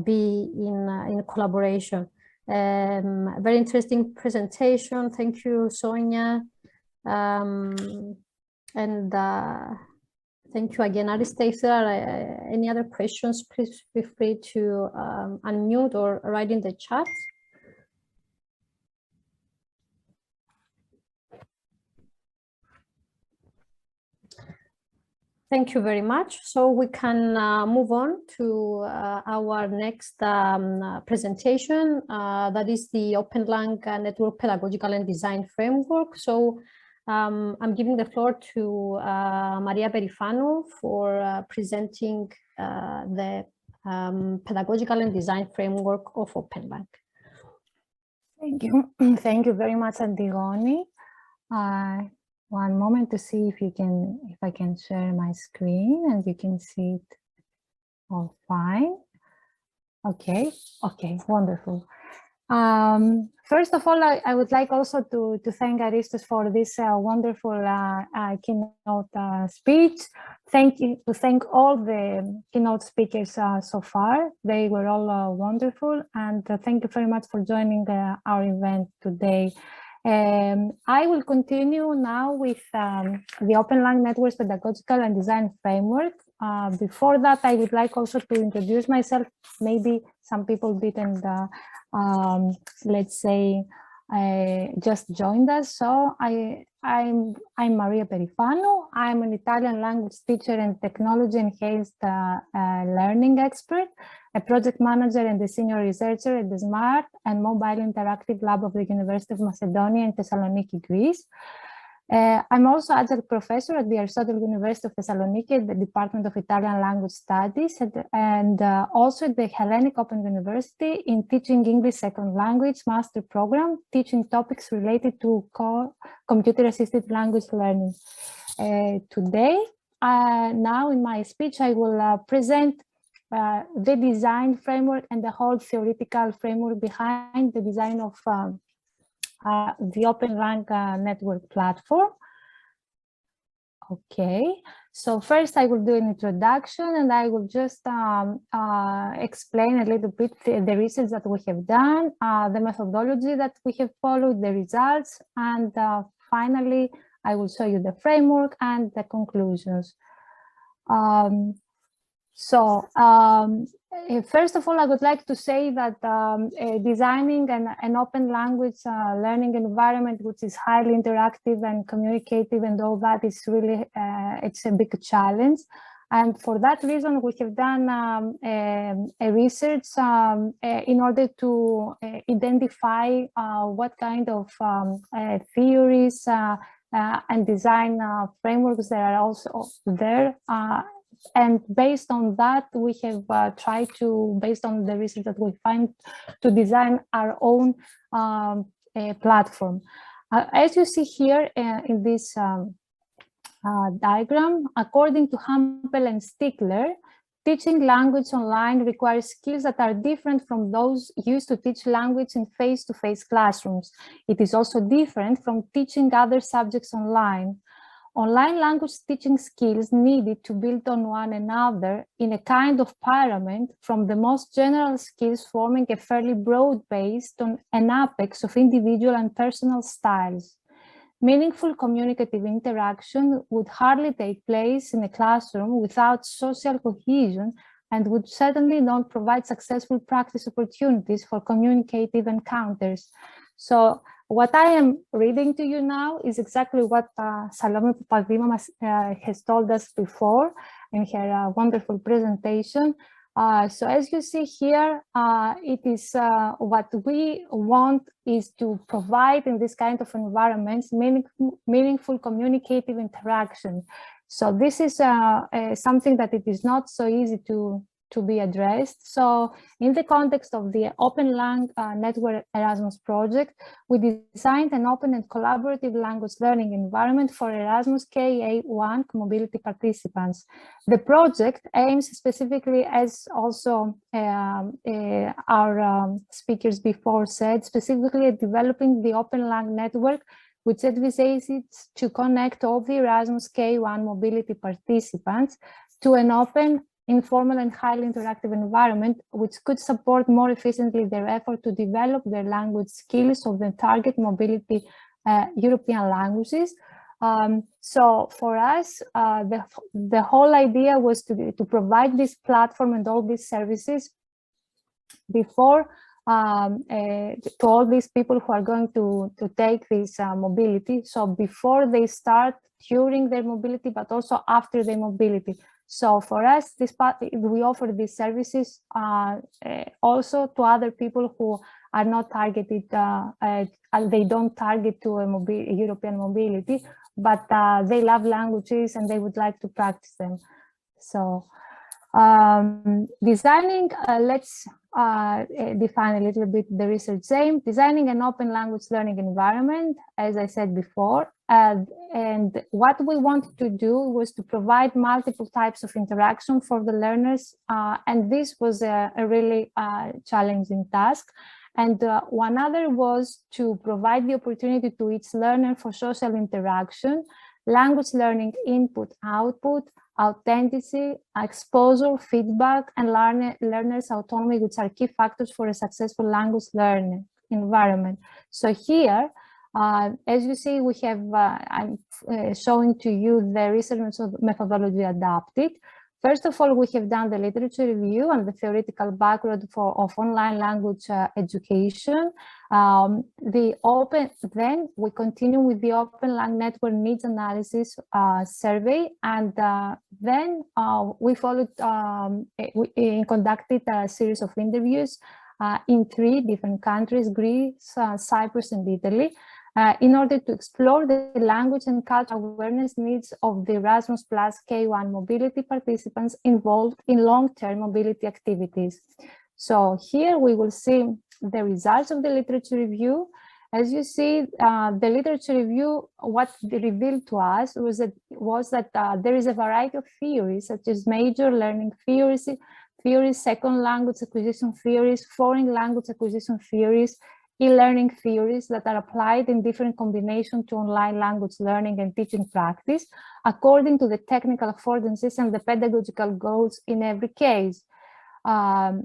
be in collaboration. Very interesting presentation. Thank you, Sonia. And thank you again, Ariste. If there are any other questions, please feel free to unmute or write in the chat. Thank you very much. So we can move on to our next presentation. That is the OPENLang Network Pedagogical and Design Framework. So I'm giving the floor to Maria Perifano for presenting the Pedagogical and Design Framework of OPENLang. Thank you. Thank you very much, Antigone. One moment to see if I can share my screen and you can see it all fine. Okay, wonderful. First of all, I would like also to thank Aristos for this wonderful keynote speech. Thank all the keynote speakers so far. They were all wonderful, and thank you very much for joining our event today. I will continue now with the OPENLang Network Pedagogical and Design Framework. Before that, I would like also to introduce myself. Maybe some people didn't, let's say, just joined us. So I'm Maria Perifano. I'm an Italian language teacher and technology enhanced learning expert, a project manager and a senior researcher at the Smart and Mobile Interactive Lab of the University of Macedonia in Thessaloniki, Greece. I'm also adjunct professor at the Aristotle University of Thessaloniki at the Department of Italian Language Studies and also at the Hellenic Open University in teaching English second language master program, teaching topics related to computer-assisted language learning. Today, now in my speech, I will present the design framework and the whole theoretical framework behind the design of the OPENLang network platform. Okay, so first I will do an introduction and I will just explain a little bit the research that we have done, the methodology that we have followed, the results, and finally I will show you the framework and the conclusions. First of all, I would like to say that designing an open language learning environment which is highly interactive and communicative and all that is really, it's a big challenge. And for that reason, we have done a research in order to identify what kind of theories and design frameworks there are also there And based on that, we have tried to, based on the research that we find, to design our own platform. As you see here in this diagram, according to Hampel and Stickler, teaching language online requires skills that are different from those used to teach language in face-to-face classrooms. It is also different from teaching other subjects online. Online language teaching skills needed to build on one another in a kind of pyramid, from the most general skills forming a fairly broad base on an apex of individual and personal styles. Meaningful communicative interaction would hardly take place in a classroom without social cohesion, and would certainly not provide successful practice opportunities for communicative encounters. So what I am reading to you now is exactly what Salome Papadima has told us before in her wonderful presentation. So as you see here, it is what we want is to provide in this kind of environments meaningful communicative interaction. So this is something that it is not so easy to be addressed. So in the context of the OPENLang Network Erasmus project, we designed an open and collaborative language learning environment for Erasmus KA1 mobility participants. The project aims specifically, as also our speakers before said, specifically at developing the OPENLang network, which advises to connect all the Erasmus K1 mobility participants to an open, informal and highly interactive environment, which could support more efficiently their effort to develop their language skills of the target mobility European languages. So for us, the whole idea was to provide this platform and all these services before to all these people who are going to take this mobility. So before they start, during their mobility, but also after their mobility. So for us, we offer these services also to other people who are not targeted, they don't target to a European mobility, but they love languages and they would like to practice them. So designing, let's define a little bit the research aim. Designing an open language learning environment, as I said before, and what we wanted to do was to provide multiple types of interaction for the learners, and this was a really challenging task. And one other was to provide the opportunity to each learner for social interaction, language learning input, output, authenticity, exposure, feedback, and learners' autonomy, which are key factors for a successful language learning environment. So here, as you see, we have, I'm showing to you the research methodology adapted. First of all, we have done the literature review and the theoretical background of online language education. Then we continue with the OPENLang Network Needs Analysis survey, and then we followed, we conducted a series of interviews in 3 different countries, Greece, Cyprus, and Italy, in order to explore the language and culture awareness needs of the Erasmus Plus K1 mobility participants involved in long-term mobility activities. So here we will see the results of the literature review. As you see, the literature review, what they revealed to us was that there is a variety of theories, such as major learning theories, second language acquisition theories, foreign language acquisition theories, e-learning theories that are applied in different combinations to online language learning and teaching practice, according to the technical affordances and the pedagogical goals in every case.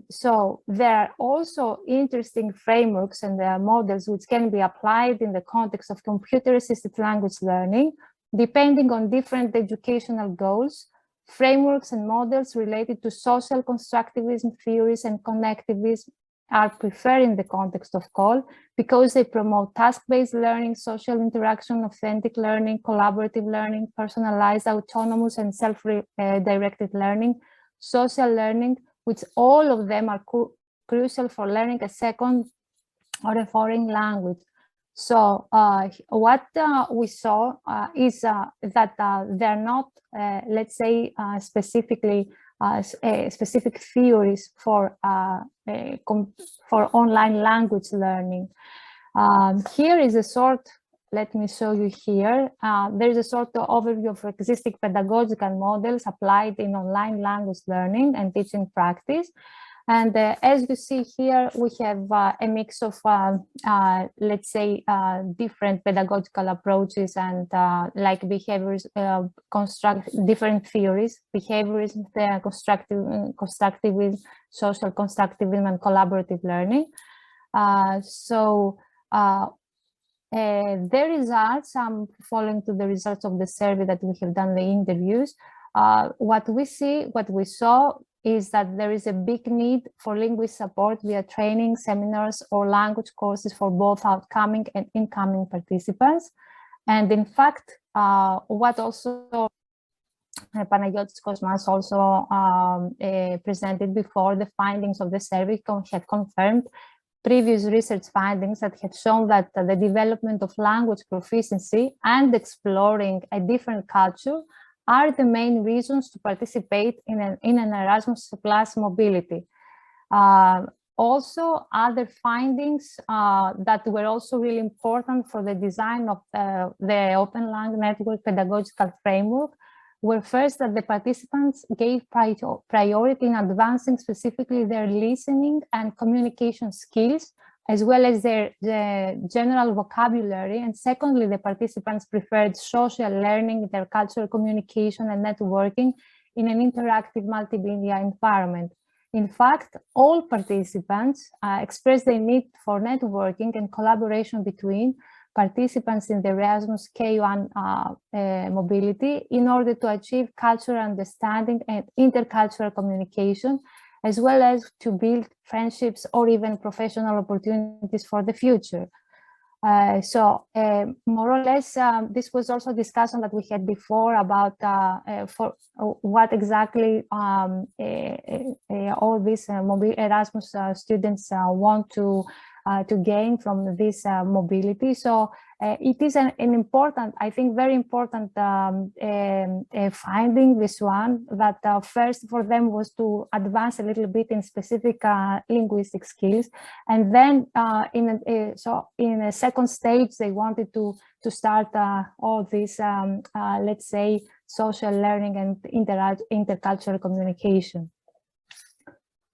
So there are also interesting frameworks and models which can be applied in the context of computer-assisted language learning, depending on different educational goals. Frameworks and models related to social constructivism theories and connectivism are preferred in the context of COL because they promote task-based learning, social interaction, authentic learning, collaborative learning, personalized, autonomous, and self-directed learning, social learning, which all of them are crucial for learning a second or a foreign language. So what we saw is that they're not, let's say, specifically specific theories for online language learning. Here is a sort, let me show you here. There is a sort of overview of existing pedagogical models applied in online language learning and teaching practice. And as you see here, we have a mix of, let's say, different pedagogical approaches and like behaviors, different theories, behaviorism, constructivism, social constructivism, and collaborative learning. The results, I'm following to the results of the survey that we have done, the interviews. What we saw is that there is a big need for linguist support via training, seminars, or language courses for both outgoing and incoming participants. And in fact, what also Panagiotis Kosmas also presented before, the findings of the survey have confirmed previous research findings that have shown that the development of language proficiency and exploring a different culture are the main reasons to participate in an Erasmus Plus mobility. Also, other findings that were also really important for the design of the OPENLang Network pedagogical framework were first that the participants gave priority in advancing specifically their listening and communication skills, as well as their general vocabulary. And secondly, the participants preferred social learning, intercultural communication, and networking in an interactive multimedia environment. In fact, all participants expressed their need for networking and collaboration between participants in the Erasmus K1 mobility in order to achieve cultural understanding and intercultural communication, as well as to build friendships or even professional opportunities for the future. More or less, this was also a discussion that we had before about for what exactly all these Erasmus students want to gain from this mobility. So it is an important, I think, very important finding, this one, that first for them was to advance a little bit in specific linguistic skills. And then in a second stage, they wanted to start all this, let's say, social learning and intercultural communication.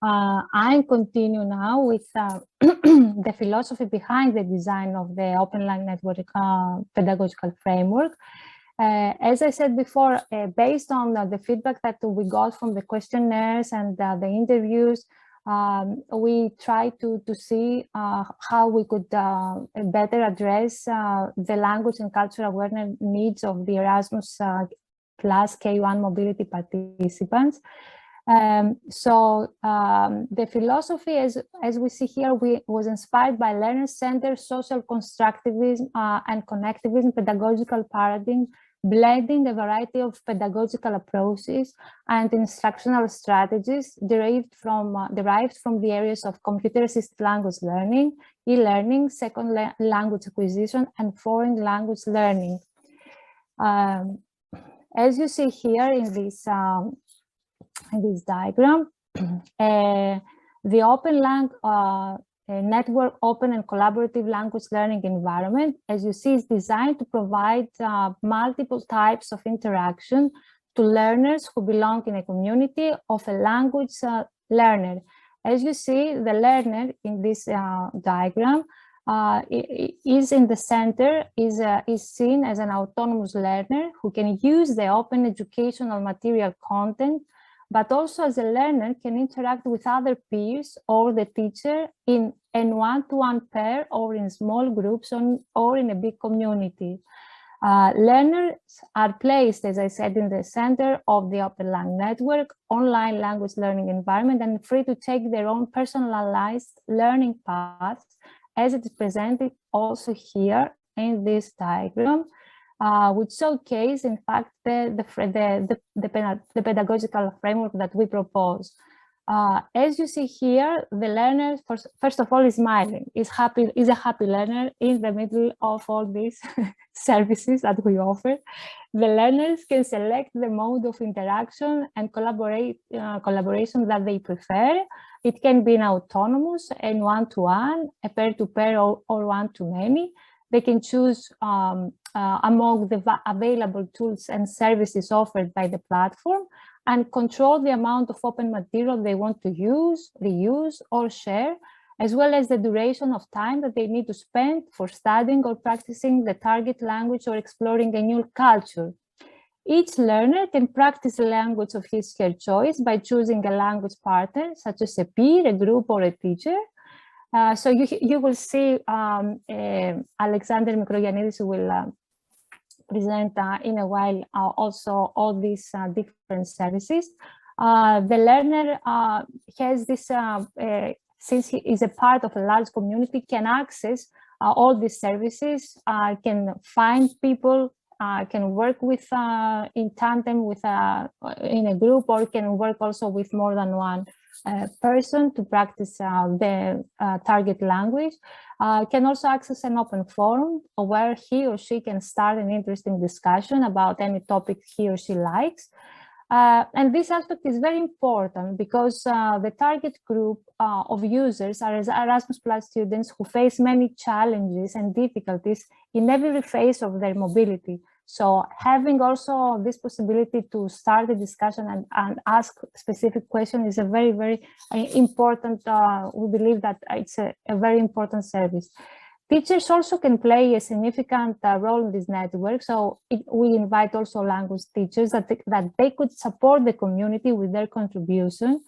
I continue now with the philosophy behind the design of the OPENLang Network pedagogical framework. As I said before, based on the feedback that we got from the questionnaires and the interviews, we tried to see how we could better address the language and cultural awareness needs of the Erasmus Plus K1 mobility participants. The philosophy, as we see here, was inspired by learner-centered social constructivism and connectivism pedagogical paradigm, blending a variety of pedagogical approaches and instructional strategies derived from the areas of computer-assisted language learning, e-learning, second language acquisition, and foreign language learning. As you see here in this diagram, the OPENLang Network Open and Collaborative Language Learning Environment, as you see, is designed to provide multiple types of interaction to learners who belong in a community of a language learner. As you see, the learner in this diagram is in the center, is seen as an autonomous learner who can use the open educational material content, but also as a learner can interact with other peers or the teacher in a one-to-one pair or in small groups or in a big community. Learners are placed, as I said, in the center of the OPENLang Network online language learning environment and free to take their own personalized learning paths, as it is presented also here in this diagram, which showcase, in fact, the pedagogical framework that we propose. As you see here, the learner, first of all, is smiling, is a happy learner in the middle of all these services that we offer. The learners can select the mode of interaction and collaboration that they prefer. It can be an autonomous and one-to-one, a pair-to-pair, or one-to-many. They can choose among the available tools and services offered by the platform and control the amount of open material they want to use, reuse, or share, as well as the duration of time that they need to spend for studying or practicing the target language or exploring a new culture. Each learner can practice a language of his or her choice by choosing a language partner, such as a peer, a group, or a teacher. So you will see Alexander Mikroyanidis will present in a while also all these different services. The learner has this, since he is a part of a large community, can access all these services, can find people, can work with in tandem with in a group, or can work also with more than one person to practice the target language. Can also access an open forum where he or she can start an interesting discussion about any topic he or she likes. And this aspect is very important because the target group of users are Erasmus Plus students who face many challenges and difficulties in every phase of their mobility. So having also this possibility to start a discussion and ask specific questions is a very, very important, we believe that it's a very important service. Teachers also can play a significant role in this network. So we invite also language teachers that they could support the community with their contribution,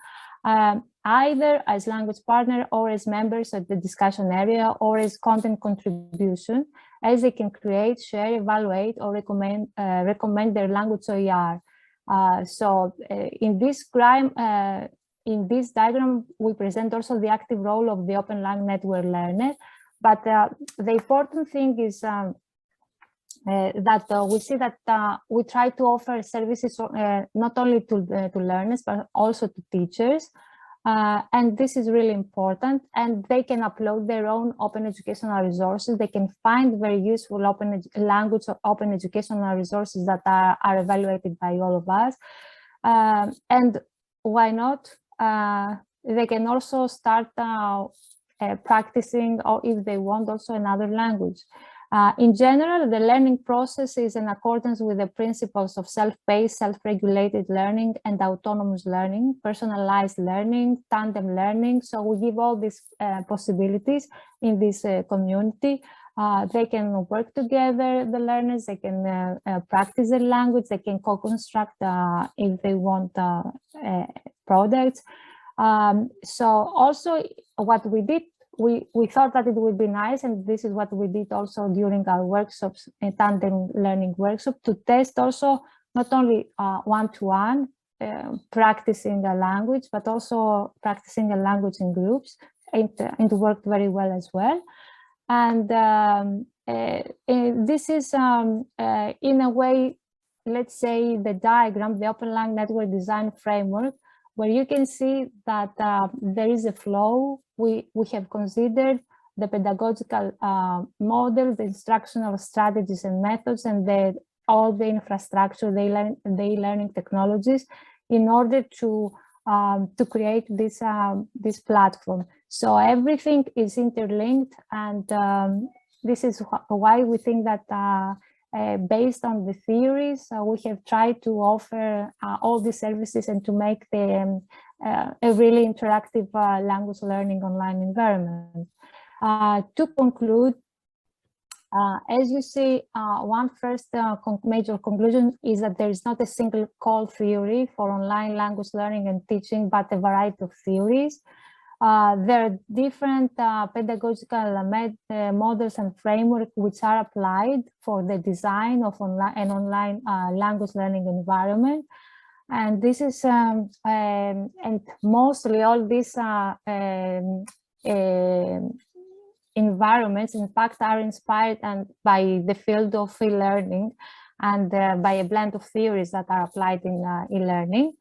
either as language partner or as members of the discussion area or as content contribution, as they can create, share, evaluate, or recommend their language OER. So in this diagram, we present also the active role of the OPENLang Network learner. But the important thing is that we see that we try to offer services not only to learners, but also to teachers. And this is really important. And they can upload their own open educational resources. They can find very useful open educational resources that are evaluated by all of us. And why not? They can also start practicing, or if they want, also another language. In general, the learning process is in accordance with the principles of self-paced, self-regulated learning and autonomous learning, personalized learning, tandem learning. So we give all these possibilities in this community. They can work together, the learners, they can practice their language, they can co-construct if they want products. So also what we did, we thought that it would be nice, and this is what we did also during our workshops, a tandem learning workshop, to test also not only one-to-one practicing a language, but also practicing a language in groups. It worked very well as well. And this is in a way, let's say, the diagram, the OPENLang Network Design Framework, where you can see that there is a flow. We have considered the pedagogical model, the instructional strategies and methods, and all the infrastructure, the learning technologies, in order to create this platform. So everything is interlinked, and this is why we think that based on the theories, we have tried to offer all these services and to make them a really interactive language learning online environment. To conclude, as you see, one first major conclusion is that there is not a single core theory for online language learning and teaching, but a variety of theories. There are different pedagogical models and frameworks which are applied for the design of an online language learning environment. And this is, and mostly all these environments, in fact, are inspired by the field of e-learning and by a blend of theories that are applied in e-learning.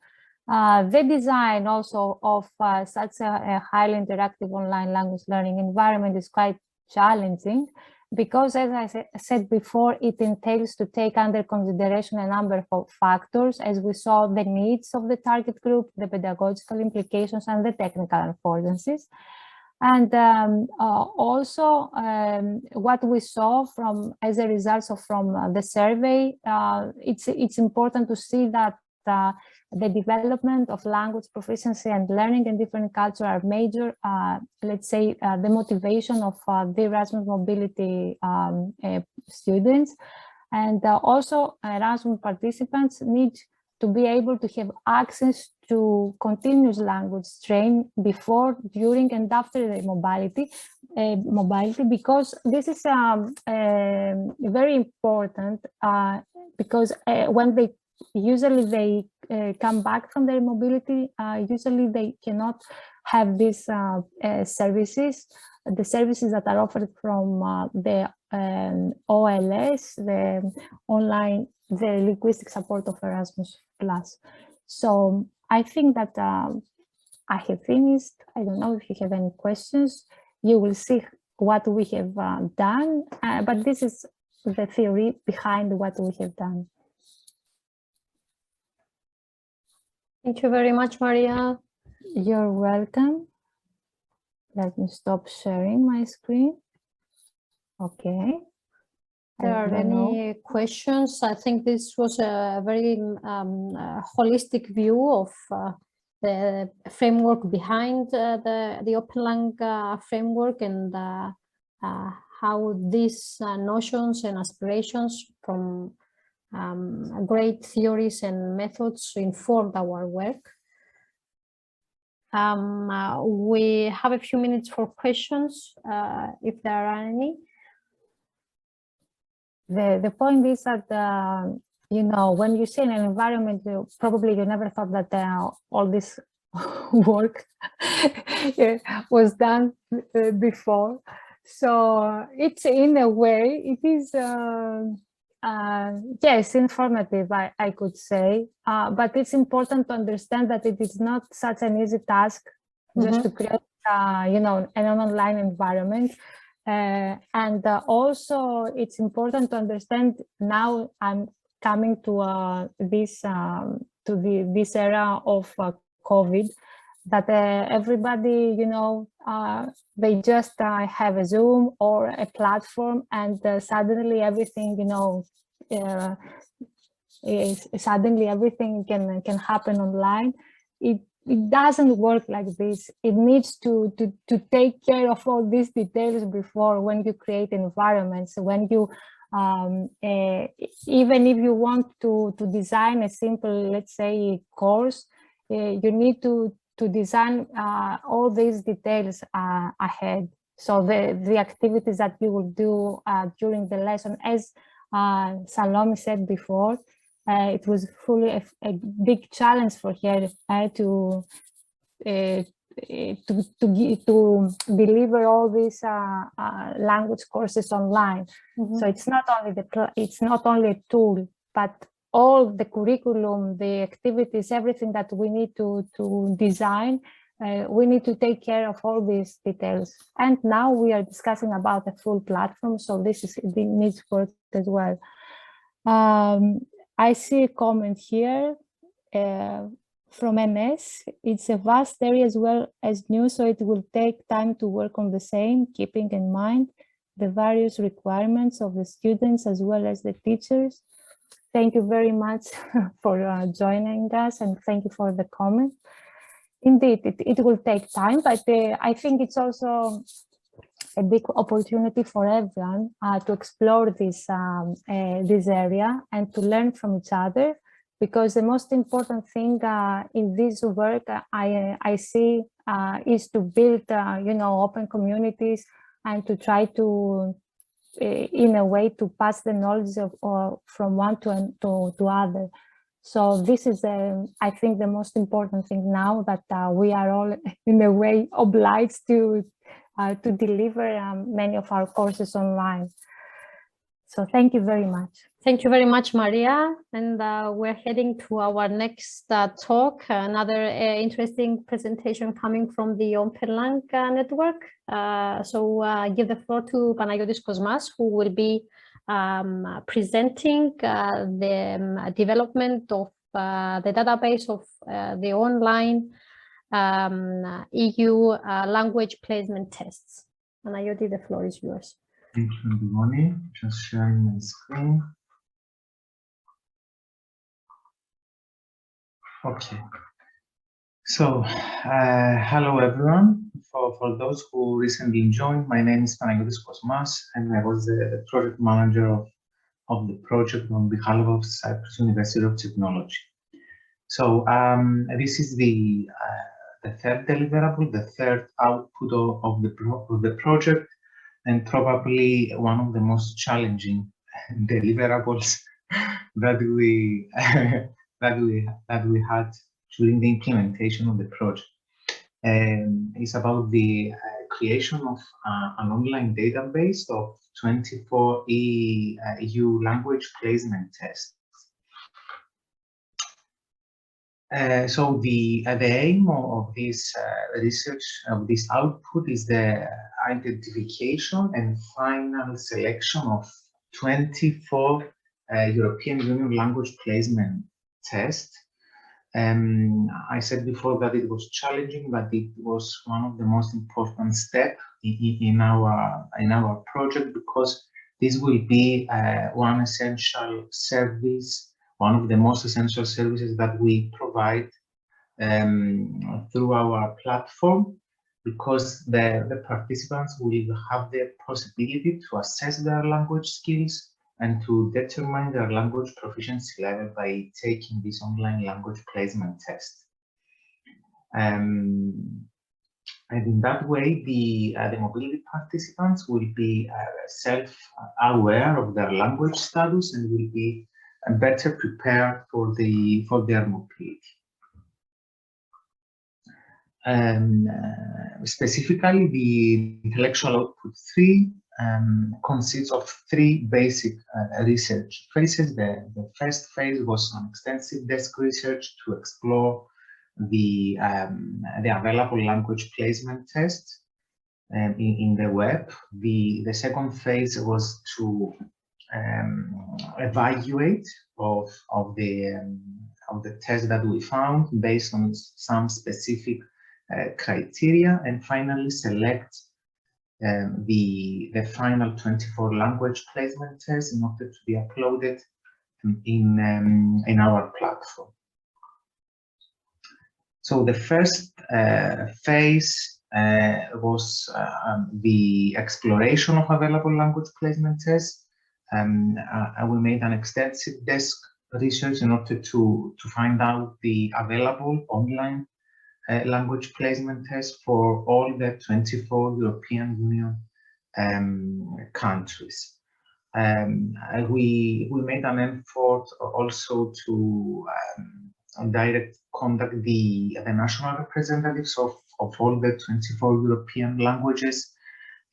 The design also of such a highly interactive online language learning environment is quite challenging because, as I said before, it entails to take under consideration a number of factors, as we saw the needs of the target group, the pedagogical implications, and the technical affordances. And also what we saw from as a result from the survey, it's important to see that the development of language proficiency and learning in different cultures are major, let's say, the motivation of the Erasmus mobility students. And also Erasmus participants need to be able to have access to continuous language training before, during, and after the mobility, because this is very important, because when they usually come back from their mobility, usually they cannot have these services, the services that are offered from the OLS, the online, the linguistic support of Erasmus+. So I think that I have finished. I don't know if you have any questions. You will see what we have done, but this is the theory behind what we have done. Thank you very much, Maria. You're welcome. Let me stop sharing my screen. Okay. There are any questions? I think this was a very holistic view of the framework behind the OPENLang framework, and how these notions and aspirations from great theories and methods informed our work. We have a few minutes for questions, if there are any. The point is that, you know, when you say an environment, probably you never thought that all this work was done before. So it's, in a way, it is, yes, informative, I could say, but it's important to understand that it is not such an easy task just to create, you know, an online environment. And also it's important to understand, now I'm coming to this era of COVID, that everybody, you know, they just have a Zoom or a platform, and suddenly everything, you know, suddenly everything can happen online. It doesn't work like this. It needs to take care of all these details before, when you create environments, when you even if you want to design a simple, let's say, course, you need to design all these details ahead. So the activities that you will do during the lesson, as Salome said before, it was fully a big challenge for her to deliver all these language courses online. So it's not only a tool, but all the curriculum, the activities, everything that we need to design. We need to take care of all these details. And now we are discussing about a full platform, so it needs work as well. I see a comment here from NS. It's a vast area as well as new, so it will take time to work on the same, keeping in mind the various requirements of the students as well as the teachers. Thank you very much for joining us, and thank you for the comment. Indeed, it will take time, but I think it's also a big opportunity for everyone to explore this area and to learn from each other, because the most important thing in this work I see is to build you know, open communities, and to try to in a way to pass the knowledge from one to other. So this is, I think, the most important thing now, that we are all in a way obliged to deliver many of our courses online. So thank you very much. Thank you very much, Maria. And we're heading to our next talk, another interesting presentation coming from the OPENLang Network. So I give the floor to Panagiotis Kosmas, who will be presenting the development of the database of the online EU language placement tests. Panagiotis, the floor is yours. Thank you, everybody. Just sharing my screen. Okay, so hello everyone. For those who recently joined, my name is Panagiotis Kosmas, and I was the project manager of the project on behalf of Cyprus University of Technology. So this is the third deliverable, the third output of the project, and probably one of the most challenging deliverables that we that we had during the implementation of the project. It's about the creation of an online database of 24 EU language placement tests. So the aim of this research, of this output, is the identification and final selection of 24 European Union language placement tests. I said before that it was challenging, but it was one of the most important steps in our project, because this will be one essential service, one of the most essential services that we provide through our platform, because the participants will have the possibility to assess their language skills and to determine their language proficiency level by taking this online language placement test. And in that way, the mobility participants will be self-aware of their language status and will be better prepared for their mobility. Specifically, the intellectual output 3 consists of 3 basic research phases. The first phase was an extensive desk research to explore the available language placement tests in the web. The second phase was to evaluate of the test that we found based on some specific criteria, and finally select the final 24 language placement tests in order to be uploaded in our platform. So the first phase was the exploration of available language placement tests. We made an extensive desk research in order to find out the available online language placement tests for all the 24 European Union countries. We made an effort also to direct contact the national representatives of all the 24 European languages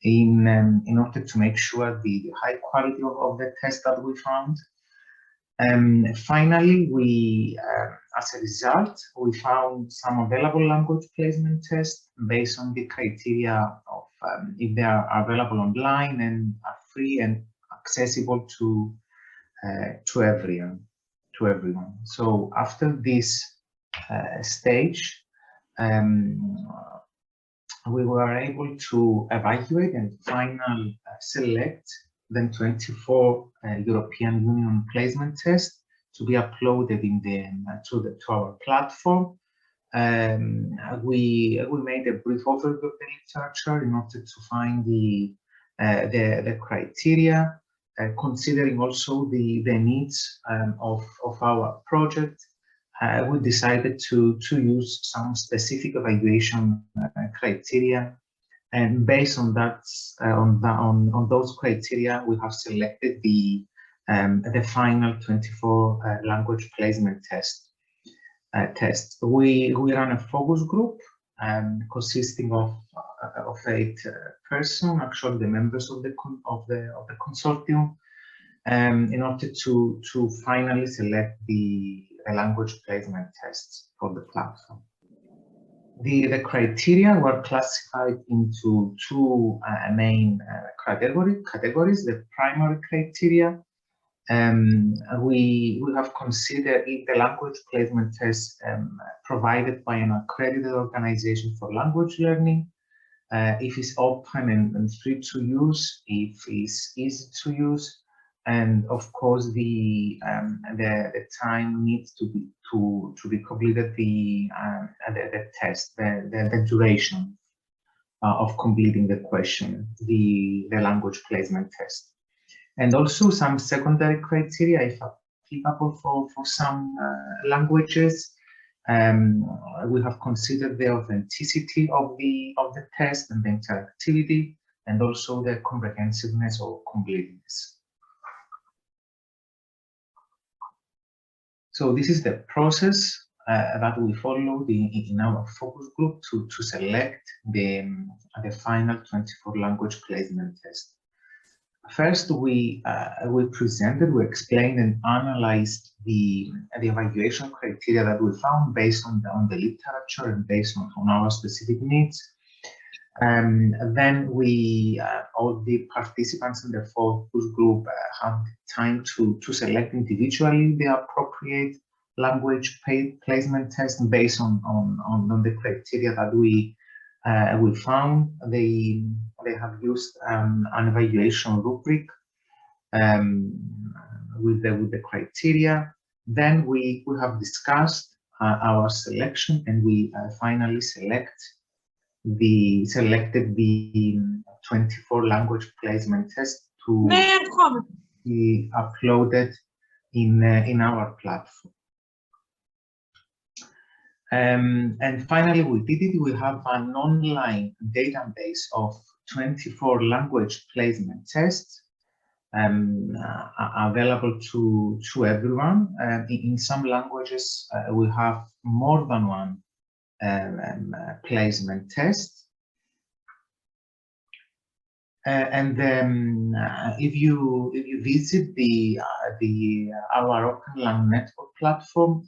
in order to make sure the high quality of the test that we found. Finally, as a result, we found some available language placement tests based on the criteria of if they are available online and are free and accessible to everyone. So after this stage, we were able to evaluate and finally select the 24 European Union placement tests to be uploaded to our platform. We made a brief overview of the literature in order to find the criteria, considering also the needs of our project. We decided to use some specific evaluation criteria, and based on that, on those criteria, we have selected the final 24 language placement test. We ran a focus group consisting of 8 persons, actually the members of the consortium, in order to finally select the language placement tests for the platform. The criteria were classified into two main categories. The primary criteria, we have considered if the language placement test provided by an accredited organization for language learning, if it's open and free to use, if it's easy to use, and of course the time needs to be completed, the test, the duration of completing the question, the language placement test. And also some secondary criteria, if applicable for some languages. We have considered the authenticity of the test and the interactivity, and also the comprehensiveness or completeness. So this is the process that we follow in our focus group to select the final 24 language placement test. First, we explained and analyzed the evaluation criteria that we found based on the literature and based on our specific needs. And then all the participants in the focus group had time to select individually the appropriate language placement test based on the criteria that we found. They have used an evaluation rubric with the criteria. Then we have discussed our selection, and we finally selected the 24 language placement test to be uploaded in our platform. And finally, we did it. We have an online database of 24 language placement tests available to everyone. In some languages, we have more than one placement test. And then if you visit our OPENLang Network platform,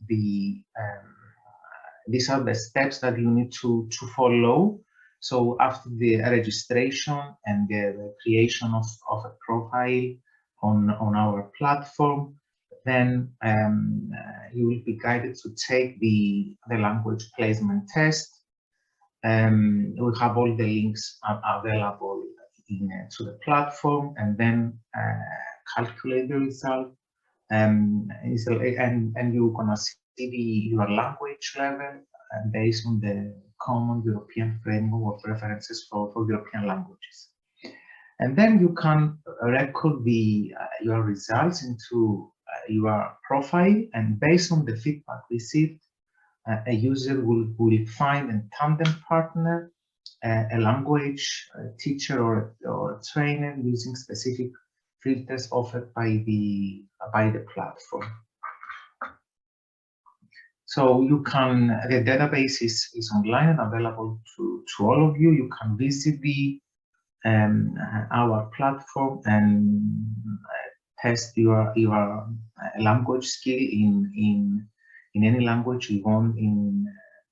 these are the steps that you need to follow. So after the registration and the creation of a profile on our platform, then you will be guided to take the language placement test. We have all the links available to the platform, and then calculate the result. And you're gonna see your language level based on the common European framework of references for European languages. And then you can record your results into your profile, and based on the feedback received, a user will find a tandem partner, a language teacher or a trainer using specific filters offered by the platform. So you can, the database is online and available to all of you. You can visit our platform and test your language skill in any language you want in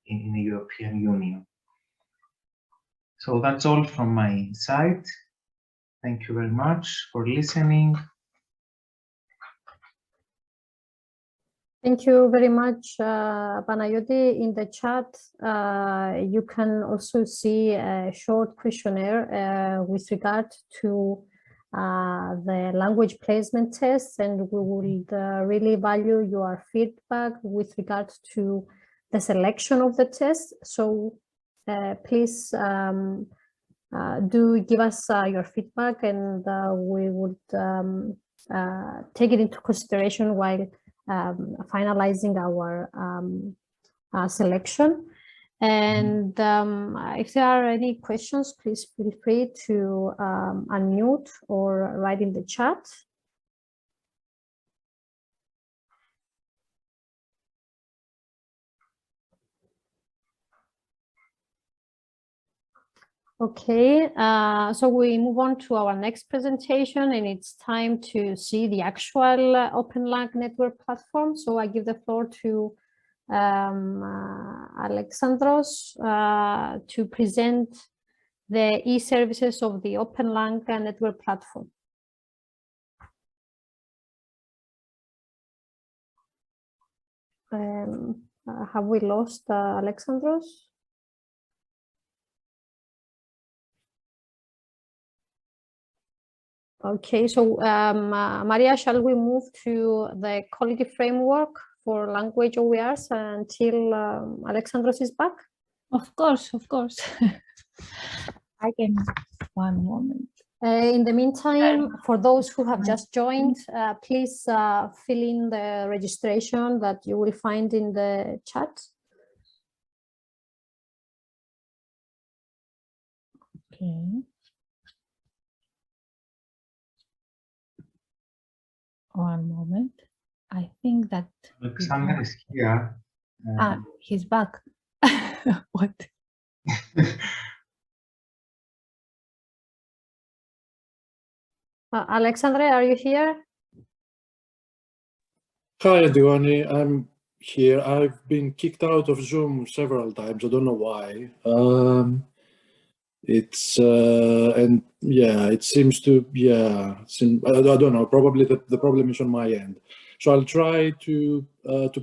the European Union. So that's all from my side. Thank you very much for listening. Thank you very much, Panayoti. In the chat, you can also see a short questionnaire with regard to the language placement tests, and we would really value your feedback with regard to the selection of the test. So please do give us your feedback, and we would take it into consideration while finalizing our selection. And if there are any questions, please feel free to unmute or write in the chat. Okay, so we move on to our next presentation, and it's time to see the actual OPENLang Network platform. So I give the floor to Alexandros to present the e-services of the OPENLang Network platform. Have we lost Alexandros? Okay, so Maria, shall we move to the quality framework for language OERs until Alexandros is back? Of course. I can, one moment. In the meantime, for those who have just joined, please fill in the registration that you will find in the chat. Okay. One moment. I think that Alexander is here. He's back. What? Alexandre, are you here? Hi, Dione. I'm here. I've been kicked out of Zoom several times. I don't know why. And yeah, it seems to, I don't know, probably the problem is on my end. So I'll try to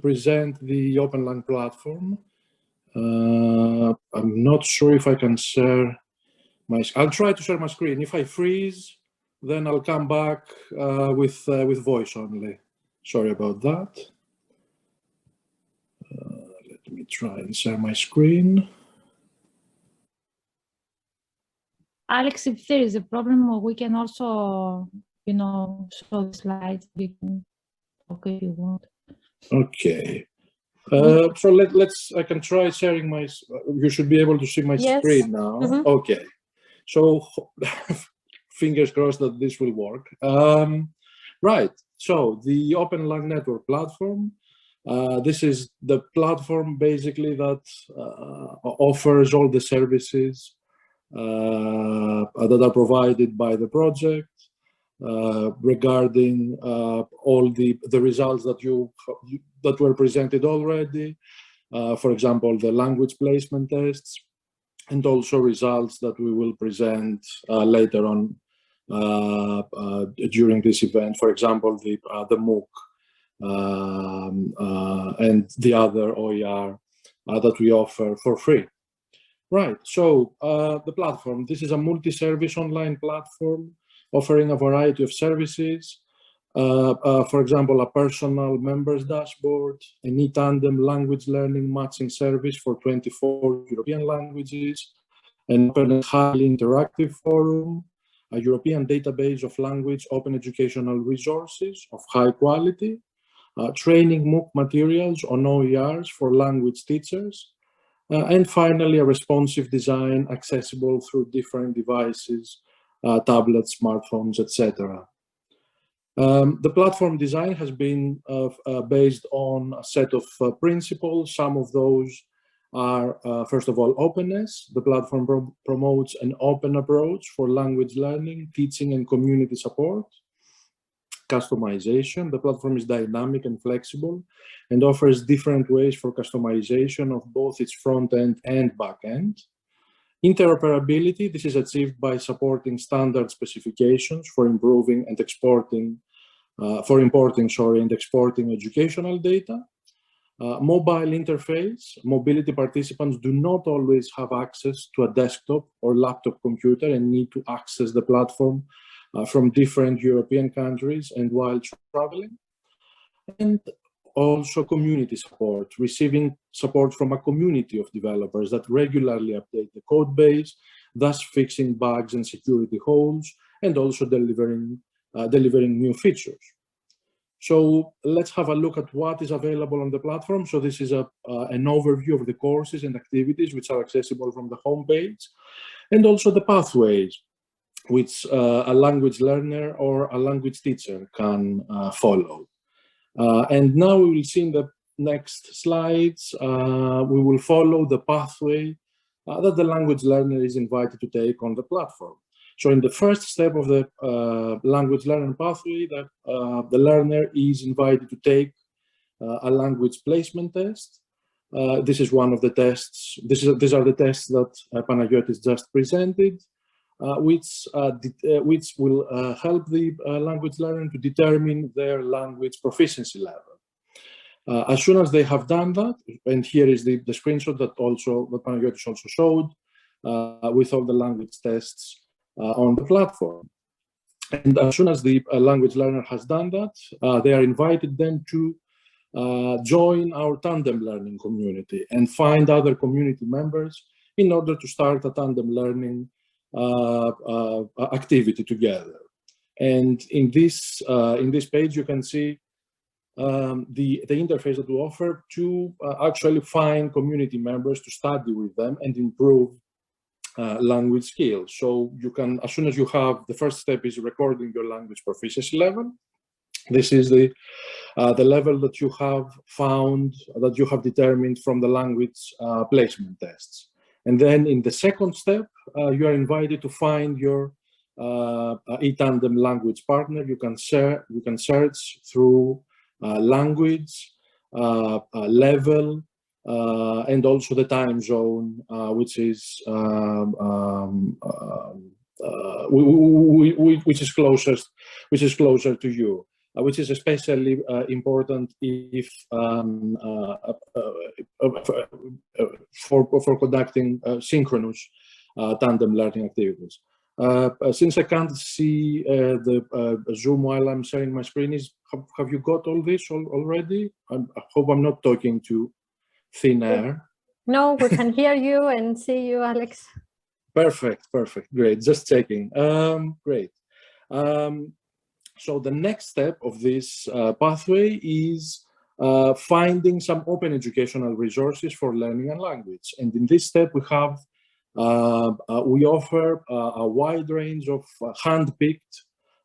present the OPENLang platform. I'm not sure if I can share I'll try to share my screen. If I freeze, then I'll come back with voice only. Sorry about that. Let me try and share my screen. Alex, if there is a problem, we can also, show the slides. You can talk if you want. Okay. So I can try sharing my, you should be able to see my screen now. Mm-hmm. Okay. So fingers crossed that this will work. Right. So the OPENLang Network platform, this is the platform basically that offers all the services that are provided by the project regarding all the results that were presented already. For example, the language placement tests, and also results that we will present later on during this event. For example, the MOOC and the other OER that we offer for free. Right, so the platform, this is a multi-service online platform offering a variety of services. For example, a personal members dashboard, an e-tandem language learning matching service for 24 European languages, an open and highly interactive forum, a European database of language open educational resources of high quality, training MOOC materials on OERs for language teachers, and finally, a responsive design accessible through different devices, tablets, smartphones, etc. The platform design has been based on a set of principles. Some of those are, first of all, openness. The platform promotes an open approach for language learning, teaching, and community support. Customization. The platform is dynamic and flexible and offers different ways for customization of both its front end and back end. Interoperability. This is achieved by supporting standard specifications for improving and exporting, and exporting educational data. Mobile interface. Mobility participants do not always have access to a desktop or laptop computer and need to access the platform from different European countries and while traveling. And also community support, receiving support from a community of developers that regularly update the code base, thus fixing bugs and security holes, and also delivering new features. So let's have a look at what is available on the platform. So this is an overview of the courses and activities which are accessible from the homepage, and also the pathways which a language learner or a language teacher can follow. And now we will see in the next slides, we will follow the pathway that the language learner is invited to take on the platform. So in the first step of the language learner pathway, the learner is invited to take a language placement test. This is one of the tests. These are the tests that Panagiotis just presented, which will help the language learner to determine their language proficiency level. As soon as they have done that, and here is the screenshot that Panagiotis also showed with all the language tests on the platform. And as soon as the language learner has done that, they are invited then to join our tandem learning community and find other community members in order to start a tandem learning activity together. And in this page, you can see the interface that we offer to actually find community members to study with them and improve language skills. So you can, as soon as you have, the first step is recording your language proficiency level. This is the level that you have found, that you have determined from the language placement tests. And then in the second step, you are invited to find your eTandem language partner. You can search through language, level, and also the time zone, which is closer to you, which is especially important if for conducting synchronous tandem learning activities. Since I can't see the Zoom while I'm sharing my screen, have you got all this already? I hope I'm not talking to thin air. No, we can hear you and see you, Alex. Perfect, great, just checking. Great. So the next step of this pathway is finding some open educational resources for learning a language. And in this step, we offer a wide range of hand-picked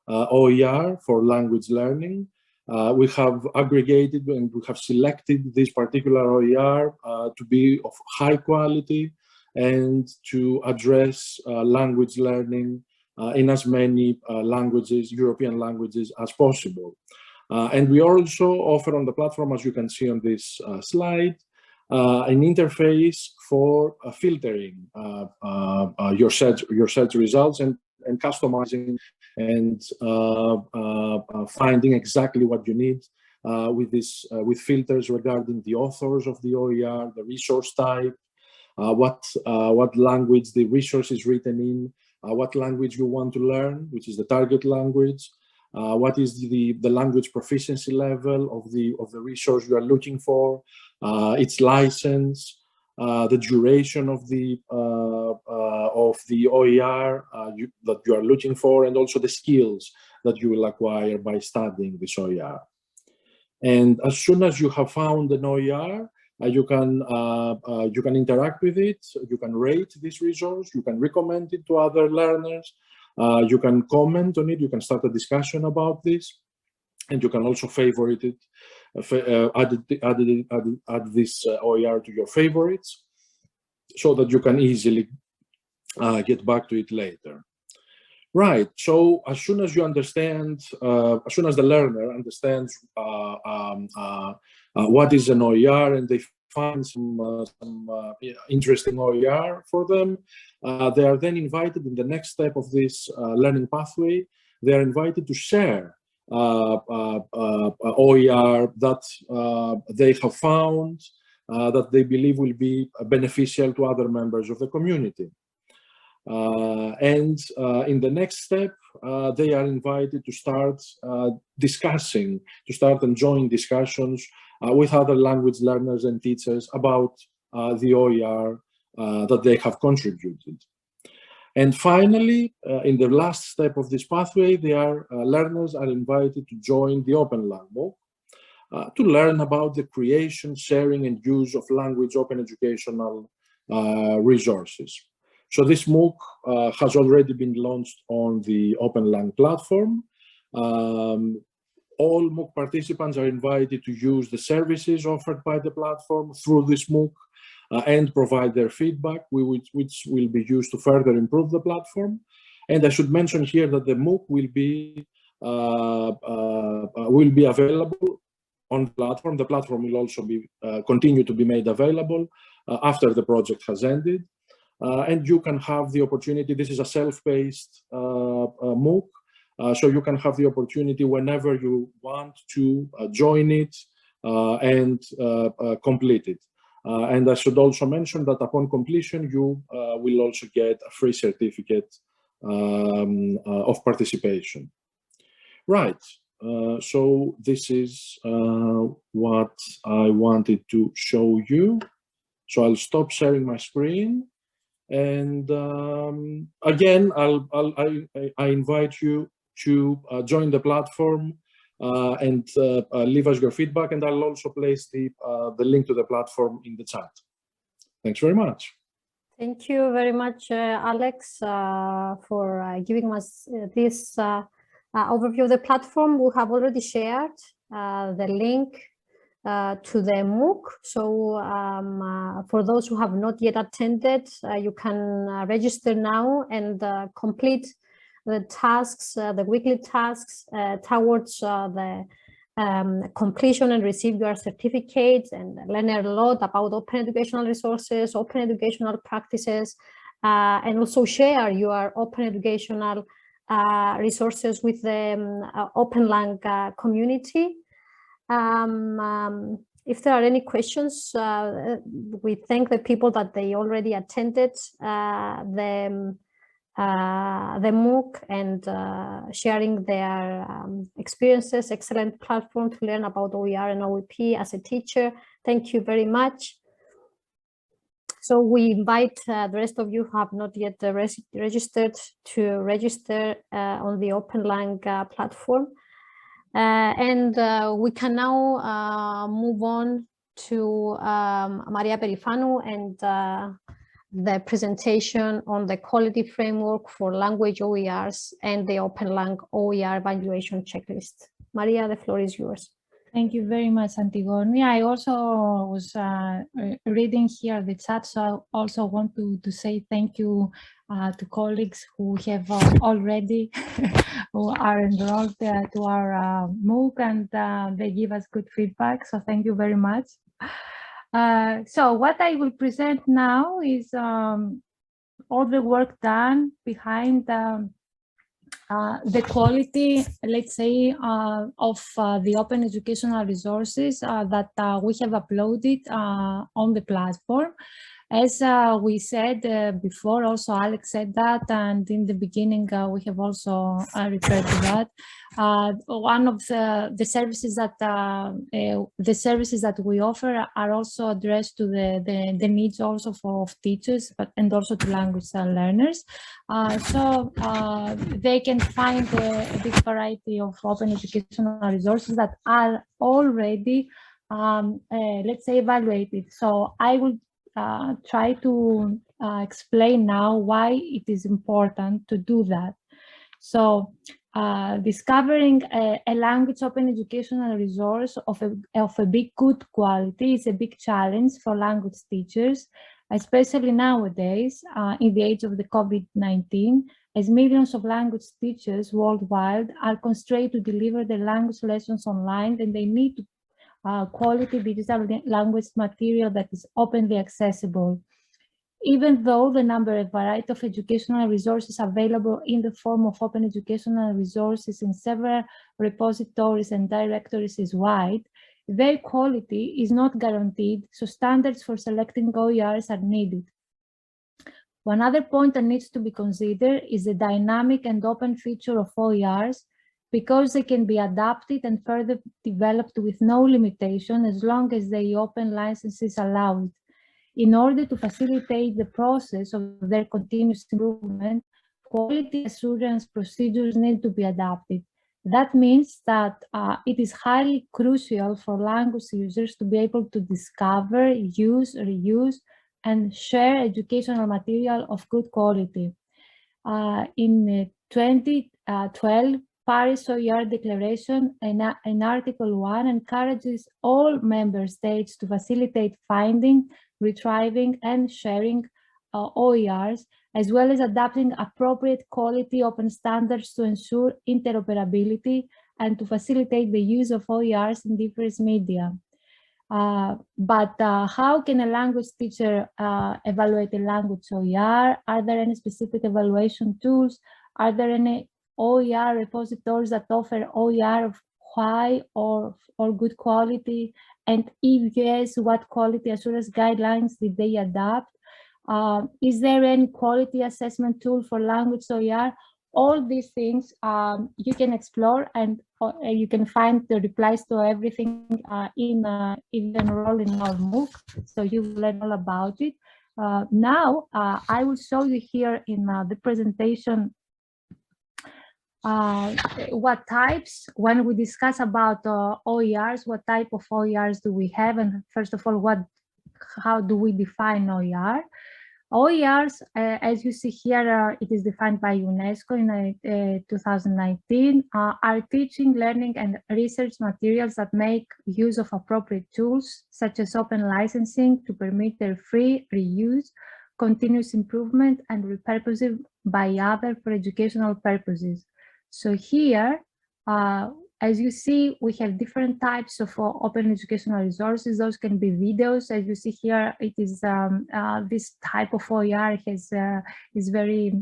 OER for language learning. We have aggregated and we have selected this particular OER to be of high quality and to address language learning in as many languages, European languages, as possible. And we also offer on the platform, as you can see on this slide, an interface for filtering your search results and customizing and finding exactly what you need with filters regarding the authors of the OER, the resource type, what language the resource is written in, what language you want to learn, which is the target language, what is the language proficiency level of the resource you are looking for, its license, the duration of the OER that you are looking for, and also the skills that you will acquire by studying this OER. And as soon as you have found an OER, you can interact with it, you can rate this resource, you can recommend it to other learners, you can comment on it, you can start a discussion about this, and you can also favorite it, add this OER to your favorites, so that you can easily get back to it later. Right, so as soon as you understand, as soon as the learner understands what is an OER and they find some interesting OER for them, they are then invited in the next step of this learning pathway. They are invited to share OER that they have found that they believe will be beneficial to other members of the community. And in the next step, they are invited to start discussing, to start and join discussions with other language learners and teachers about the OER that they have contributed. And finally, in the last step of this pathway, learners are invited to join the OPENLang MOOC to learn about the creation, sharing, and use of language open educational resources. So this MOOC has already been launched on the OPENLang platform. All MOOC participants are invited to use the services offered by the platform through this MOOC. and provide their feedback, which will be used to further improve the platform. And I should mention here that the MOOC will be available on the platform. The platform will also be continue to be made available after the project has ended. And you can have the opportunity, this is a self-paced MOOC, so you can have the opportunity whenever you want to join it and complete it. And I should also mention that upon completion, you will also get a free certificate of participation. Right, so this is what I wanted to show you. So I'll stop sharing my screen. And again, I invite you to join the platform and leave us your feedback. And I'll also place the link to the platform in the chat. Thanks very much. Thank you very much, Alex, for giving us this overview of the platform. We have already shared the link to the MOOC. So for those who have not yet attended, you can register now and complete the tasks, the weekly tasks towards the completion and receive your certificates and learn a lot about open educational resources, open educational practices, and also share your open educational resources with the OPENLang community. If there are any questions, we thank the people that they already attended the MOOC and sharing their experiences. Excellent platform to learn about OER and OEP as a teacher. Thank you very much. So we invite the rest of you who have not yet registered to register on the OPENLang platform. And we can now move on to Maria Perifanu and the presentation on the quality framework for language OERs and the OPENLang OER evaluation checklist. Maria, the floor is yours. Thank you very much, Antigone. I also was reading here the chat, so I also want to say thank you to colleagues who have already who are enrolled to our MOOC, and they give us good feedback, so thank you very much. So what I will present now is all the work done behind the quality, let's say, of the open educational resources that we have uploaded on the platform. As we said before, also Alex said that, and in the beginning we have also referred to that. One of the services that we offer are also addressed to the needs also of teachers, and also to language learners. So they can find a big variety of open educational resources that are already, let's say, evaluated. So I will try to explain now why it is important to do that. So discovering a language open educational resource of a big good quality is a big challenge for language teachers, especially nowadays in the age of the COVID-19, as millions of language teachers worldwide are constrained to deliver their language lessons online, and they need to quality digital language material that is openly accessible. Even though the number and variety of educational resources available in the form of open educational resources in several repositories and directories is wide, their quality is not guaranteed, so standards for selecting OERs are needed. One other point that needs to be considered is the dynamic and open feature of OERs, because they can be adapted and further developed with no limitation as long as the open licenses allow it. In order to facilitate the process of their continuous improvement, quality assurance procedures need to be adapted. That means that it is highly crucial for language users to be able to discover, use, reuse, and share educational material of good quality. In 2012, Paris OER Declaration in Article 1 encourages all member states to facilitate finding, retrieving and sharing OERs, as well as adapting appropriate quality open standards to ensure interoperability and to facilitate the use of OERs in diverse media. But how can a language teacher evaluate a language OER? Are there any specific evaluation tools? Are there any OER repositories that offer OER of high or good quality? And if yes, what quality assurance guidelines did they adopt? Is there any quality assessment tool for language OER? All these things you can explore, and you can find the replies to everything in enroll in our MOOC, so you will learn all about it. Now I will show you here in the presentation what types, when we discuss about OERs, what type of OERs do we have, and first of all, how do we define OER? OERs, as you see here, it is defined by UNESCO in 2019, are teaching, learning, and research materials that make use of appropriate tools, such as open licensing to permit their free reuse, continuous improvement, and repurposing by others for educational purposes. So here, as you see, we have different types of open educational resources. Those can be videos. As you see here, it is this type of OER is very,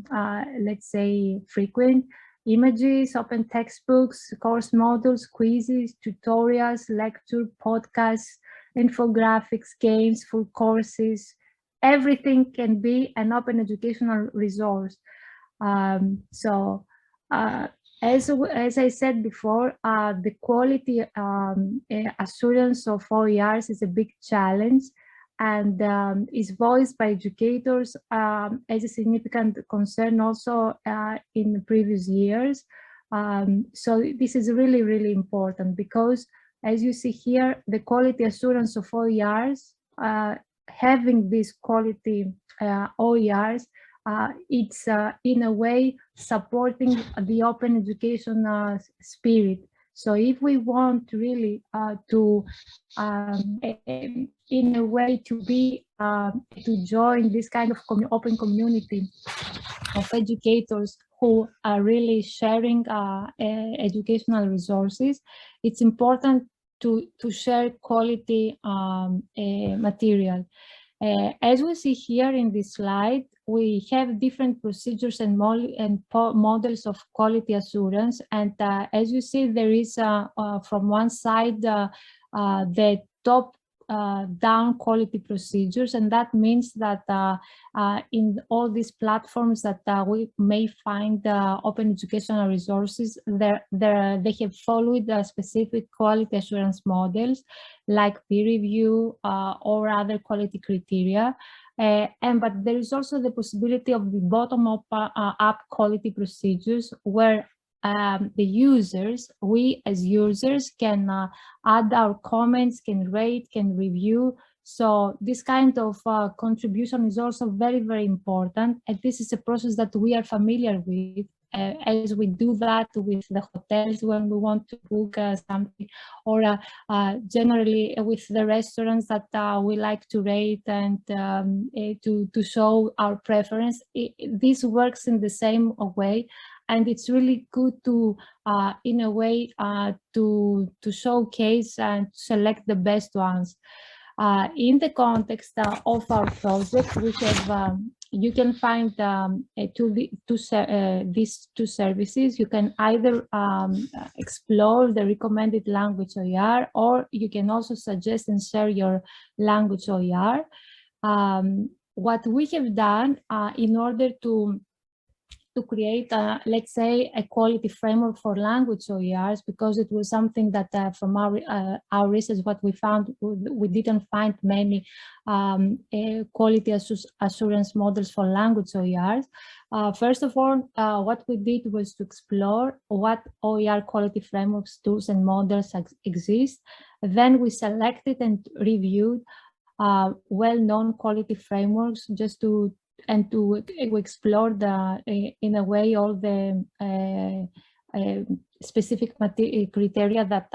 let's say, frequent. Images, open textbooks, course modules, quizzes, tutorials, lecture, podcasts, infographics, games, full courses. Everything can be an open educational resource. As I said before, the quality assurance of OERs is a big challenge, and is voiced by educators as a significant concern also in the previous years. So this is really, really important, because as you see here, the quality assurance of OERs, having these quality OERs, it's in a way supporting the open education spirit. So if we want really to, in a way, to be to join this kind of open community of educators who are really sharing educational resources, it's important to share quality material. As we see here in this slide, we have different procedures and models of quality assurance. And as you see, there is from one side the top down quality procedures, and that means that in all these platforms that we may find open educational resources, they have followed specific quality assurance models like peer review or other quality criteria. But there is also the possibility of the bottom-up up quality procedures, where the users, we as users, can add our comments, can rate, can review. So this kind of contribution is also very, very important. And this is a process that we are familiar with, as we do that with the hotels when we want to book something, or generally with the restaurants that we like to rate and to show our preference. This works in the same way. And it's really good to, in a way, to showcase and select the best ones. In the context of our project, we have, you can find these two services. You can either explore the recommended language OER, or you can also suggest and share your language OER. What we have done in order to create, let's say, a quality framework for language OERs, because it was something that from our research, what we found, we didn't find many quality assurance models for language OERs. First of all, what we did was to explore what OER quality frameworks, tools, and models exist. Then we selected and reviewed well-known quality frameworks just to explore in a way all the specific criteria that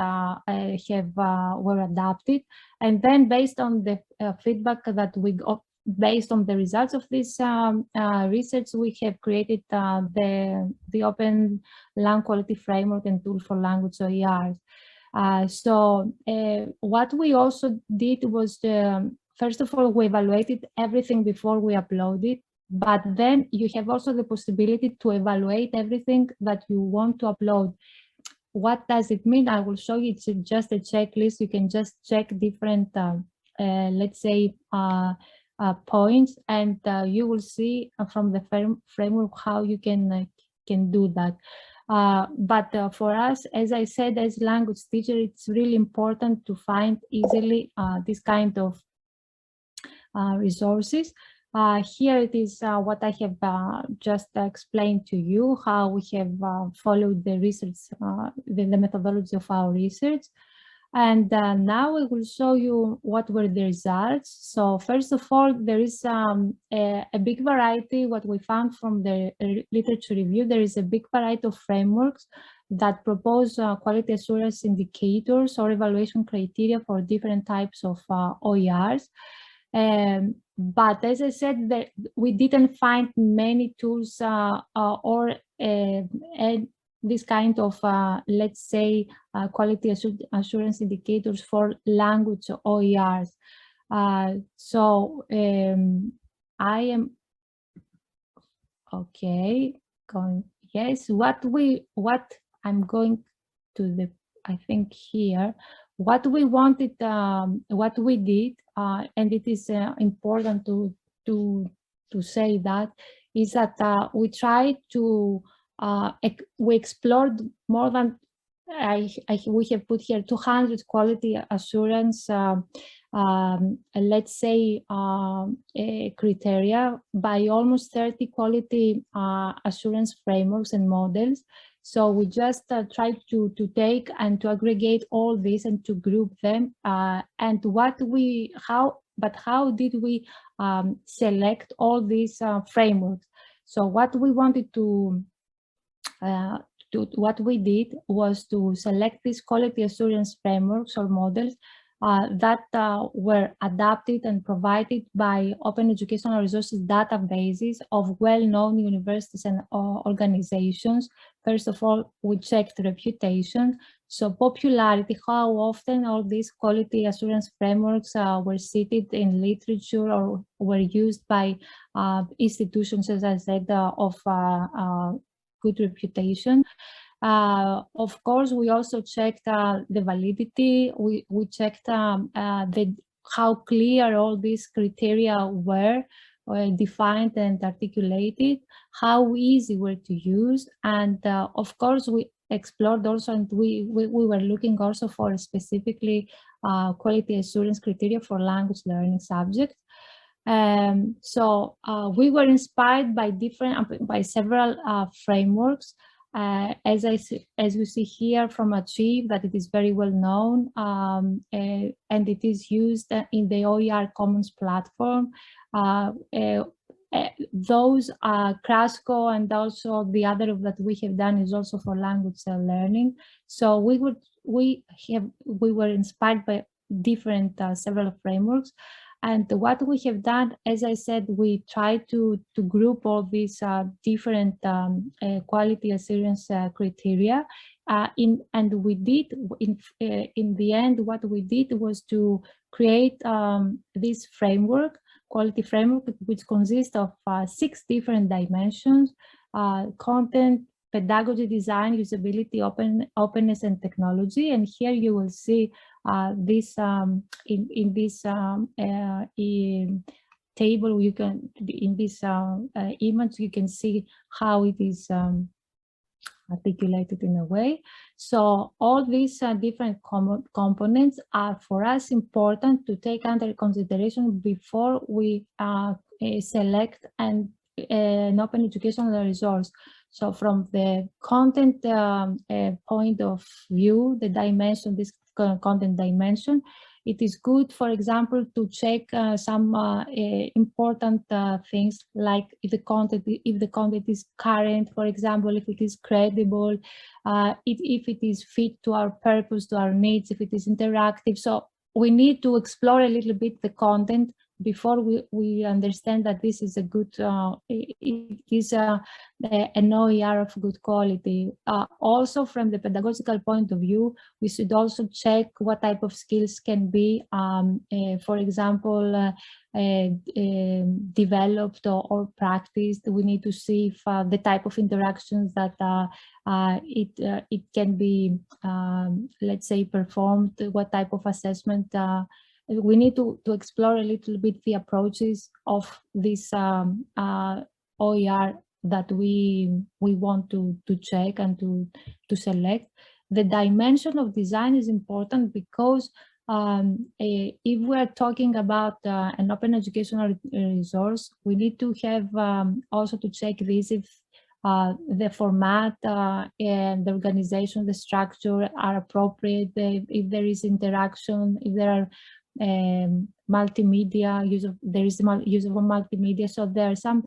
were adapted, and then based on the feedback that we got, based on the results of this research, we have created the OPENLang Quality Framework and Tool for Language OERs. So what we also did was, first of all, we evaluated everything before we uploaded, but then you have also the possibility to evaluate everything that you want to upload. What does it mean? I will show you. It's just a checklist. You can just check different, let's say, points, and you will see from the framework how you can do that. But for us, as I said, as language teacher, it's really important to find easily this kind of resources. Here it is what I have just explained to you, how we have followed the research, the methodology of our research. And now I will show you what were the results. So first of all, there is a big variety. What we found from the literature review, there is a big variety of frameworks that propose quality assurance indicators or evaluation criteria for different types of OERs. But as I said, we didn't find many tools or this kind of, let's say, quality assurance indicators for language OERs. So I am, okay, going, yes, what I'm going to the, I think here, what we wanted, what we did, and it is important to say that, is that we tried to, we explored more than, we have put here 200 quality assurance, let's say, criteria by almost 30 quality assurance frameworks and models. So we just tried to take and to aggregate all this and to group them. And what we, how did we select all these frameworks? So what we wanted to, what we did was to select these quality assurance frameworks or models that were adapted and provided by open educational resources databases of well-known universities and organizations. First of all, we checked reputation, so popularity, how often all these quality assurance frameworks were cited in literature or were used by institutions, as I said, of good reputation. Of course, we also checked the validity. We checked how clear all these criteria were defined and articulated, how easy were to use, and of course we explored also, and we were looking also for specifically quality assurance criteria for language learning subjects. So we were inspired by several frameworks. As we see here from Achieve, that it is very well known, and it is used in the OER Commons platform. Those Crasco and also the other that we have done is also for language learning. So we were inspired by different several frameworks. And what we have done, as I said, we tried to group all these different quality assurance criteria. And we did, in the end, what we did was to create this framework, quality framework, which consists of 6 different dimensions: content, pedagogy, design, usability, openness, and technology. And here you will see this in this table. You can, in this image, you can see how it is articulated in a way. So all these different components are for us important to take under consideration before we select an open educational resource. So from the content point of view, the dimension, this content dimension, it is good, for example, to check some important things like if the content is current, for example, if it is credible, if it is fit to our purpose, to our needs, if it is interactive. So we need to explore a little bit the content before we understand that this is a good, it is an OER of good quality. Also, from the pedagogical point of view, we should also check what type of skills can be, for example, developed or practiced. We need to see if the type of interactions that it can be, let's say, performed, what type of assessment. We need to explore a little bit the approaches of this OER that we want to check and to select. The dimension of design is important because if we're talking about an open educational resource, we need to have also to check this if the format and the organization, the structure are appropriate, if there is interaction, if there are multimedia use of multimedia. So there are some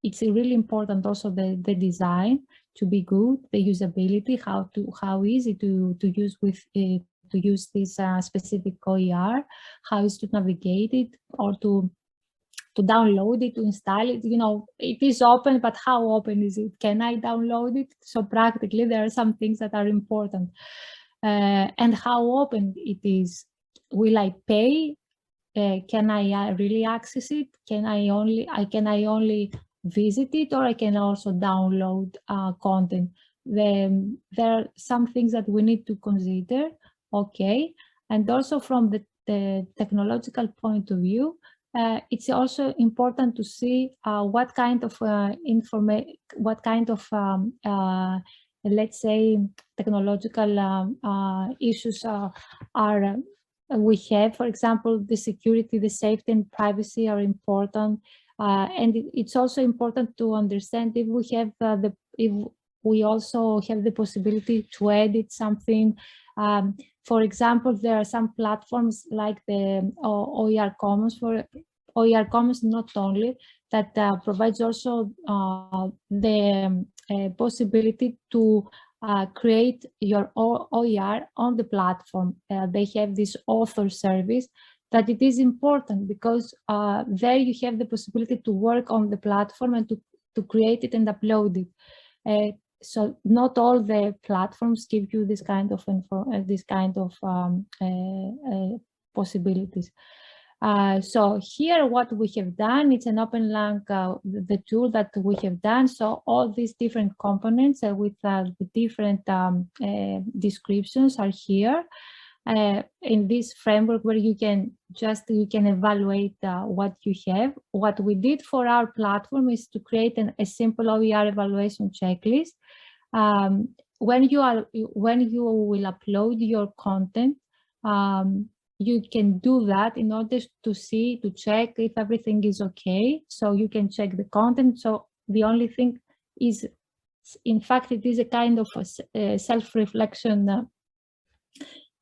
it's really important also the design to be good, the usability, how easy to use with to use this specific OER, how is to navigate it or to download it, to install it. You know, it is open, but how open is it? Can I download it? So practically there are some things that are important. And how open it is. Will I pay? Can I really access it? Can I only visit it, or I can also download content? There are some things that we need to consider. Okay, and also from the technological point of view, it's also important to see what kind of let's say technological issues we have. For example, the security, the safety and privacy are important, and it's also important to understand if we have if we also have the possibility to edit something. For example, there are some platforms like the OER Commons, for OER Commons not only, that provides also the possibility to create your OER on the platform. They have this author service that it is important because there you have the possibility to work on the platform and to create it and upload it. So not all the platforms give you this kind of possibilities. So here what we have done, it's an OPENLang, the tool that we have done. So all these different components with the different descriptions are here in this framework where you can evaluate what you have. What we did for our platform is to create a simple OER evaluation checklist. When you will upload your content, you can do that in order to check if everything is okay. So you can check the content. So the only thing is, in fact, it is a kind of a self-reflection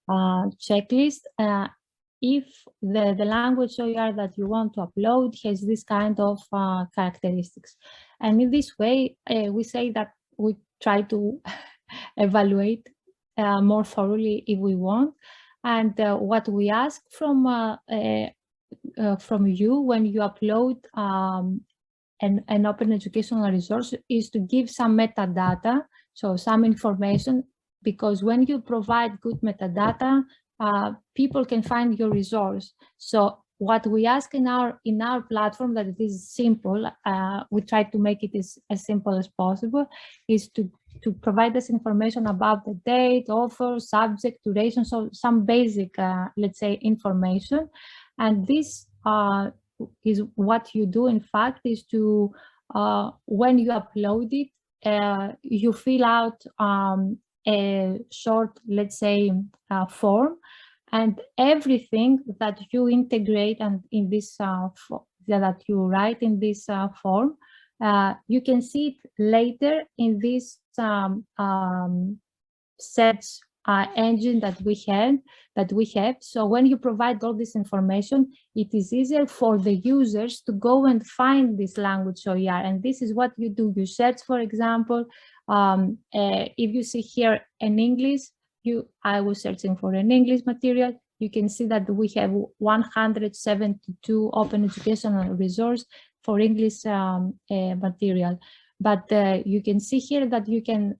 checklist. If the language OER that you want to upload has this kind of characteristics. And in this way, we say that we try to evaluate more thoroughly if we want. And what we ask from you when you upload an open educational resource is to give some metadata, so some information, because when you provide good metadata, people can find your resource. So what we ask in our platform, that it is simple, we try to make it as simple as possible, is to provide us information about the date, author, subject, duration, so some basic, let's say, information. And this is what you do, in fact, is to, when you upload it, you fill out a short, let's say, form, and everything that you integrate and in this, that you write in this form, you can see it later in this search engine that we have. So when you provide all this information, it is easier for the users to go and find this language OER. And this is what you do. You search, for example, if you see here in English, I was searching for an English material. You can see that we have 172 open educational resources for English material. But you can see here that you can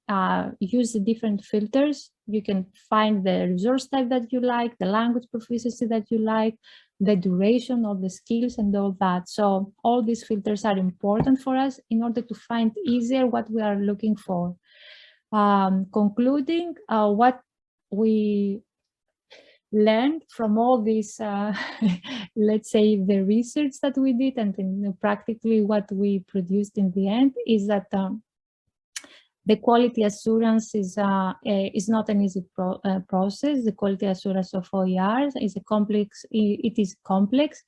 use the different filters. You can find the resource type that you like, the language proficiency that you like, the duration of the skills and all that. So all these filters are important for us in order to find easier what we are looking for. Concluding, what we learned from all this, let's say, the research that we did and practically what we produced in the end is that the quality assurance is not an easy process. The quality assurance of OERs is a complex. It is complex.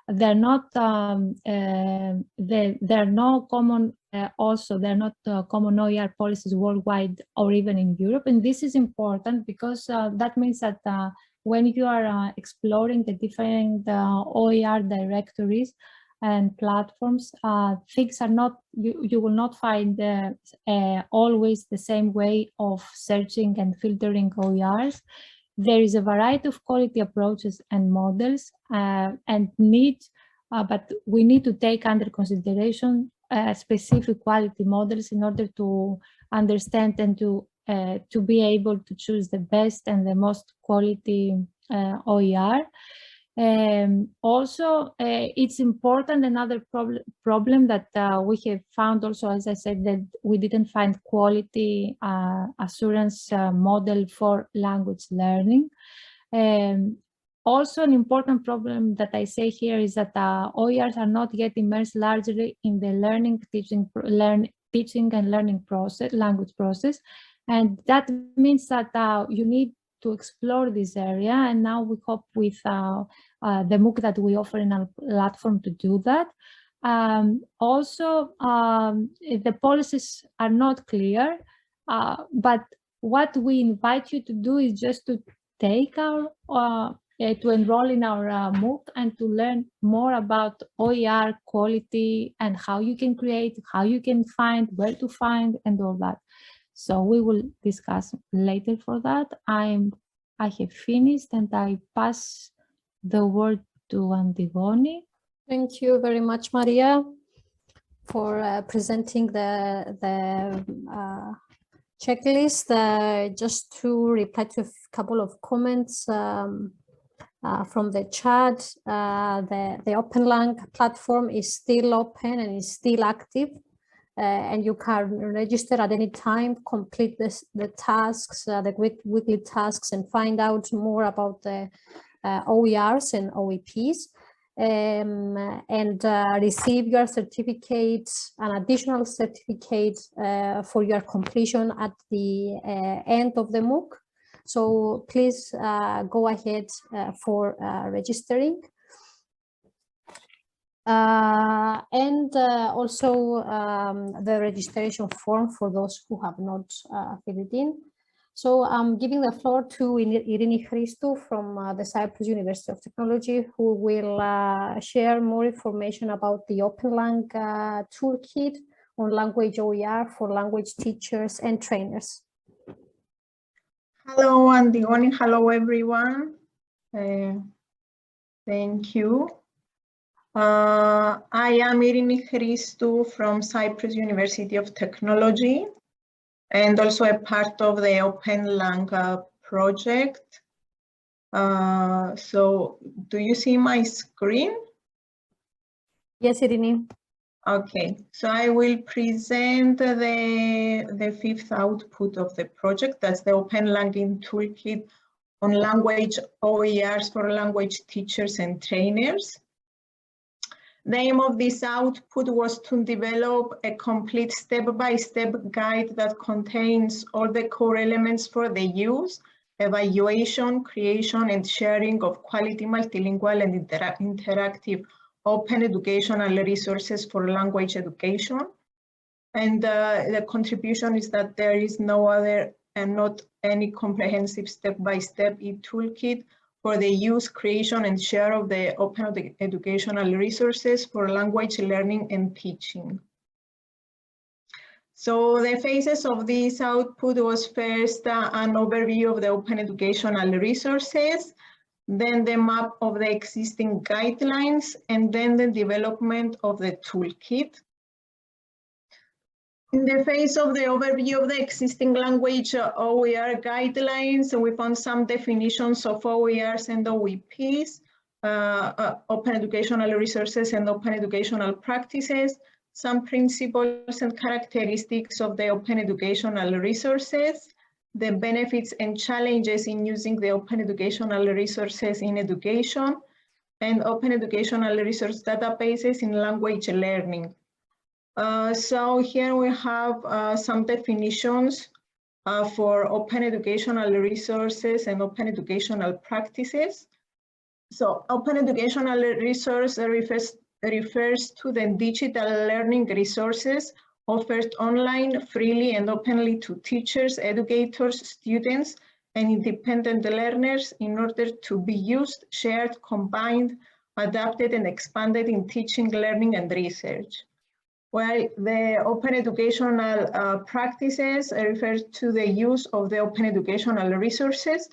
They're not. There are no common. Also, there are not common OER policies worldwide or even in Europe, and this is important because that means that when you are exploring the different OER directories and platforms, things are not. You will not find always the same way of searching and filtering OERs. There is a variety of quality approaches and models, and but we need to take under consideration specific quality models in order to understand and to be able to choose the best and the most quality OER. Also, it's important, another problem that we have found also, as I said, that we didn't find quality assurance model for language learning. Also, an important problem that I say here is that OERs are not yet immersed largely in the teaching and learning process, language process, and that means that you need to explore this area. And now we hope with the MOOC that we offer in our platform to do that. Also, the policies are not clear, but what we invite you to do is just to take our to enroll in our MOOC and to learn more about OER quality and how you can create, how you can find, where to find, and all that. So we will discuss later for that. I have finished and I pass the word to Antigone. Thank you very much, Maria, for presenting the checklist. Just to reply to a couple of comments from the chat, the OPENLang platform is still open and is still active, and you can register at any time, complete the tasks, the weekly tasks, and find out more about the OERs and OEPs, and receive your certificates, an additional certificate for your completion at the end of the MOOC. So please go ahead for registering. And also the registration form for those who have not filled it in. So I'm giving the floor to Irini Christou from the Cyprus University of Technology, who will share more information about the OPENLang toolkit on language OER for language teachers and trainers. Hello, Antigone. Hello, everyone. Thank you. I am Irini Christou from Cyprus University of Technology, and also a part of the OPENLang project. So do you see my screen? Yes, Irini. Okay, so I will present the fifth output of the project. That's the OPENLang toolkit on language OERs for language teachers and trainers. The aim of this output was to develop a complete step-by-step guide that contains all the core elements for the use, evaluation, creation, and sharing of quality multilingual and interactive open educational resources for language education. And the contribution is that there is no other and not any comprehensive step-by-step e-toolkit for the use, creation, and share of the open educational resources for language learning and teaching. So the phases of this output was first an overview of the open educational resources, then the map of the existing guidelines, and then the development of the toolkit. In the phase of the overview of the existing language OER guidelines, we found some definitions of OERs and OEPs, open educational resources and open educational practices, some principles and characteristics of the open educational resources, the benefits and challenges in using the open educational resources in education, and open educational resource databases in language learning. So here we have some definitions for open educational resources and open educational practices. So open educational resource refers to the digital learning resources offered online freely and openly to teachers, educators, students, and independent learners in order to be used, shared, combined, adapted, and expanded in teaching, learning, and research. While the open educational practices refer to the use of the open educational resources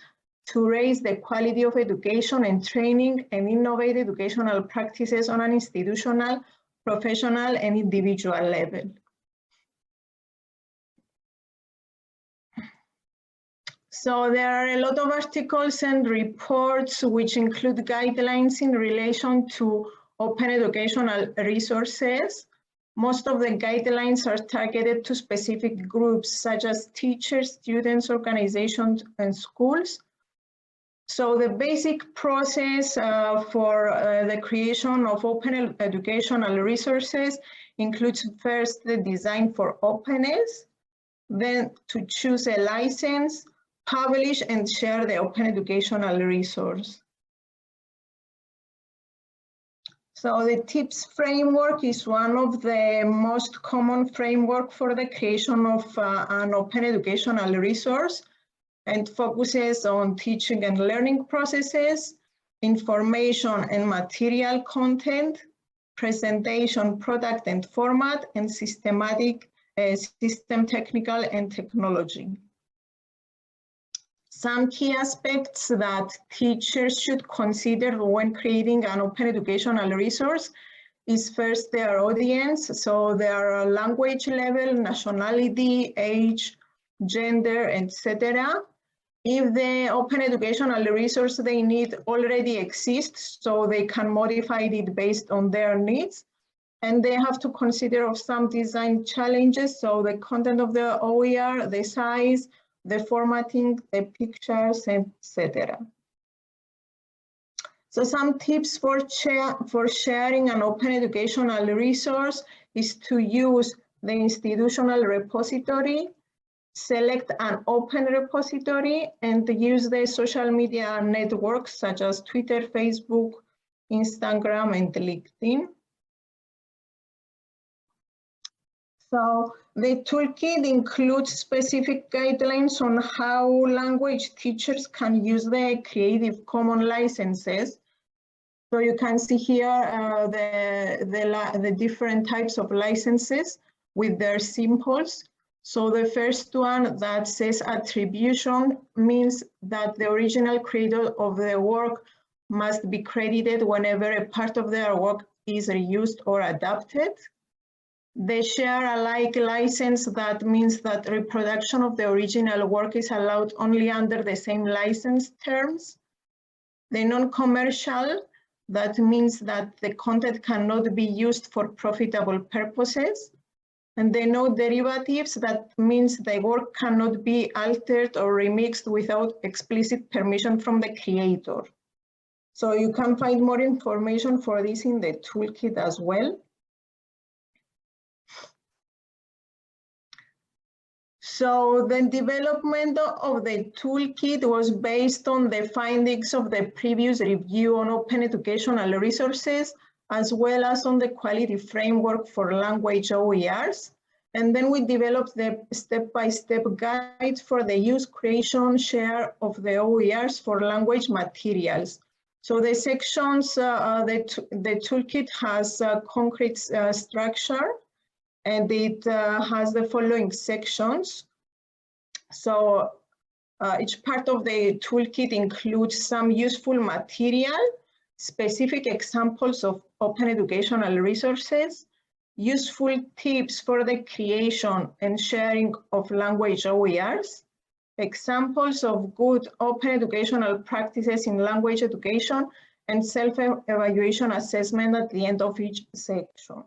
to raise the quality of education and training and innovate educational practices on an institutional, professional, and individual level. So there are a lot of articles and reports which include guidelines in relation to open educational resources. Most of the guidelines are targeted to specific groups such as teachers, students, organizations, and schools. So the basic process for the creation of open educational resources includes first the design for openness, then to choose a license, publish and share the open educational resource. So the TIPS framework is one of the most common framework for the creation of an open educational resource and focuses on teaching and learning processes, information and material content, presentation, product and format, and systematic, system technical and technology. Some key aspects that teachers should consider when creating an open educational resource is first their audience, so their language level, nationality, age, gender, etc. If the open educational resource they need already exists, so they can modify it based on their needs. And they have to consider of some design challenges, so the content of the OER, the size, the formatting, the pictures, etc. So some tips for sharing an open educational resource is to use the institutional repository, select an open repository, and use the social media networks such as Twitter, Facebook, Instagram, and LinkedIn. So the toolkit includes specific guidelines on how language teachers can use the Creative Commons licenses. So you can see here the different types of licenses with their symbols. So the first one that says attribution means that the original creator of the work must be credited whenever a part of their work is reused or adapted. The share alike license, that means that reproduction of the original work is allowed only under the same license terms. The non-commercial, that means that the content cannot be used for profitable purposes. And the no derivatives, that means the work cannot be altered or remixed without explicit permission from the creator. So you can find more information for this in the toolkit as well. So the development of the toolkit was based on the findings of the previous review on open educational resources, as well as on the quality framework for language OERs. And then we developed the step-by-step guide for the use, creation, share of the OERs for language materials. So the sections, the toolkit has a concrete structure, and it has the following sections. So each part of the toolkit includes some useful material, specific examples of open educational resources, useful tips for the creation and sharing of language OERs, examples of good open educational practices in language education, and self-evaluation assessment at the end of each section.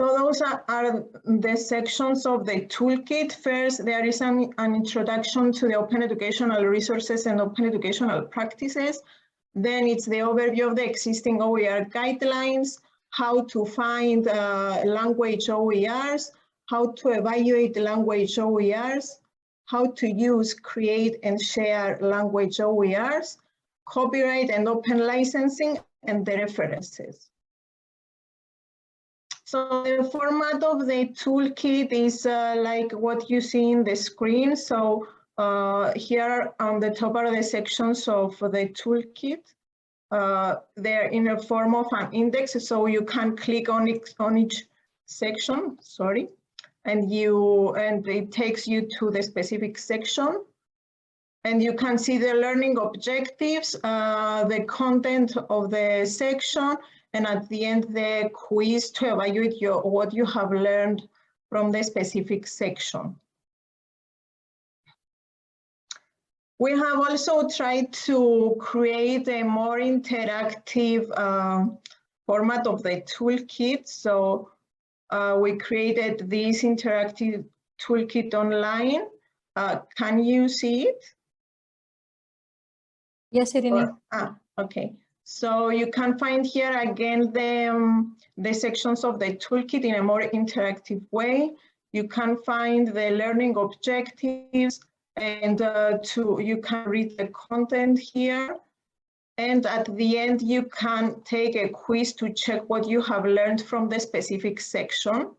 So those are the sections of the toolkit. First, there is an introduction to the open educational resources and open educational practices. Then it's the overview of the existing OER guidelines, how to find language OERs, how to evaluate language OERs, how to use, create, and share language OERs, copyright and open licensing, and the references. So the format of the toolkit is like what you see in the screen. So here on the top are the sections of the toolkit. They're in a form of an index, so you can click on each section, and it takes you to the specific section. And you can see the learning objectives, the content of the section, and at the end, the quiz to evaluate what you have learned from the specific section. We have also tried to create a more interactive format of the toolkit. So we created this interactive toolkit online. Can you see it? Yes, Irene. Okay. So you can find here again the sections of the toolkit in a more interactive way. You can find the learning objectives, and you can read the content here. And at the end, you can take a quiz to check what you have learned from the specific section.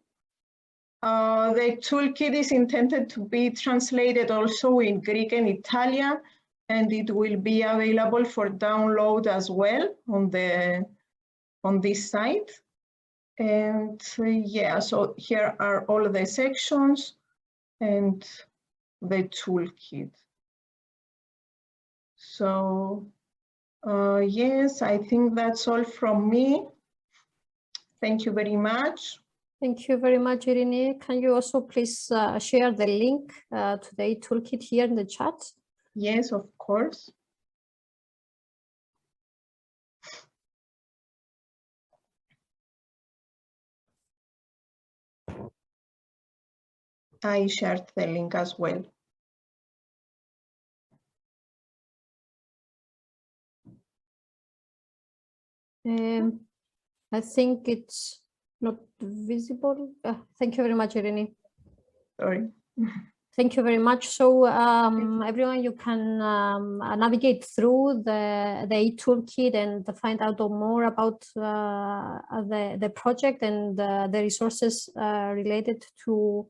The toolkit is intended to be translated also in Greek and Italian, and it will be available for download as well on this site. And yeah, so here are all the sections and the toolkit. So yes, I think that's all from me. Thank you very much. Thank you very much, Irene. Can you also please share the link to the toolkit here in the chat? Yes, of course. I shared the link as well. I think it's not visible. Thank you very much, Irene. Sorry. Thank you very much. So everyone, you can navigate through the e-toolkit and find out more about the project and the resources related to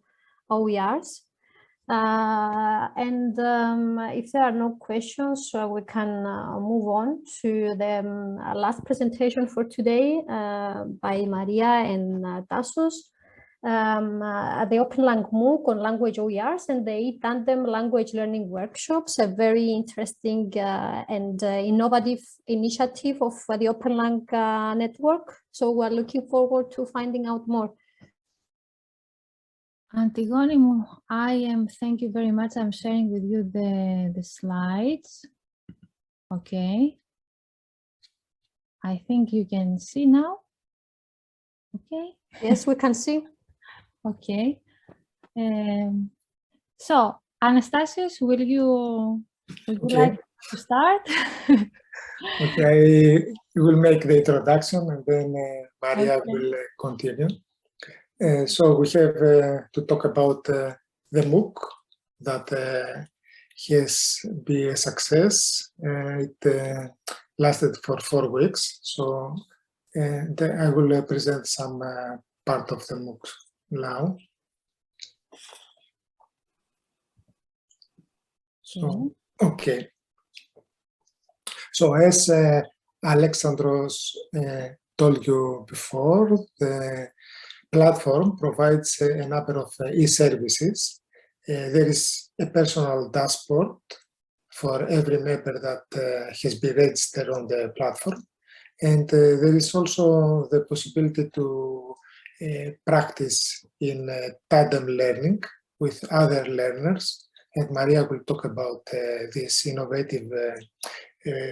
OERs. And if there are no questions, we can move on to the last presentation for today by Maria and Tassos. The OPENLang MOOC on language OERs and the tandem language learning workshops, a very interesting and innovative initiative of the OPENLang network. So we're looking forward to finding out more. Antigone, thank you very much. I'm sharing with you the slides. Okay. I think you can see now. Okay. Yes, we can see. Okay. So, Anastasios, will you like to start? Okay, we will make the introduction and then Maria will continue. So we have to talk about the MOOC that has been a success. It lasted for 4 weeks. So I will present some part of the MOOC now. So, okay. So as Alexandros told you before, the platform provides a number of e-services. There is a personal dashboard for every member that has been registered on the platform. And there is also the possibility to practice in tandem learning with other learners. And Maria will talk about this innovative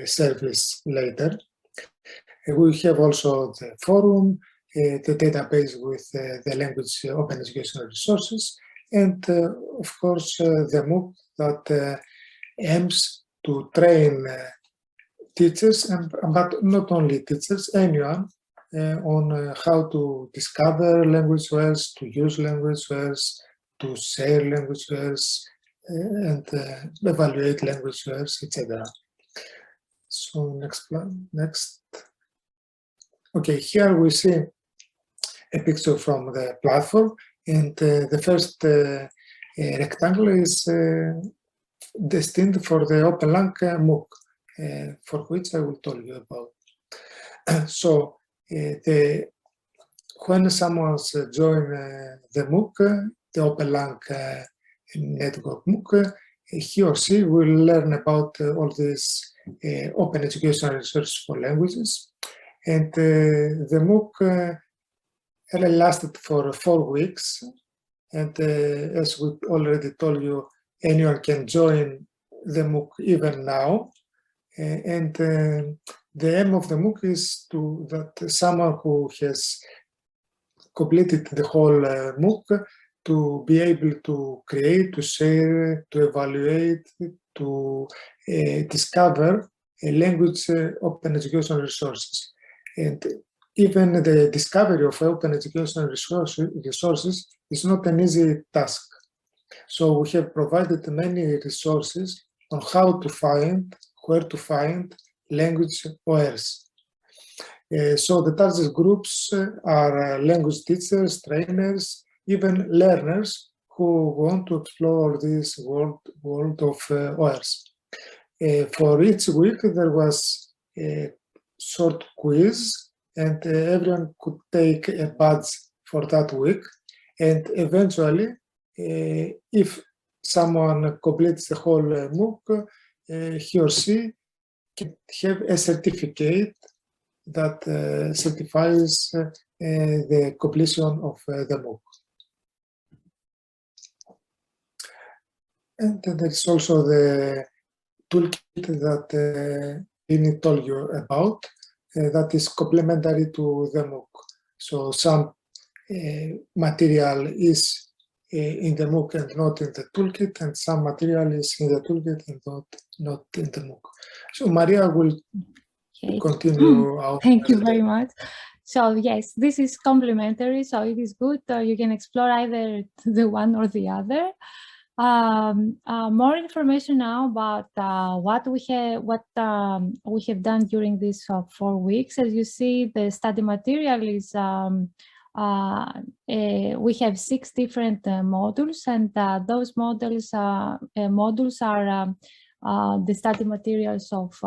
service later. We have also the forum, the database with the language open educational resources, and of course the MOOC that aims to train teachers, but not only teachers, anyone, on how to discover language words, to use language words, to share language words, and evaluate language words, etc. So next. Okay, here we see a picture from the platform, and the first rectangle is destined for the OPENLang MOOC, for which I will tell you about. So when someone joins the MOOC, the OPENLang Network MOOC, he or she will learn about all these open educational resources for languages. And the MOOC lasted for 4 weeks. And as we already told you, anyone can join the MOOC even now. And the aim of the MOOC is that someone who has completed the whole MOOC to be able to create, to share, to evaluate, to discover a language open educational resources. And even the discovery of open educational resources is not an easy task. So we have provided many resources on how to find, where to find language OERs. So the target groups are language teachers, trainers, even learners who want to explore this world of OERs. For each week, there was a short quiz, and everyone could take a badge for that week. And eventually, if someone completes the whole MOOC, he or she can have a certificate that certifies the completion of the MOOC. And there is also the toolkit that Lini told you about, that is complementary to the MOOC. So some material is in the MOOC and not in the toolkit, and some material is in the toolkit and not in the MOOC. So Maria will continue. Thank you very much. So yes, this is complementary, so it is good. You can explore either the one or the other. More information now about what we have done during these 4 weeks. As you see, the study material is we have 6 different modules, and those modules are the study materials of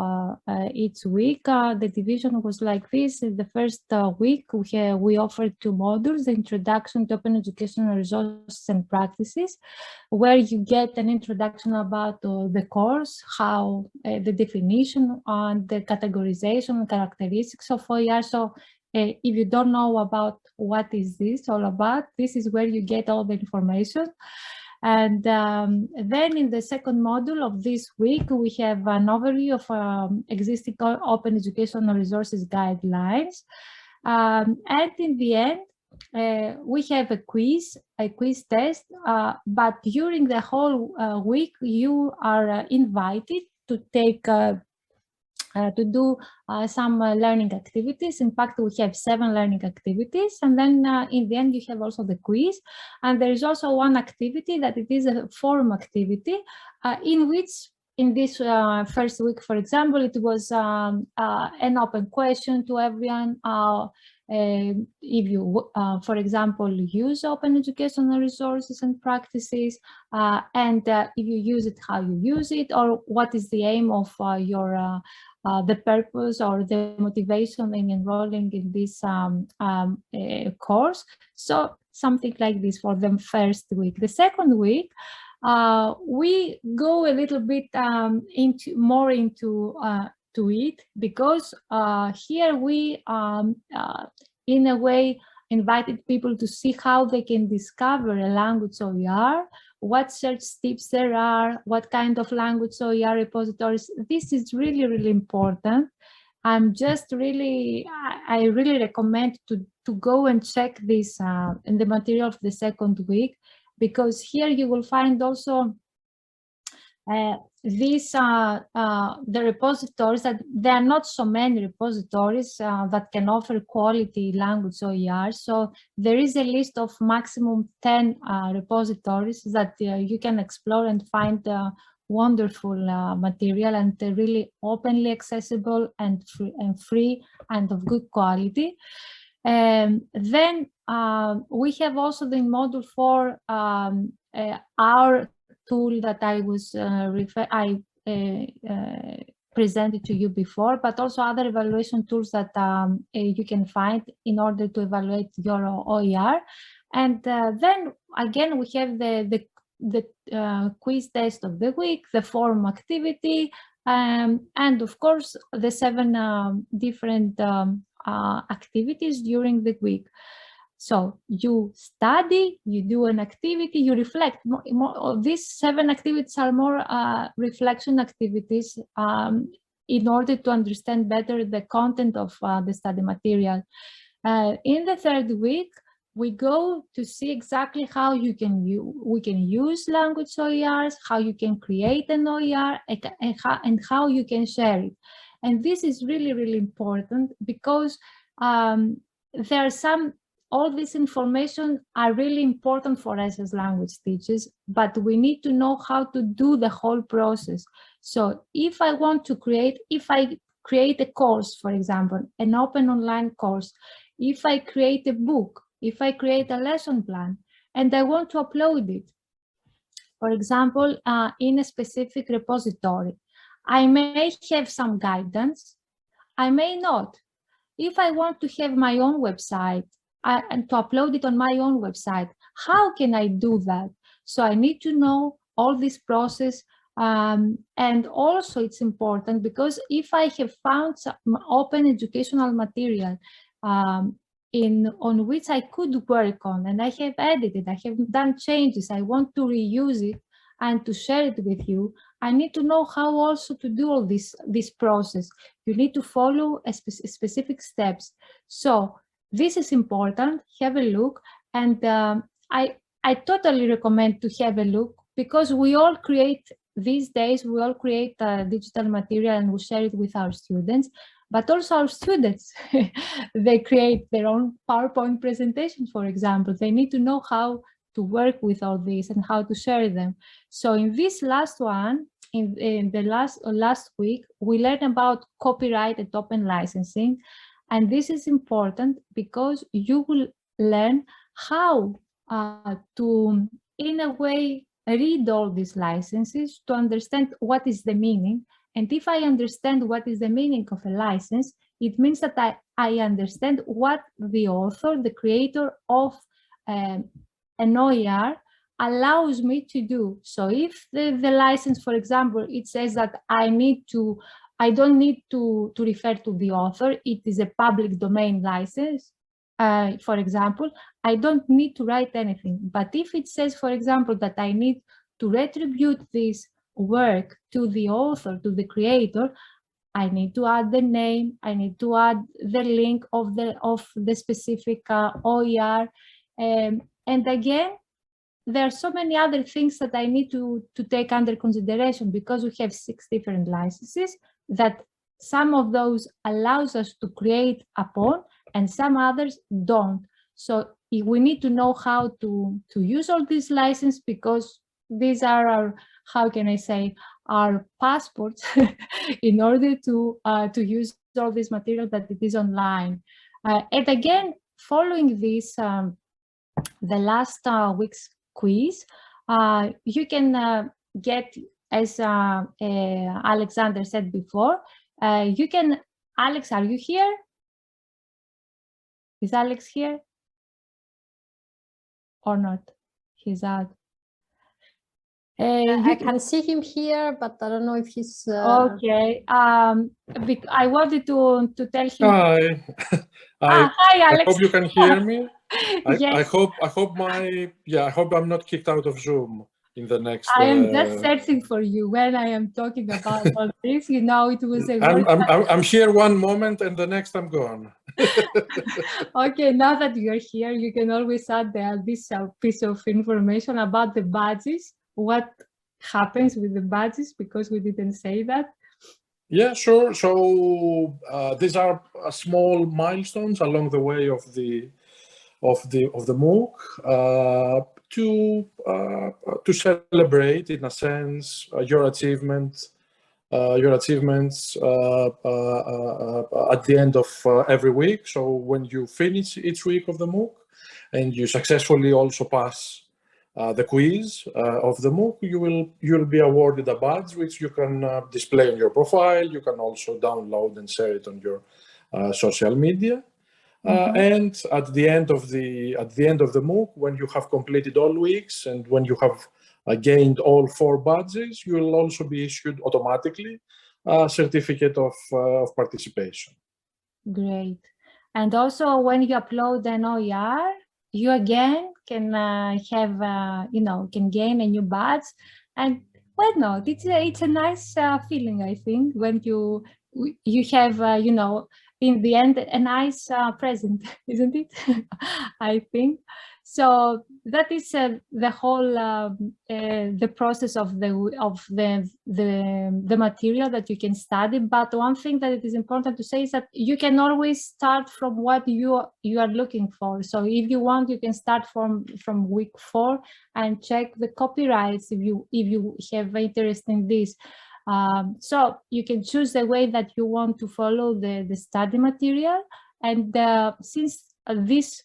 each week. The division was like this. In the first week, we offered 2 modules: the Introduction to Open Educational Resources and Practices, where you get an introduction about the course, how the definition and the categorization and characteristics of OER. So if you don't know about what is this all about, this is where you get all the information. And then in the second module of this week, we have an overview of existing open educational resources guidelines. And in the end, we have a quiz test, but during the whole week, you are invited to take to do some learning activities. In fact, we have 7 learning activities, and then in the end you have also the quiz. And there is also one activity that it is a forum activity, in which in this first week, for example, it was an open question to everyone. if you, for example, use open educational resources and practices, and if you use it, how you use it, or what is the aim of the purpose or the motivation in enrolling in this course. So something like this for the first week. The second week, we go a little bit into it, because here we in a way invited people to see how they can discover a language OER, what search tips there are, what kind of language OER repositories. This is really, really important. I'm just really, I really recommend to go and check this in the material of the second week, because here you will find also these the repositories, that there are not so many repositories that can offer quality language OER. So there is a list of maximum 10 repositories that you can explore and find wonderful material, and really openly accessible and free and of good quality. Then we have also the module 4 our tool that I was presented to you before, but also other evaluation tools that you can find in order to evaluate your OER. And then again, we have the quiz test of the week, the forum activity, and of course the 7 different activities during the week. So you study, you do an activity, you reflect. These 7 activities are more reflection activities in order to understand better the content of the study material. In the third week, we go to see exactly how we can use language OERs, how you can create an OER, and how you can share it. And this is really, really important, because there are all this information are really important for us as language teachers, but we need to know how to do the whole process. So if I create a course, for example, an open online course, if I create a book, if I create a lesson plan, and I want to upload it, for example, in a specific repository, I may have some guidance, I may not. If I want to have my own website, and to upload it on my own website, how can I do that? So I need to know all this process, and also it's important, because if I have found some open educational material on which I could work on, and I have edited, I have done changes, I want to reuse it and to share it with you, I need to know how also to do all this process. You need to follow specific steps. So this is important. Have a look, and I totally recommend to have a look, because we all create these days, we all create digital material and we share it with our students, but also our students, they create their own PowerPoint presentations, for example. They need to know how to work with all this and how to share them. So in this last one, in the last week, we learned about copyright and open licensing. And this is important because you will learn how to, in a way, read all these licenses to understand what is the meaning. And if I understand what is the meaning of a license, it means that I understand what the author, the creator of an OER allows me to do. So if the license, for example, it says that I don't need to refer to the author, it is a public domain license, for example, I don't need to write anything. But if it says, for example, that I need to retribute this work to the author, to the creator, I need to add the name, I need to add the link of the specific OER. And again, there are so many other things that I need to take under consideration, because we have 6 different licenses that some of those allows us to create upon and some others don't. So we need to know how to use all these licenses, because these are our, how can I say, our passports in order to use all this material that it is online. And again, following this, the last week's quiz, you can get, as Alexander said before, you can, Alex, are you here? Is Alex here or not? He's out. I can see him here, but I don't know if he's okay. I wanted to tell him. Hi. Hi, Alex. I hope you can hear me. Yes. I hope I'm not kicked out of Zoom in the next. I am just searching for you when I am talking about all this. You know, it was a. I'm here one moment, and the next I'm gone. Okay, now that you're here, you can always add this piece of information about the badges. What happens with the badges, because we didn't say that. Yeah, sure. So these are small milestones along the way of the MOOC to celebrate, in a sense, your achievements at the end of every week. So when you finish each week of the MOOC and you successfully also pass the quiz of the MOOC, you'll be awarded a badge which you can display on your profile. You can also download and share it on your social media. And at the end of the MOOC, when you have completed all weeks and when you have gained all 4 badges, you will also be issued automatically a certificate of participation. Great. And also, when you upload an OER, you again can have, can gain a new badge. And why not? It's a nice feeling, I think, when you have, in the end, a nice present, isn't it? I think. So that is the whole the process of the material that you can study. But one thing that it is important to say is that you can always start from what you are looking for. So if you want, you can start from week 4 and check the copyrights if you have interest in this. So you can choose the way that you want to follow the study material. And since this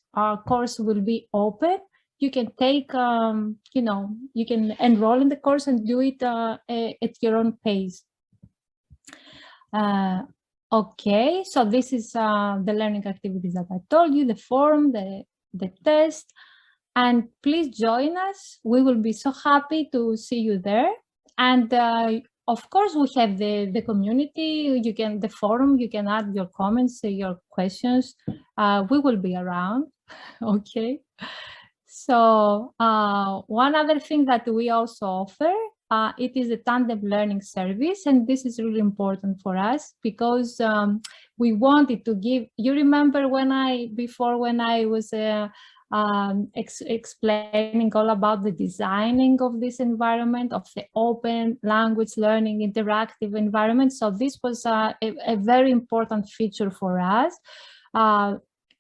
course will be open, you can take, you can enroll in the course and do it at your own pace. Okay, so this is the learning activities that I told you, the form, the test. And please join us. We will be so happy to see you there. And of course, we have the community, the forum, you can add your comments, your questions. We will be around, okay? So one other thing that we also offer, it is a tandem learning service. And this is really important for us because we wanted to give, you remember when I was explaining all about the designing of this environment, of the open language learning interactive environment. So this was a very important feature for us,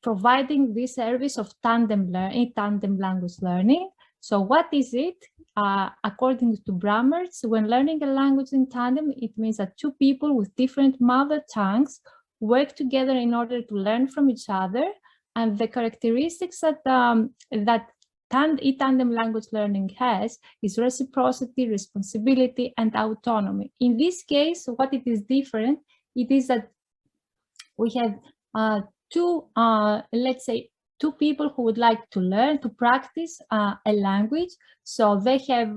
providing this service of tandem language learning. So what is it? According to Brammertz, when learning a language in tandem, it means that 2 people with different mother tongues work together in order to learn from each other. And the characteristics that tandem language learning has is reciprocity, responsibility, and autonomy. In this case, what it is different, it is that we have let's say, 2 people who would like to learn, to practice a language. So they can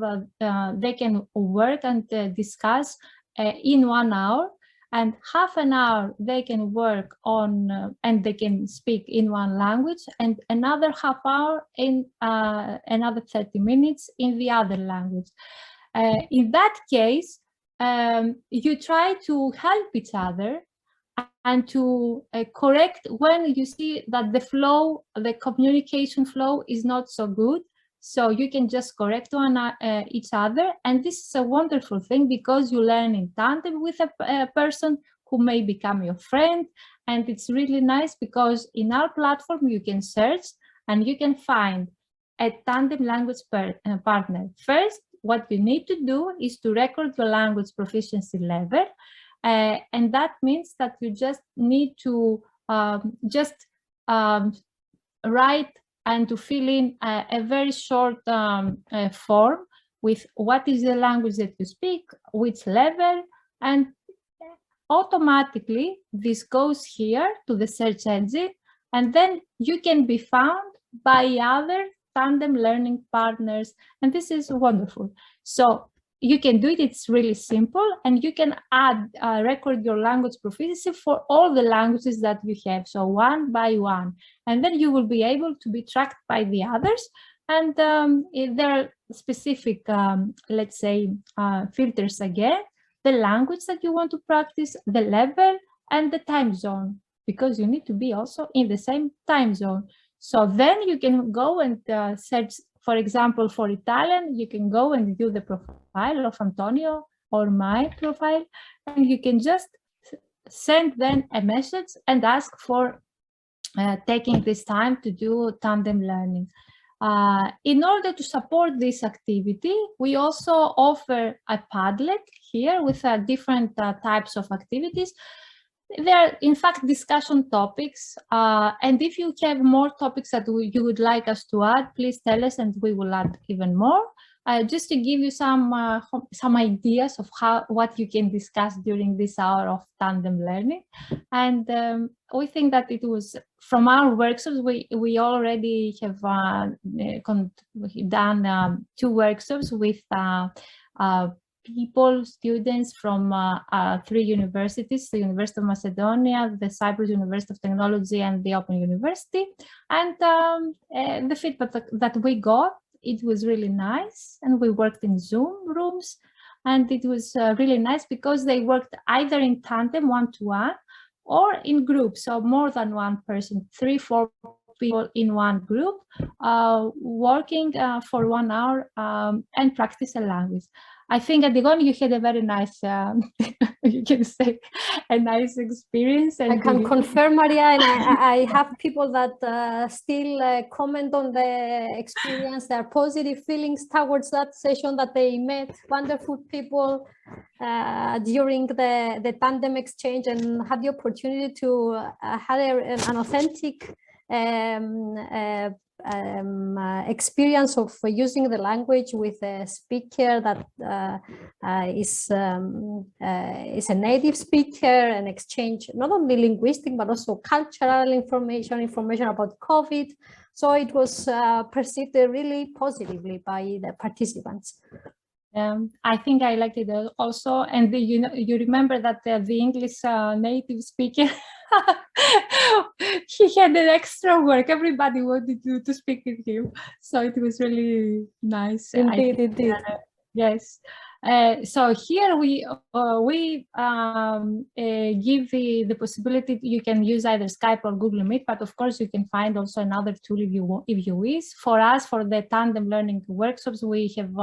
work and discuss in 1 hour. And half an hour they can work on and they can speak in one language, and another half hour in another 30 minutes in the other language. In that case, you try to help each other and to correct when you see that the communication flow is not so good. So you can just correct each other. And this is a wonderful thing because you learn in tandem with a person who may become your friend. And it's really nice because in our platform, you can search and you can find a tandem language partner. First, what you need to do is to record your language proficiency level. And that means that you just need to just write and to fill in a very short form with what is the language that you speak, which level, and automatically this goes here to the search engine, and then you can be found by other tandem learning partners, and this is wonderful. So you can do it, it's really simple, and you can add, record your language proficiency for all the languages that you have, so one by one, and then you will be able to be tracked by the others, and there are specific, let's say, filters again, the language that you want to practice, the level, and the time zone, because you need to be also in the same time zone. So then you can go and search, for example, for Italian, you can go and view the profile of Antonio or my profile, and you can just send them a message and ask for taking this time to do tandem learning. In order to support this activity, we also offer a Padlet here with different types of activities. There are, in fact, discussion topics, and if you have more topics that you would like us to add, please tell us and we will add even more. Just to give you some ideas of what you can discuss during this hour of tandem learning. And we think that it was, from our workshops, we already have done 2 workshops with people, students from 3 universities, the University of Macedonia, the Cyprus University of Technology, and the Open University. And the feedback that we got, it was really nice, and we worked in Zoom rooms, and it was really nice because they worked either in tandem, one-to-one, or in groups, so more than one person, 3-4 people in one group, working for 1 hour and practice a language. I think at the Goni you had a very nice, you can say, a nice experience. And I can confirm, Maria, and I have people that still comment on the experience, their positive feelings towards that session, that they met wonderful people during the tandem exchange and had the opportunity to have an authentic experience of using the language with a speaker that is a native speaker, and exchange not only linguistic but also cultural information about COVID. So it was perceived really positively by the participants. I think I liked it also, and you remember that the English native speaker, he had an extra work. Everybody wanted to speak with him, so it was really nice. Indeed. Yes. So here we give the possibility. You can use either Skype or Google Meet, but of course you can find also another tool if you wish. For us, for the tandem learning workshops, we have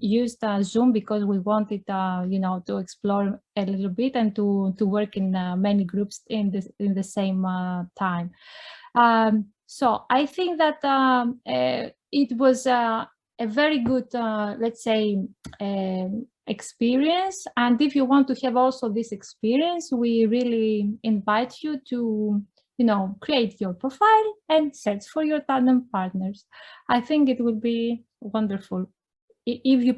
used Zoom because we wanted, to explore a little bit and to work in many groups in the same time. So I think that it was a very good, let's say, experience. And if you want to have also this experience, we really invite you to, create your profile and search for your tandem partners. I think it would be wonderful. If you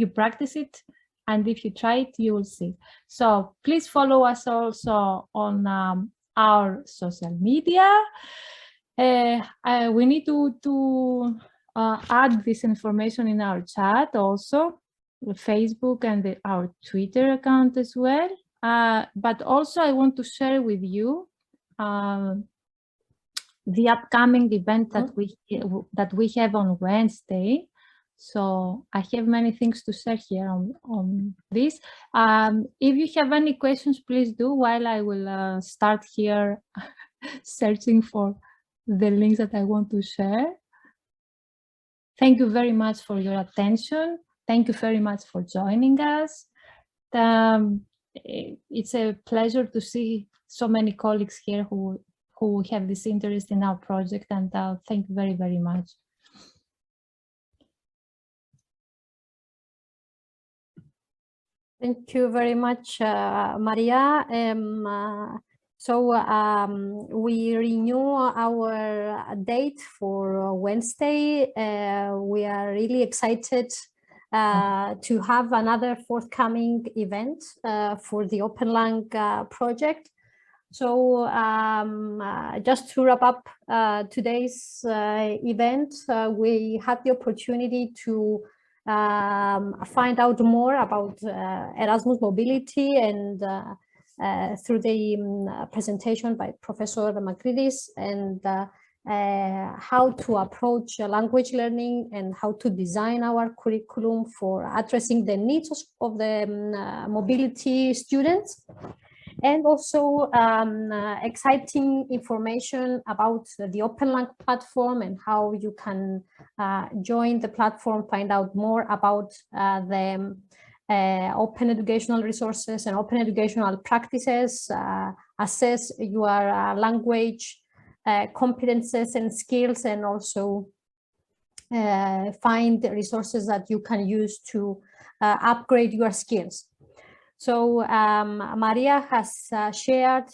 practice it, and if you try it, you will see. So please follow us also on our social media. We need to add this information in our chat also, Facebook and our Twitter account as well. But also I want to share with you the upcoming event that we have on Wednesday. So I have many things to share here on this. If you have any questions, please do, while I will start here searching for the links that I want to share. Thank you very much for your attention. Thank you very much for joining us. It's a pleasure to see so many colleagues here who have this interest in our project, and thank you very, very much. Thank you very much, Maria. So we renew our date for Wednesday. We are really excited to have another forthcoming event for the OPENLang project. So just to wrap up today's event, we had the opportunity to find out more about Erasmus mobility and through the presentation by Professor Makridis and how to approach language learning and how to design our curriculum for addressing the needs of the mobility students. And also exciting information about the OPENLang platform and how you can join the platform, find out more about the open educational resources and open educational practices, assess your language competences and skills, and also find resources that you can use to upgrade your skills. So Maria has shared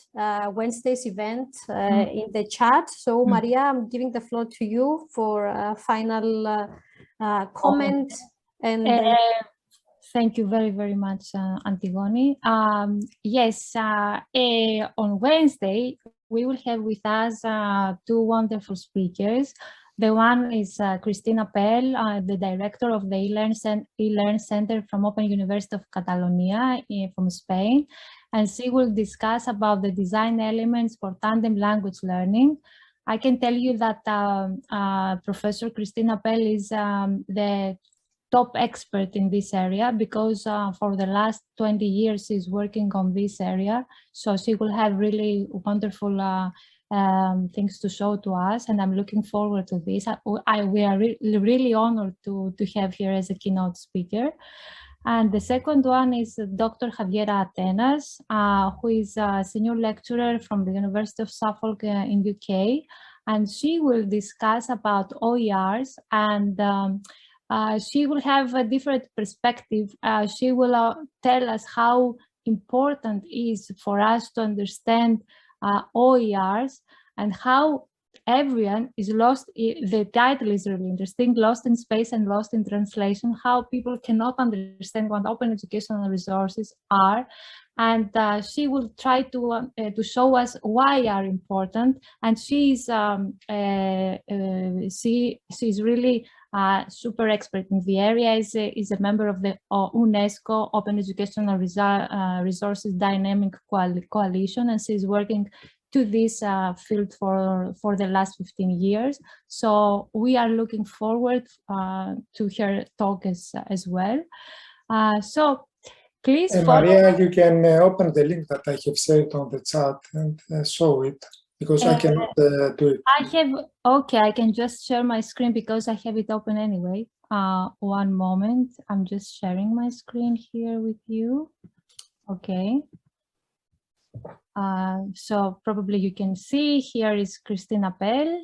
Wednesday's event in the chat. So Maria, I'm giving the floor to you for a final comment. And thank you very, very much, Antigone. Yes, on Wednesday, we will have with us two wonderful speakers. The one is Cristina Pell, the director of the eLearn Center from Open University of Catalonia from Spain. And she will discuss about the design elements for tandem language learning. I can tell you that Professor Cristina Pell is the top expert in this area because for the last 20 years she's working on this area. So she will have really wonderful things to show to us, and I'm looking forward to this. We are really honored to have here as a keynote speaker. And the second one is Dr. Javiera Atenas, who is a senior lecturer from the University of Suffolk in UK, and she will discuss about OERs, and she will have a different perspective. She will tell us how important it is for us to understand OERs and how everyone is lost. The title is really interesting, Lost in Space and Lost in Translation, how people cannot understand what open educational resources are. And she will try to show us why are important. And she's really super expert in the area, is a member of the UNESCO Open Educational Resources Dynamic Coalition, and she's working to this field for the last 15 years. So we are looking forward to her talk as well. So please follow. Maria, you can open the link that I have shared on the chat and show it, because I cannot do it. I can just share my screen because I have it open anyway. One moment, I'm just sharing my screen here with you. Okay. So probably you can see here is Cristina Pell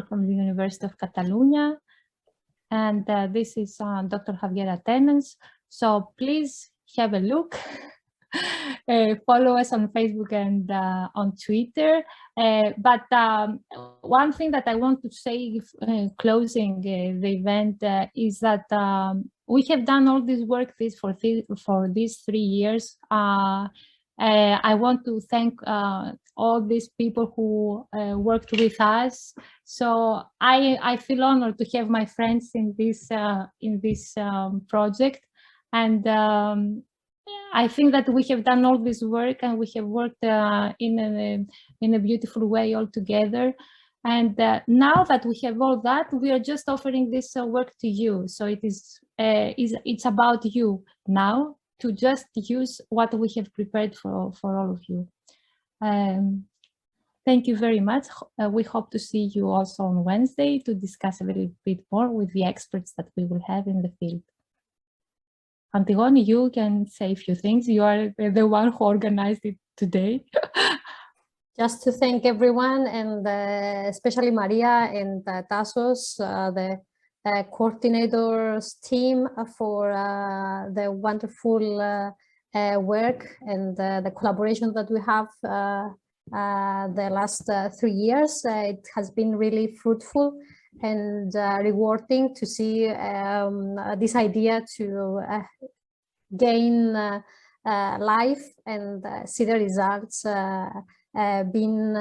from the University of Catalonia, and this is Dr. Javiera Atenas. So please have a look. Follow us on Facebook and on Twitter. But one thing that I want to say closing the event is that we have done all this work for these 3 years. I want to thank all these people who worked with us. So I feel honored to have my friends in this project, and I think that we have done all this work, and we have worked in a beautiful way all together. And now that we have all that, we are just offering this work to you. So it's about you now, to just use what we have prepared for all of you. Thank you very much. We hope to see you also on Wednesday to discuss a little bit more with the experts that we will have in the field. Antigone, you can say a few things. You are the one who organized it today. Just to thank everyone, and especially Maria and Tassos, the coordinators team, for the wonderful work and the collaboration that we have the last 3 years. It has been really fruitful and rewarding to see this idea to gain life and see the results being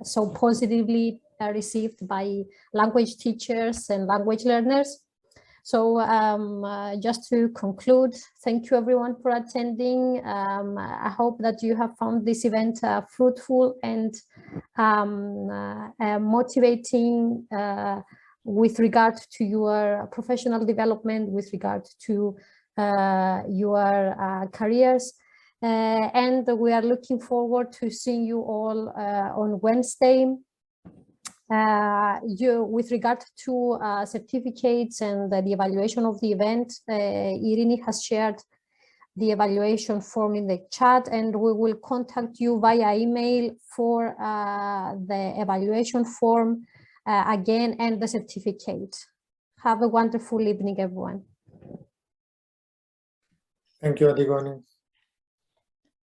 so positively received by language teachers and language learners. So just to conclude, thank you everyone for attending. I hope that you have found this event fruitful and motivating with regard to your professional development, with regard to your careers. And we are looking forward to seeing you all on Wednesday. With regard to certificates and the evaluation of the event, Irini has shared the evaluation form in the chat, and we will contact you via email for the evaluation form again and the certificate. Have a wonderful evening, everyone. Thank you, Adigoni.